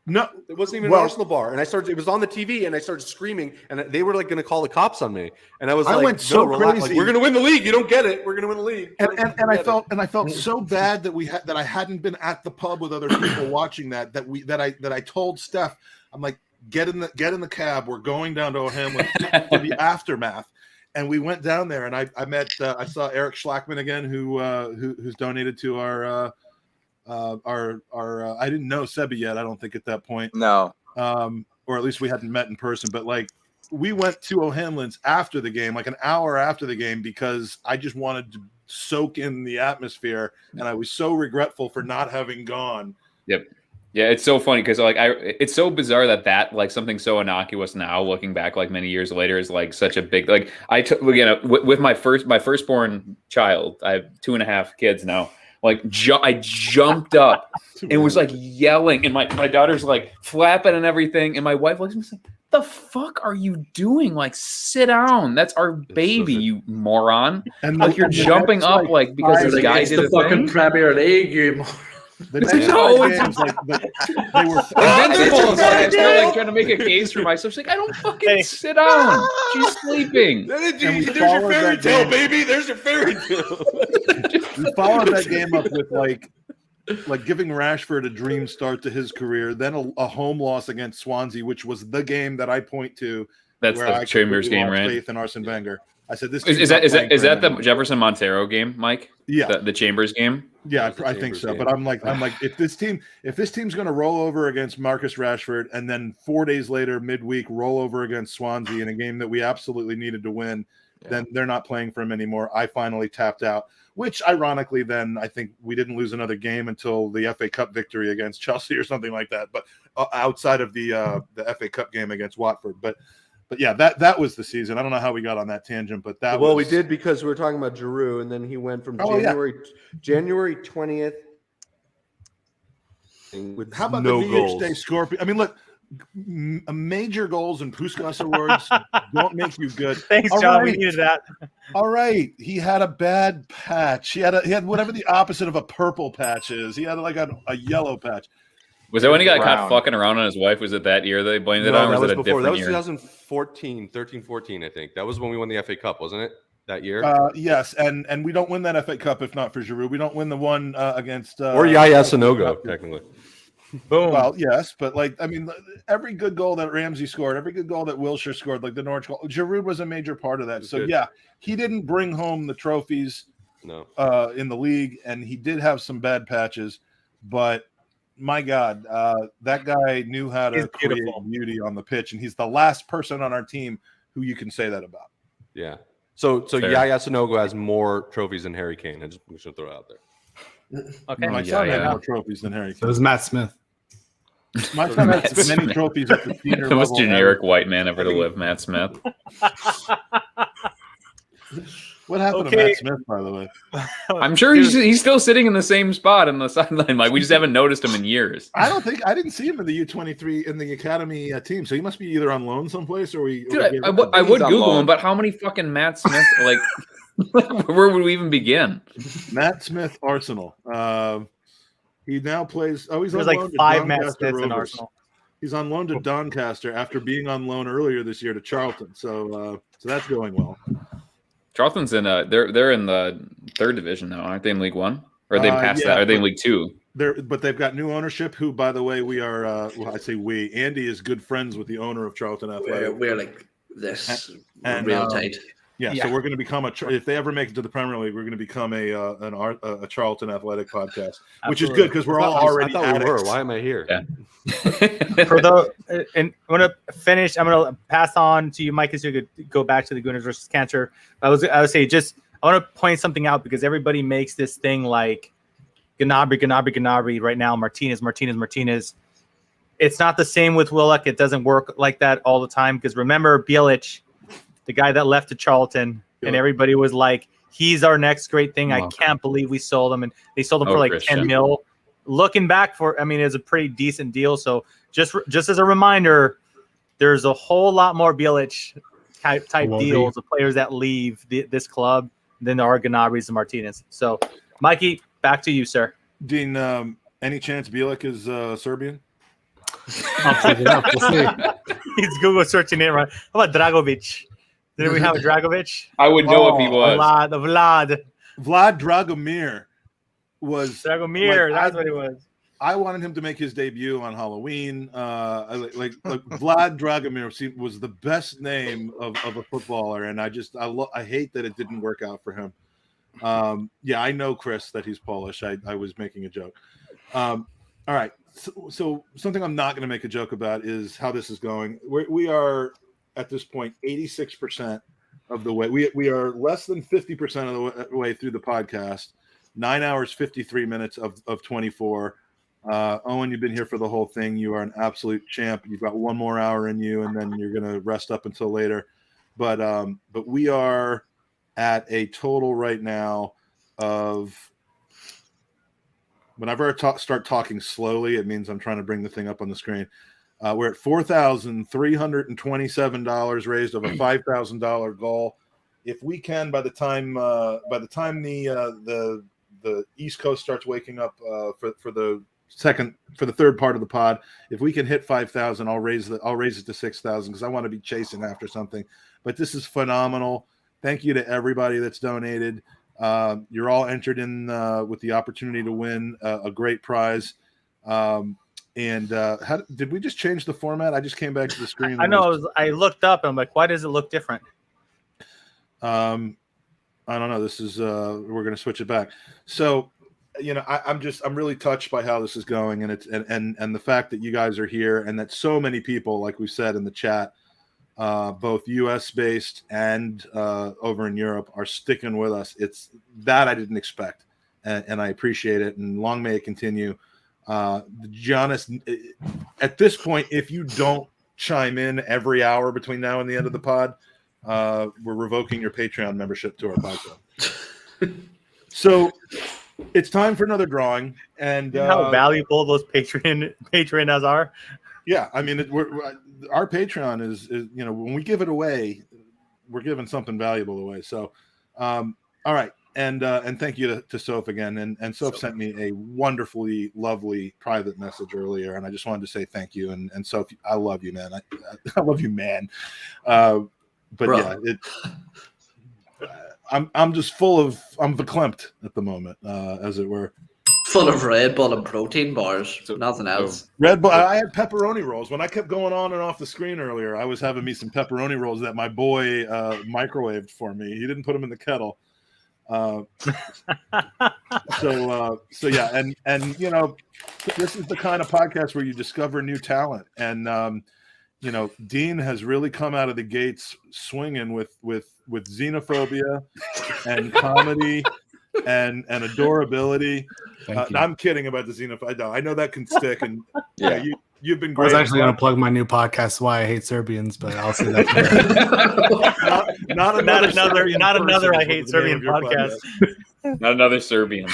No, It wasn't even Well- an Arsenal bar. And it was on the TV and I started screaming and they were like going to call the cops on me. And I was I like, went so relax. Like, crazy. we're going to win the league. You don't get it. We're going to win the league. And I felt so bad that I hadn't been at the pub with other people watching that I told Steph, I'm like, get in the cab. We're going down to O'Hanlon for the aftermath. And we went down there and I met I saw Eric Schlackman again who's donated to our I didn't know Sebby yet, I don't think at that point. No. Or at least we hadn't met in person, but like we went to O'Hanlon's after the game, like an hour after the game, because I just wanted to soak in the atmosphere, and I was so regretful for not having gone. Yep. Yeah, it's so funny because like it's so bizarre that like something so innocuous now, looking back like many years later, is like such a big like I took again with my firstborn child. I have 2.5 kids now. Like I jumped up and was like yelling, and my daughter's like flapping and everything, and my wife looks at me and like, "The fuck are you doing? Like, sit down. That's our baby, you moron!" And Like you're jumping up like because this guy It's did the a fucking thing. Premier League, you. The next No, five it's- games, like they were Invincible. I start like trying to make a case for myself. She's like, I don't fucking sit down. She's sleeping. And we There's your followed fairy that tale, game. baby. There's your fairy tale. We followed that game up with like giving Rashford a dream start to his career, then a home loss against Swansea, which was the game that I point to. That's where the I Chambers completely game, lost right? faith in Arsene Wenger. I said, "This Is that the Jefferson Montero game, Mike? Yeah, The Chambers game. yeah, That's the I think Chambers so." game. But I'm like, if this team's going to roll over against Marcus Rashford, and then 4 days later, midweek, roll over against Swansea in a game that we absolutely needed to win, then they're not playing for him anymore. I finally tapped out. Which, ironically, then I think we didn't lose another game until the FA Cup victory against Chelsea or something like that. But outside of the FA Cup game against Watford, but yeah, that was the season. I don't know how we got on that tangent, but we did because we were talking about Giroud, and then he went from January 20th. With How about no the VH goals. Day Scorpion? I mean, look, major goals and Puskas awards don't make you good. Thanks, All John. We right. needed that. All right, he had a bad patch. He had whatever the opposite of a purple patch is. He had like a yellow patch. Was that when he got Brown. caught fucking around on his wife? Was it that year they blamed it No, on? Or that was was it a before. That different was year? 2014, 13-14, I think. That was when we won the FA Cup, wasn't it? That year? Yes, and we don't win that FA Cup if not for Giroud. We don't win the one against or Yaya Sanogo, technically. Boom. Well, yes, but like I mean, every good goal that Ramsey scored, every good goal that Wilshere scored, like the Norwich goal, Giroud was a major part of that. That's So good. yeah, he didn't bring home the trophies No. in the league, and he did have some bad patches, but my God, that guy knew how to He's create beautiful. beauty on the pitch, and he's the last person on our team who you can say that about. Yeah. So Fair. Yaya Sanogo has more trophies than Harry Kane. I just should throw it out there. Okay. My Yeah, son had yeah. more trophies than Harry So Kane. was Matt Smith. My son Matt has many Smith. trophies at the senior The most level. generic white man ever to live, Matt Smith. What happened to Okay. Matt Smith, by the way? I'm sure he's still sitting in the same spot on the sideline. Like we just haven't noticed him in years. I didn't see him in the U23 in the academy team, so he must be either on loan someplace or we. Dude, or we gave I up would on him. Google on him, but how many fucking Matt Smith like where would we even begin? Matt Smith, Arsenal. He now plays. Oh, he's There's on like loan to 5 Matt Doncaster Smiths in Rovers. Arsenal. He's on loan to Doncaster after being on loan earlier this year to Charlton. So that's going well. Charlton's in they're in the 3rd division now, aren't they in League One? Or are they past yeah, that? Are they in but- League 2? But they've got new ownership. Who, by the way, we are. I say we. Andy is good friends with the owner of Charlton Athletic. We're like this And, real tight. Yeah, so we're going to become if they ever make it to the Premier League, we're going to become a Charlton Athletic podcast, which is good because we're all already I thought we were. addicts. Why am I here? Yeah. For the and I'm gonna finish. I'm gonna pass on to you, Mike, as you could go back to the Gooners versus Cancer. I would say I want to point something out because everybody makes this thing like Gnabry right now. Martinez. It's not the same with Willock. It doesn't work like that all the time because remember Bielich, the guy that left to Charlton, and everybody was like, he's our next great thing. I can't believe we sold him, and they sold him for like Christian. 10 mil. Looking back it's a pretty decent deal. So just as a reminder, there's a whole lot more Bielich type deals of players that leave this club than there are Gnabrys and Martinez. So, Mikey, back to you, sir. Dean, any chance Bielik is Serbian? I'll check it out. We'll see. He's Google searching it right. How about Dragovic? Did we have a Dragovic? I would know if he was. Vlad Vlad Dragomir was Dragomir. like, That's what he was. I wanted him to make his debut on Halloween. Like Vlad Dragomir was the best name of a footballer, and I hate that it didn't work out for him. Yeah, I know, Chris, that he's Polish. I was making a joke. All right. So something I'm not going to make a joke about is how this is going. We are at this point 86% of the way. We are less than 50% of the way through the podcast. 9 hours 53 minutes of 24. Owen, you've been here for the whole thing. You are an absolute champ. You've got one more hour in you, and then you're going to rest up until later. But we are at a total right now of. Whenever I start talking slowly, it means I'm trying to bring the thing up on the screen. We're at $4,327 raised of a $5,000 goal. If we can, by the time the the East Coast starts waking up for the third part of the pod. If we can hit 5,000, I'll raise it to 6,000 because I want to be chasing after something. But this is phenomenal. Thank you to everybody that's donated. You're all entered in with the opportunity to win a great prize. And did we just change the format? I just came back to the screen. I know. I looked up and I'm like, why does it look different? I don't know. This is we're going to switch it back. So, I'm really touched by how this is going, and it's and the fact that you guys are here and that so many people, like we said in the chat, both U.S. based and over in Europe, are sticking with us. It's that I didn't expect, and I appreciate it. And long may it continue. Giannis, at this point, if you don't chime in every hour between now and the end of the pod, we're revoking your Patreon membership to our podcast. So it's time for another drawing, and how valuable those Patreons are. Yeah, I mean, our Patreon is when we give it away, we're giving something valuable away. So, all right, and thank you to Soph again, and Soph sent me a wonderfully lovely private message earlier, and I just wanted to say thank you, and Soph, I love you, man. I love you, man. But bro. Yeah, I'm just I'm verklempt at the moment, as it were. Full of Red Bull and protein bars, nothing else. Red Bull. I had pepperoni rolls. When I kept going on and off the screen earlier, I was having me some pepperoni rolls that my boy microwaved for me. He didn't put them in the kettle. So yeah, and this is the kind of podcast where you discover new talent, and Dean has really come out of the gates swinging with xenophobia and comedy and adorability. I'm kidding about the xenophobia. I know that can stick, and you've been great. I was actually going to plug my new podcast, Why I Hate Serbians, but I'll say that. not another I Hate Serbian podcast. Not another Serbian.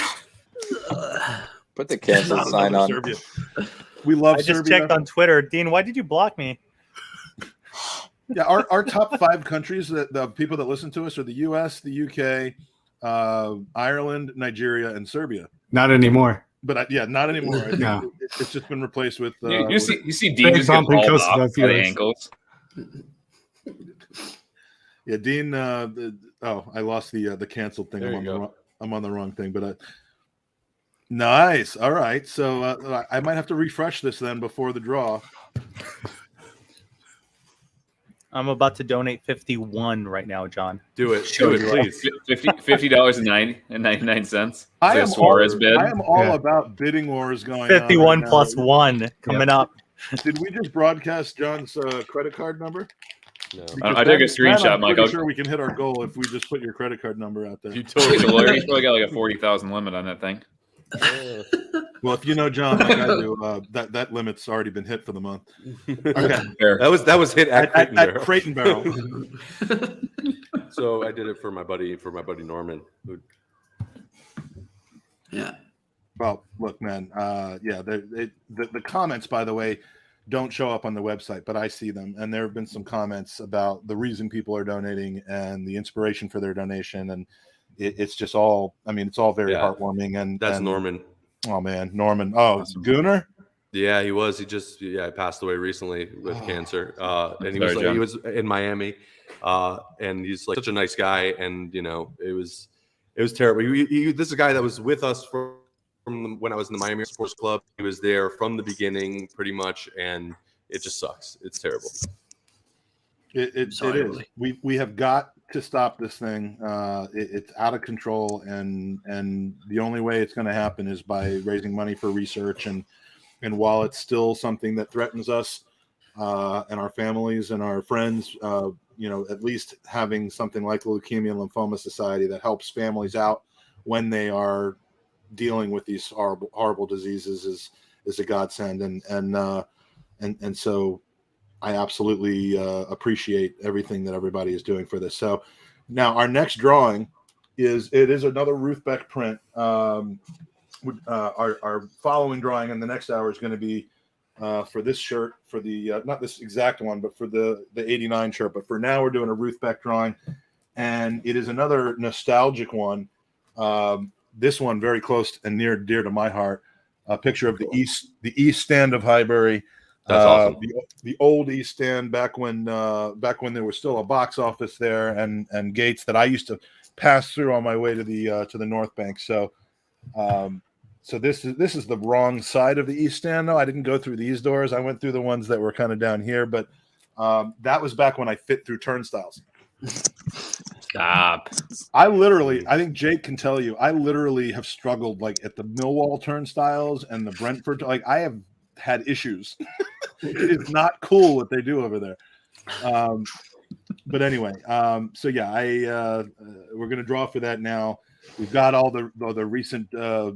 Put the cancel sign on. Serbia. We love I just Serbia. checked on Twitter. Dean, why did you block me? Yeah, our top 5 countries that the people that listen to us are the U.S., the UK, Ireland, Nigeria, and Serbia. Not anymore. But not anymore. I think No. it's just been replaced with. You see Dean just get hauled off by the ankles. Yeah, Dean. I lost the canceled thing. I'm on the wrong thing, but nice. All right, so I might have to refresh this then before the draw. I'm about to donate 51 right now, John. Do it, please. $50.99. I am Suarez bid. I am all about bidding wars going 51 on plus 1 coming up. Did we just broadcast John's credit card number? No. I took a screenshot, Mike. I'm sure we can hit our goal if we just put your credit card number out there. You probably got like a 40,000 limit on that thing. Well, if you know John like I do, that limit's already been hit for the month. Okay, that was hit at Crate and Barrel. So I did it for my buddy Norman. Yeah. Well, look, man. The comments, by the way, don't show up on the website, but I see them, and there have been some comments about the reason people are donating and the inspiration for their donation, and it's just all. I mean, it's all very heartwarming. And that's Norman. Oh man, Norman. Oh, Gooner. Yeah, he was. He just passed away recently with cancer. And he was in Miami. And he's like such a nice guy. And it was terrible. This is a guy that was with us from when I was in the Miami Sports Club. He was there from the beginning, pretty much, and it just sucks. It's terrible. It is. We have got to stop this thing. It's out of control, and the only way it's going to happen is by raising money for research. And while it's still something that threatens us and our families and our friends, at least having something like the Leukemia and Lymphoma Society that helps families out when they are dealing with these horrible diseases is a godsend. And so I absolutely appreciate everything that everybody is doing for this. So now our next drawing is another Ruth Beck print. Our following drawing in the next hour is going to be for this shirt, for the not this exact one, but for the 89 shirt. But for now, we're doing a Ruth Beck drawing, and it is another nostalgic one. this one very close and dear to my heart. A picture of the east stand of Highbury. That's awesome. The old East Stand back when there was still a box office there and gates that I used to pass through on my way to the North Bank. So this is the wrong side of the East Stand. though. I didn't go through these doors. I went through the ones that were kind of down here, but that was back when I fit through turnstiles. Stop. I think Jake can tell you, I literally have struggled like at the Millwall turnstiles and the Brentford. Like I have had issues. It is not cool what they do over there. But anyway, so yeah, we're going to draw for that now. We've got all the recent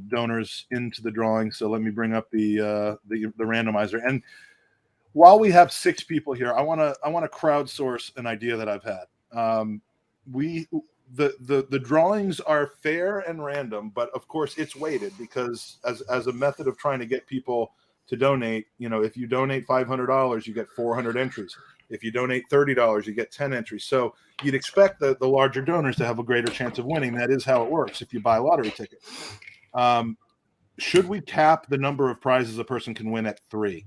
donors into the drawing. So let me bring up the randomizer. And while we have 6 people here, I want to crowdsource an idea that I've had. The drawings are fair and random, but of course it's weighted because as a method of trying to get people to donate, if you donate $500, you get 400 entries. If you donate $30, you get 10 entries. So you'd expect the larger donors to have a greater chance of winning. That is how it works if you buy a lottery ticket. Should we cap the number of prizes a person can win at 3?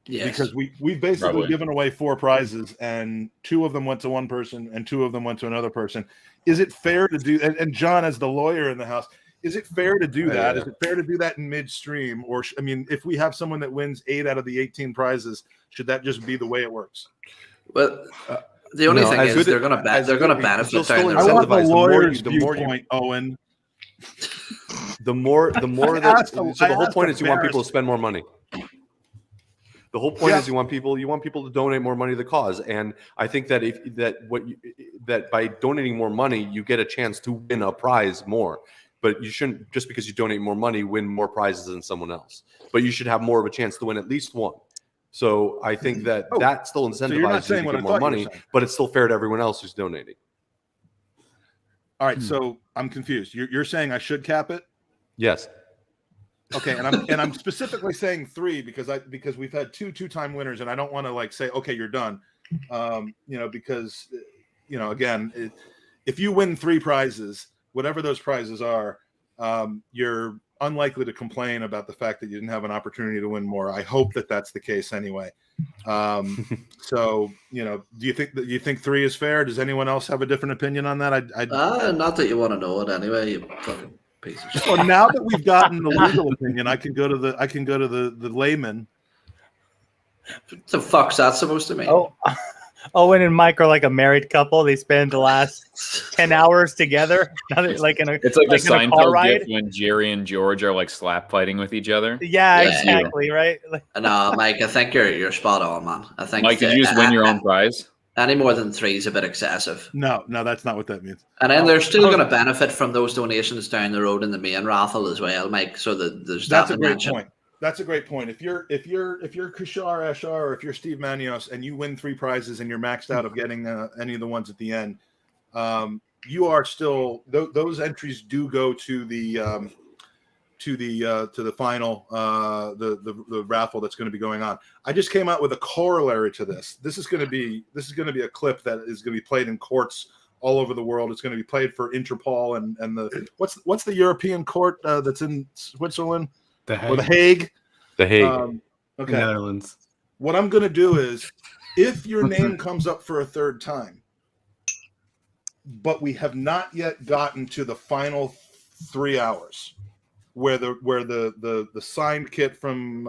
Yes. Because we've basically given away 4 prizes, and 2 of them went to one person and 2 of them went to another person. Is it fair to do? And John, as the lawyer in the house, is it fair to do that? Is it fair to do that in midstream? Or, if we have someone that wins 8 out of the 18 prizes, should that just be the way it works? Well, the only thing is they're going to benefit down the road. I want the lawyer's viewpoint, Owen. The more that. So the whole point is you want people to spend more money. The whole point is you want people to donate more money to the cause, and I think that that by donating more money, you get a chance to win a prize more. But you shouldn't, just because you donate more money, win more prizes than someone else. But you should have more of a chance to win at least one. So I think that still incentivizes you to get more money, but it's still fair to everyone else who's donating. All right, so I'm confused. You're saying I should cap it? Yes. Okay, and I'm specifically saying 3 because we've had 2 two-time winners, and I don't want to say, okay, you're done. Because again, if you win 3 prizes, whatever those prizes are, you're unlikely to complain about the fact that you didn't have an opportunity to win more. I hope that that's the case anyway. So do you think 3 is fair? Does anyone else have a different opinion on that? Not that you want to know it anyway. You fucking piece of shit. Well, now that we've gotten the legal opinion, I can go to the layman. What the fuck's that supposed to mean? Owen and Mike are like a married couple. They spend the last 10 hours together. It's like the Seinfeld gif when Jerry and George are like slap fighting with each other. Yeah, exactly, right? No, Mike, I think you're spot on, man. I think Mike, did you just win your own prize? Any more than 3 is a bit excessive. No, that's not what that means. And then they're still going to benefit from those donations down the road in the main raffle as well, Mike. So that's a great point. That's a great point. If you're Kushar Ashar or if you're Steve Manios and you win 3 prizes and you're maxed out of getting any of the ones at the end, you are still those entries do go to the final the raffle that's going to be going on. I just came out with a corollary to this. This is going to be a clip that is going to be played in courts all over the world. It's going to be played for Interpol and the what's the European court that's in Switzerland? The Hague. The Hague. Okay. Netherlands. What I'm going to do is, if your name comes up for a 3rd time, but we have not yet gotten to the final 3 hours, where the signed kit from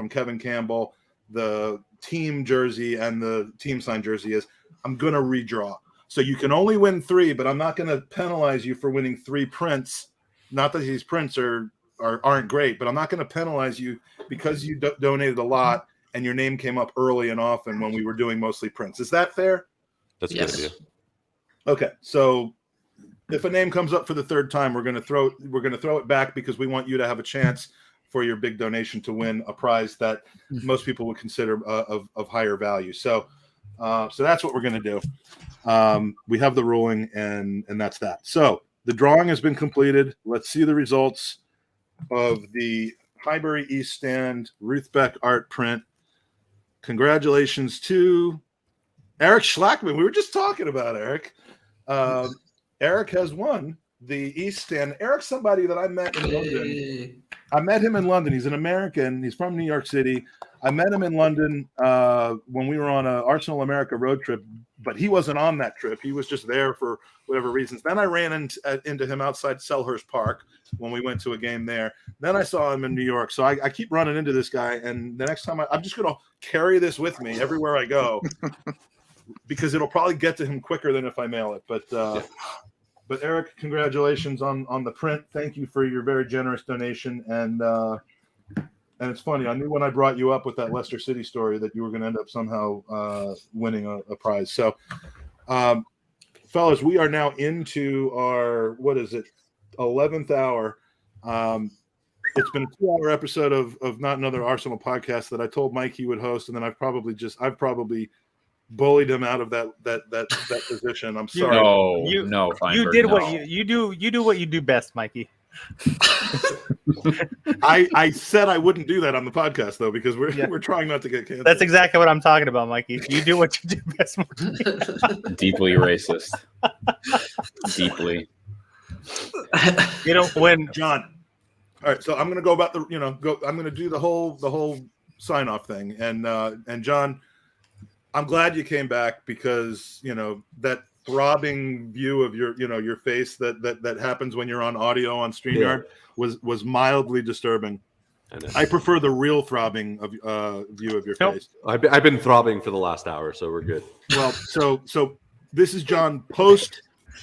Kevin Campbell, the team jersey, and the team signed jersey is, I'm going to redraw. So you can only win 3, but I'm not going to penalize you for winning 3 prints. Not that these prints aren't great, but I'm not going to penalize you because you donated a lot and your name came up early and often when we were doing mostly prints. Is that fair? That's a good idea. Okay, so if a name comes up for the 3rd time, we're going to throw it back because we want you to have a chance for your big donation to win a prize that most people would consider of higher value. So that's what we're going to do. We have the ruling, and that's that. So the drawing has been completed. Let's see the results of the Highbury East Stand Ruth Beck art print. Congratulations to Eric Schlackman. We were just talking about Eric. Eric has won the East Stand. Eric's somebody that I met in London. I met him in London. He's an American. He's from New York City. I met him in London when we were on a Arsenal America road trip, but he wasn't on that trip. He was just there for whatever reasons. Then I ran into him outside Selhurst Park when we went to a game there. Then I saw him in New York. So I keep running into this guy, and the next time I'm just going to carry this with me everywhere I go because it'll probably get to him quicker than if I mail it. But Eric, congratulations on the print. Thank you for your very generous donation. And it's funny, I knew when I brought you up with that Leicester City story that you were going to end up somehow winning a prize. So, fellas, we are now into our, 11th hour. It's been a 2-hour episode of Not Another Arsenal podcast that I told Mike he would host, and then I've probably bullied him out of that position. I'm sorry. No, you did what you do. You do what you do best, Mikey. I said I wouldn't do that on the podcast though because we're trying not to get canceled. That's exactly what I'm talking about, Mikey. You do what you do best. Deeply racist. Deeply. You don't win, John. All right, so I'm going to go about I'm going to do the whole sign off thing, and John, I'm glad you came back because that throbbing view of your face that happens when you're on audio on StreamYard was mildly disturbing. I prefer the real throbbing of view of your face. I've been throbbing for the last hour, so we're good. Well, so this is John post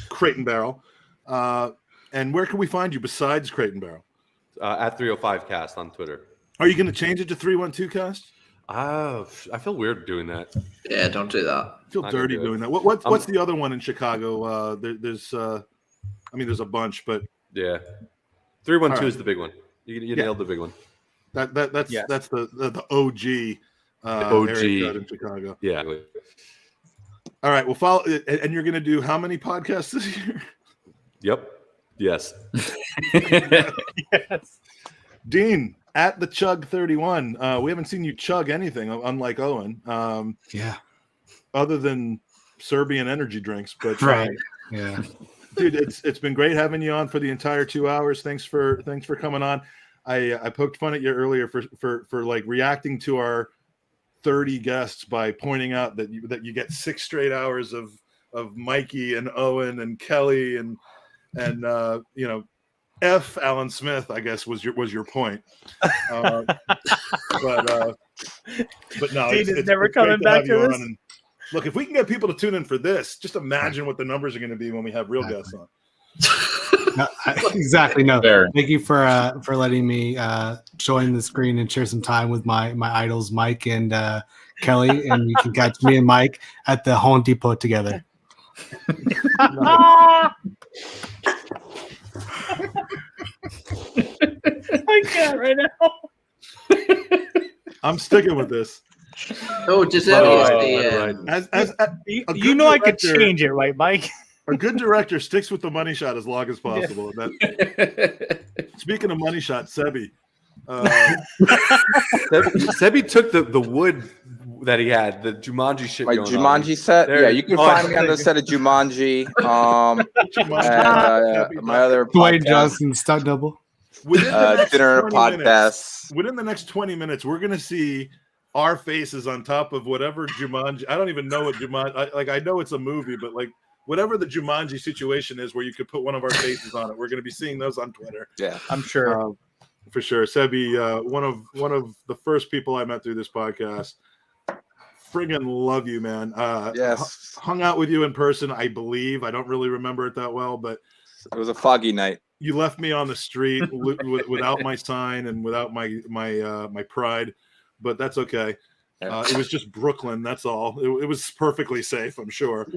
Crate and Barrel, and where can we find you besides Crate and Barrel? At 305 Cast on Twitter. Are you going to change it to 312 Cast? I feel weird doing that. Yeah, don't do that. I feel dirty doing that. What's the other one in Chicago? There's a bunch, but yeah, 312 is the big one. You nailed the big one. That's the OG. OG area code in Chicago. Yeah. All right. Well, follow, and you're going to do how many podcasts this year? Yep. Yes. Yes. Dean. At the Chug 31, we haven't seen you chug anything, unlike Eoin. Other than Serbian energy drinks, but right, yeah, dude, it's been great having you on for the entire 2 hours. Thanks for coming on. I poked fun at you earlier for like reacting to our 30 guests by pointing out that you get 6 straight hours of Mikey and Eoin and Kelly and F. Alan Smith, I guess, was your point. But no, it's never coming back to this. And look, if we can get people to tune in for this, just imagine what the numbers are going to be when we have real guests on. Exactly. No, Fair. Thank you for letting me join the screen and share some time with my idols, Mike and Kelly, and you can catch me and Mike at the Home Depot together. I can't right now. I'm sticking with this. Oh, just I could change it, right, Mike? A good director sticks with the money shot as long as possible. Yeah. Speaking of money shot, Sebby. Sebby took the wood that he had, the Jumanji shit. My Jumanji set? There. Yeah, you can find me on the set of Jumanji. And my other Dwayne podcast, Johnson stunt double. Dinner podcast. Within the next 20 minutes, we're going to see our faces on top of whatever Jumanji. I don't even know what Jumanji. I know it's a movie, but like whatever the Jumanji situation is, where you could put one of our faces on it, we're going to be seeing those on Twitter. Yeah, I'm sure. For sure, Sebby, one of the first people I met through this podcast. Friggin' love you, man. Yes, hung out with you in person. I believe I don't really remember it that well, but it was a foggy night. You left me on the street without my sign and without my pride, but that's okay. It was just Brooklyn. That's all. It was perfectly safe, I'm sure.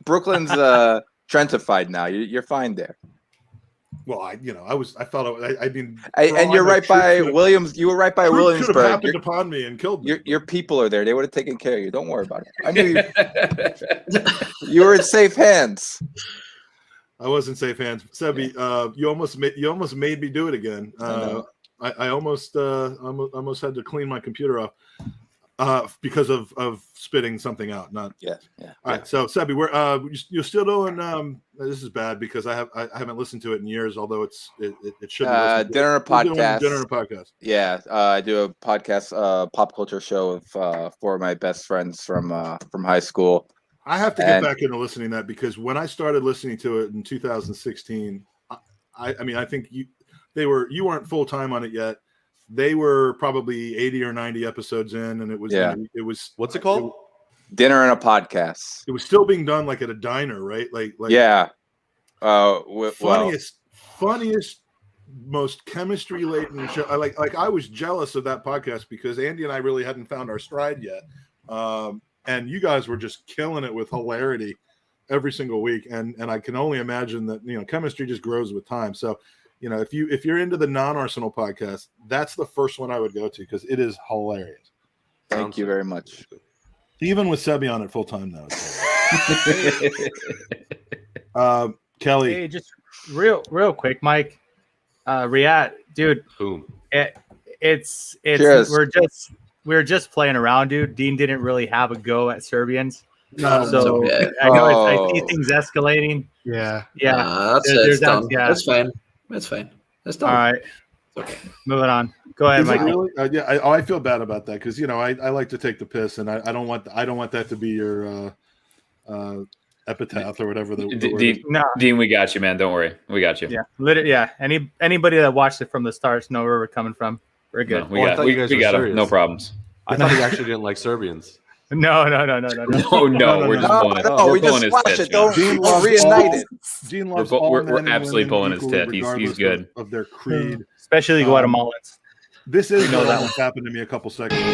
Brooklyn's Trentified now. You're fine there. Well, I thought and you're right by Williams. You were right by Williamsburg. Could have happened upon me and killed me. Your people are there. They would have taken care of you. Don't worry about it. I knew you were in safe hands. I was in safe hands. Sebby, you almost made me do it again. I almost had to clean my computer off. because of spitting something out. Not Yeah. All right. So Sebby, you're still doing. This is bad because I haven't listened to it in years. Although it should be Dinner podcast. Dinner podcast. Yeah, I do a podcast, pop culture show with four of my best friends from high school. I have to get back into listening to that because when I started listening to it in 2016, I mean I think you weren't full time on it yet. They were probably 80 or 90 episodes in, and it was What's it called? Dinner and a podcast. It was still being done like at a diner, right? Like yeah. Funniest, most chemistry laden show. I was jealous of that podcast because Andy and I really hadn't found our stride yet, and you guys were just killing it with hilarity every single week. And I can only imagine that chemistry just grows with time. So. If you're into the non-Arsenal podcast, that's the first one I would go to because it is hilarious. Thank you very much. Even with Sebby on it full time now. Kelly, hey, just real quick, Mike, Riyadh, dude. Boom. It's Cheers. we're just playing around, dude. Dean didn't really have a go at Serbians. No, so okay. I know I see things escalating. Yeah. That's done. That's fine. That's fine. That's done. All right. Okay. Moving on. Go ahead, Is it Mike. really? I feel bad about that because I like to take the piss and I don't want that to be your epitaph or whatever. Dean, we got you, man. Don't worry, we got you. Yeah, literally. Yeah. Anybody that watched it from the start know where we're coming from. We're good. No, we got him. No problems. I thought he actually didn't like Serbians. No. We're just pulling it. No, We're we pulling just his watch tits. it. Don't man. reunite it. Dean loves We're men and absolutely women pulling his equally, tit. He's regardless good. of their creed. Especially Guatemalans. This is know that what happened to me a couple seconds ago.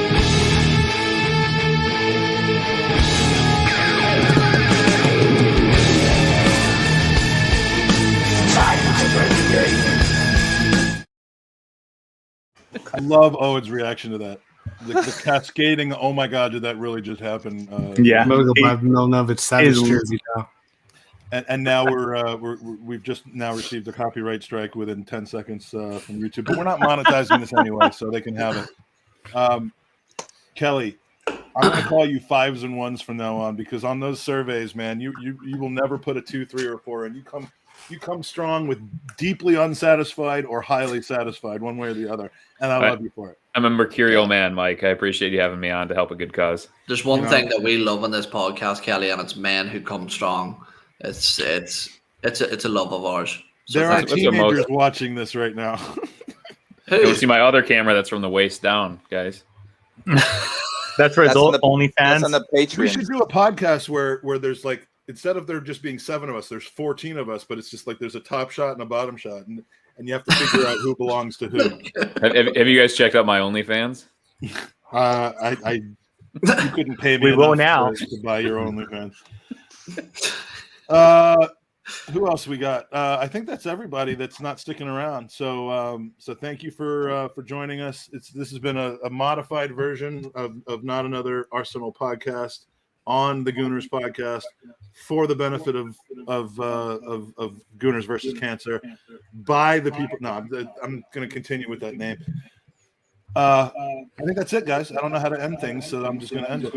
I love Owen's reaction to that. The cascading. Oh my God! Did that really just happen? Yeah. I've known of it's Savage jersey now. And now we've just now received a copyright strike within 10 seconds from YouTube, but we're not monetizing this anyway, so they can have it. Kelly, I'm going to call you 5s and 1s from now on because on those surveys, man, you will never put a 2, 3, or 4, and you come strong with deeply unsatisfied or highly satisfied, one way or the other, and I love you for it. I'm a mercurial man, Mike. I appreciate you having me on to help a good cause. There's one thing that we love on this podcast, Kelly, and it's men who come strong. It's a love of ours. So there are teenagers watching this right now. You want to see my other camera that's from the waist down, guys? That's for adult OnlyFans. That's on the Patreon. We should do a podcast where there's like, instead of there just being 7 of us, there's 14 of us, but it's just like there's a top shot and a bottom shot, and you have to figure out who belongs to who. Have you guys checked out my OnlyFans? You couldn't pay me. We will now to buy your OnlyFans. Who else we got? I think that's everybody that's not sticking around. So thank you for joining us. This has been a modified version of Not Another Arsenal podcast on the Gooners podcast for the benefit of Gooners versus Cancer by the people. No, I'm going to continue with that name. I think that's it, guys. I don't know how to end things, so I'm just going to end it.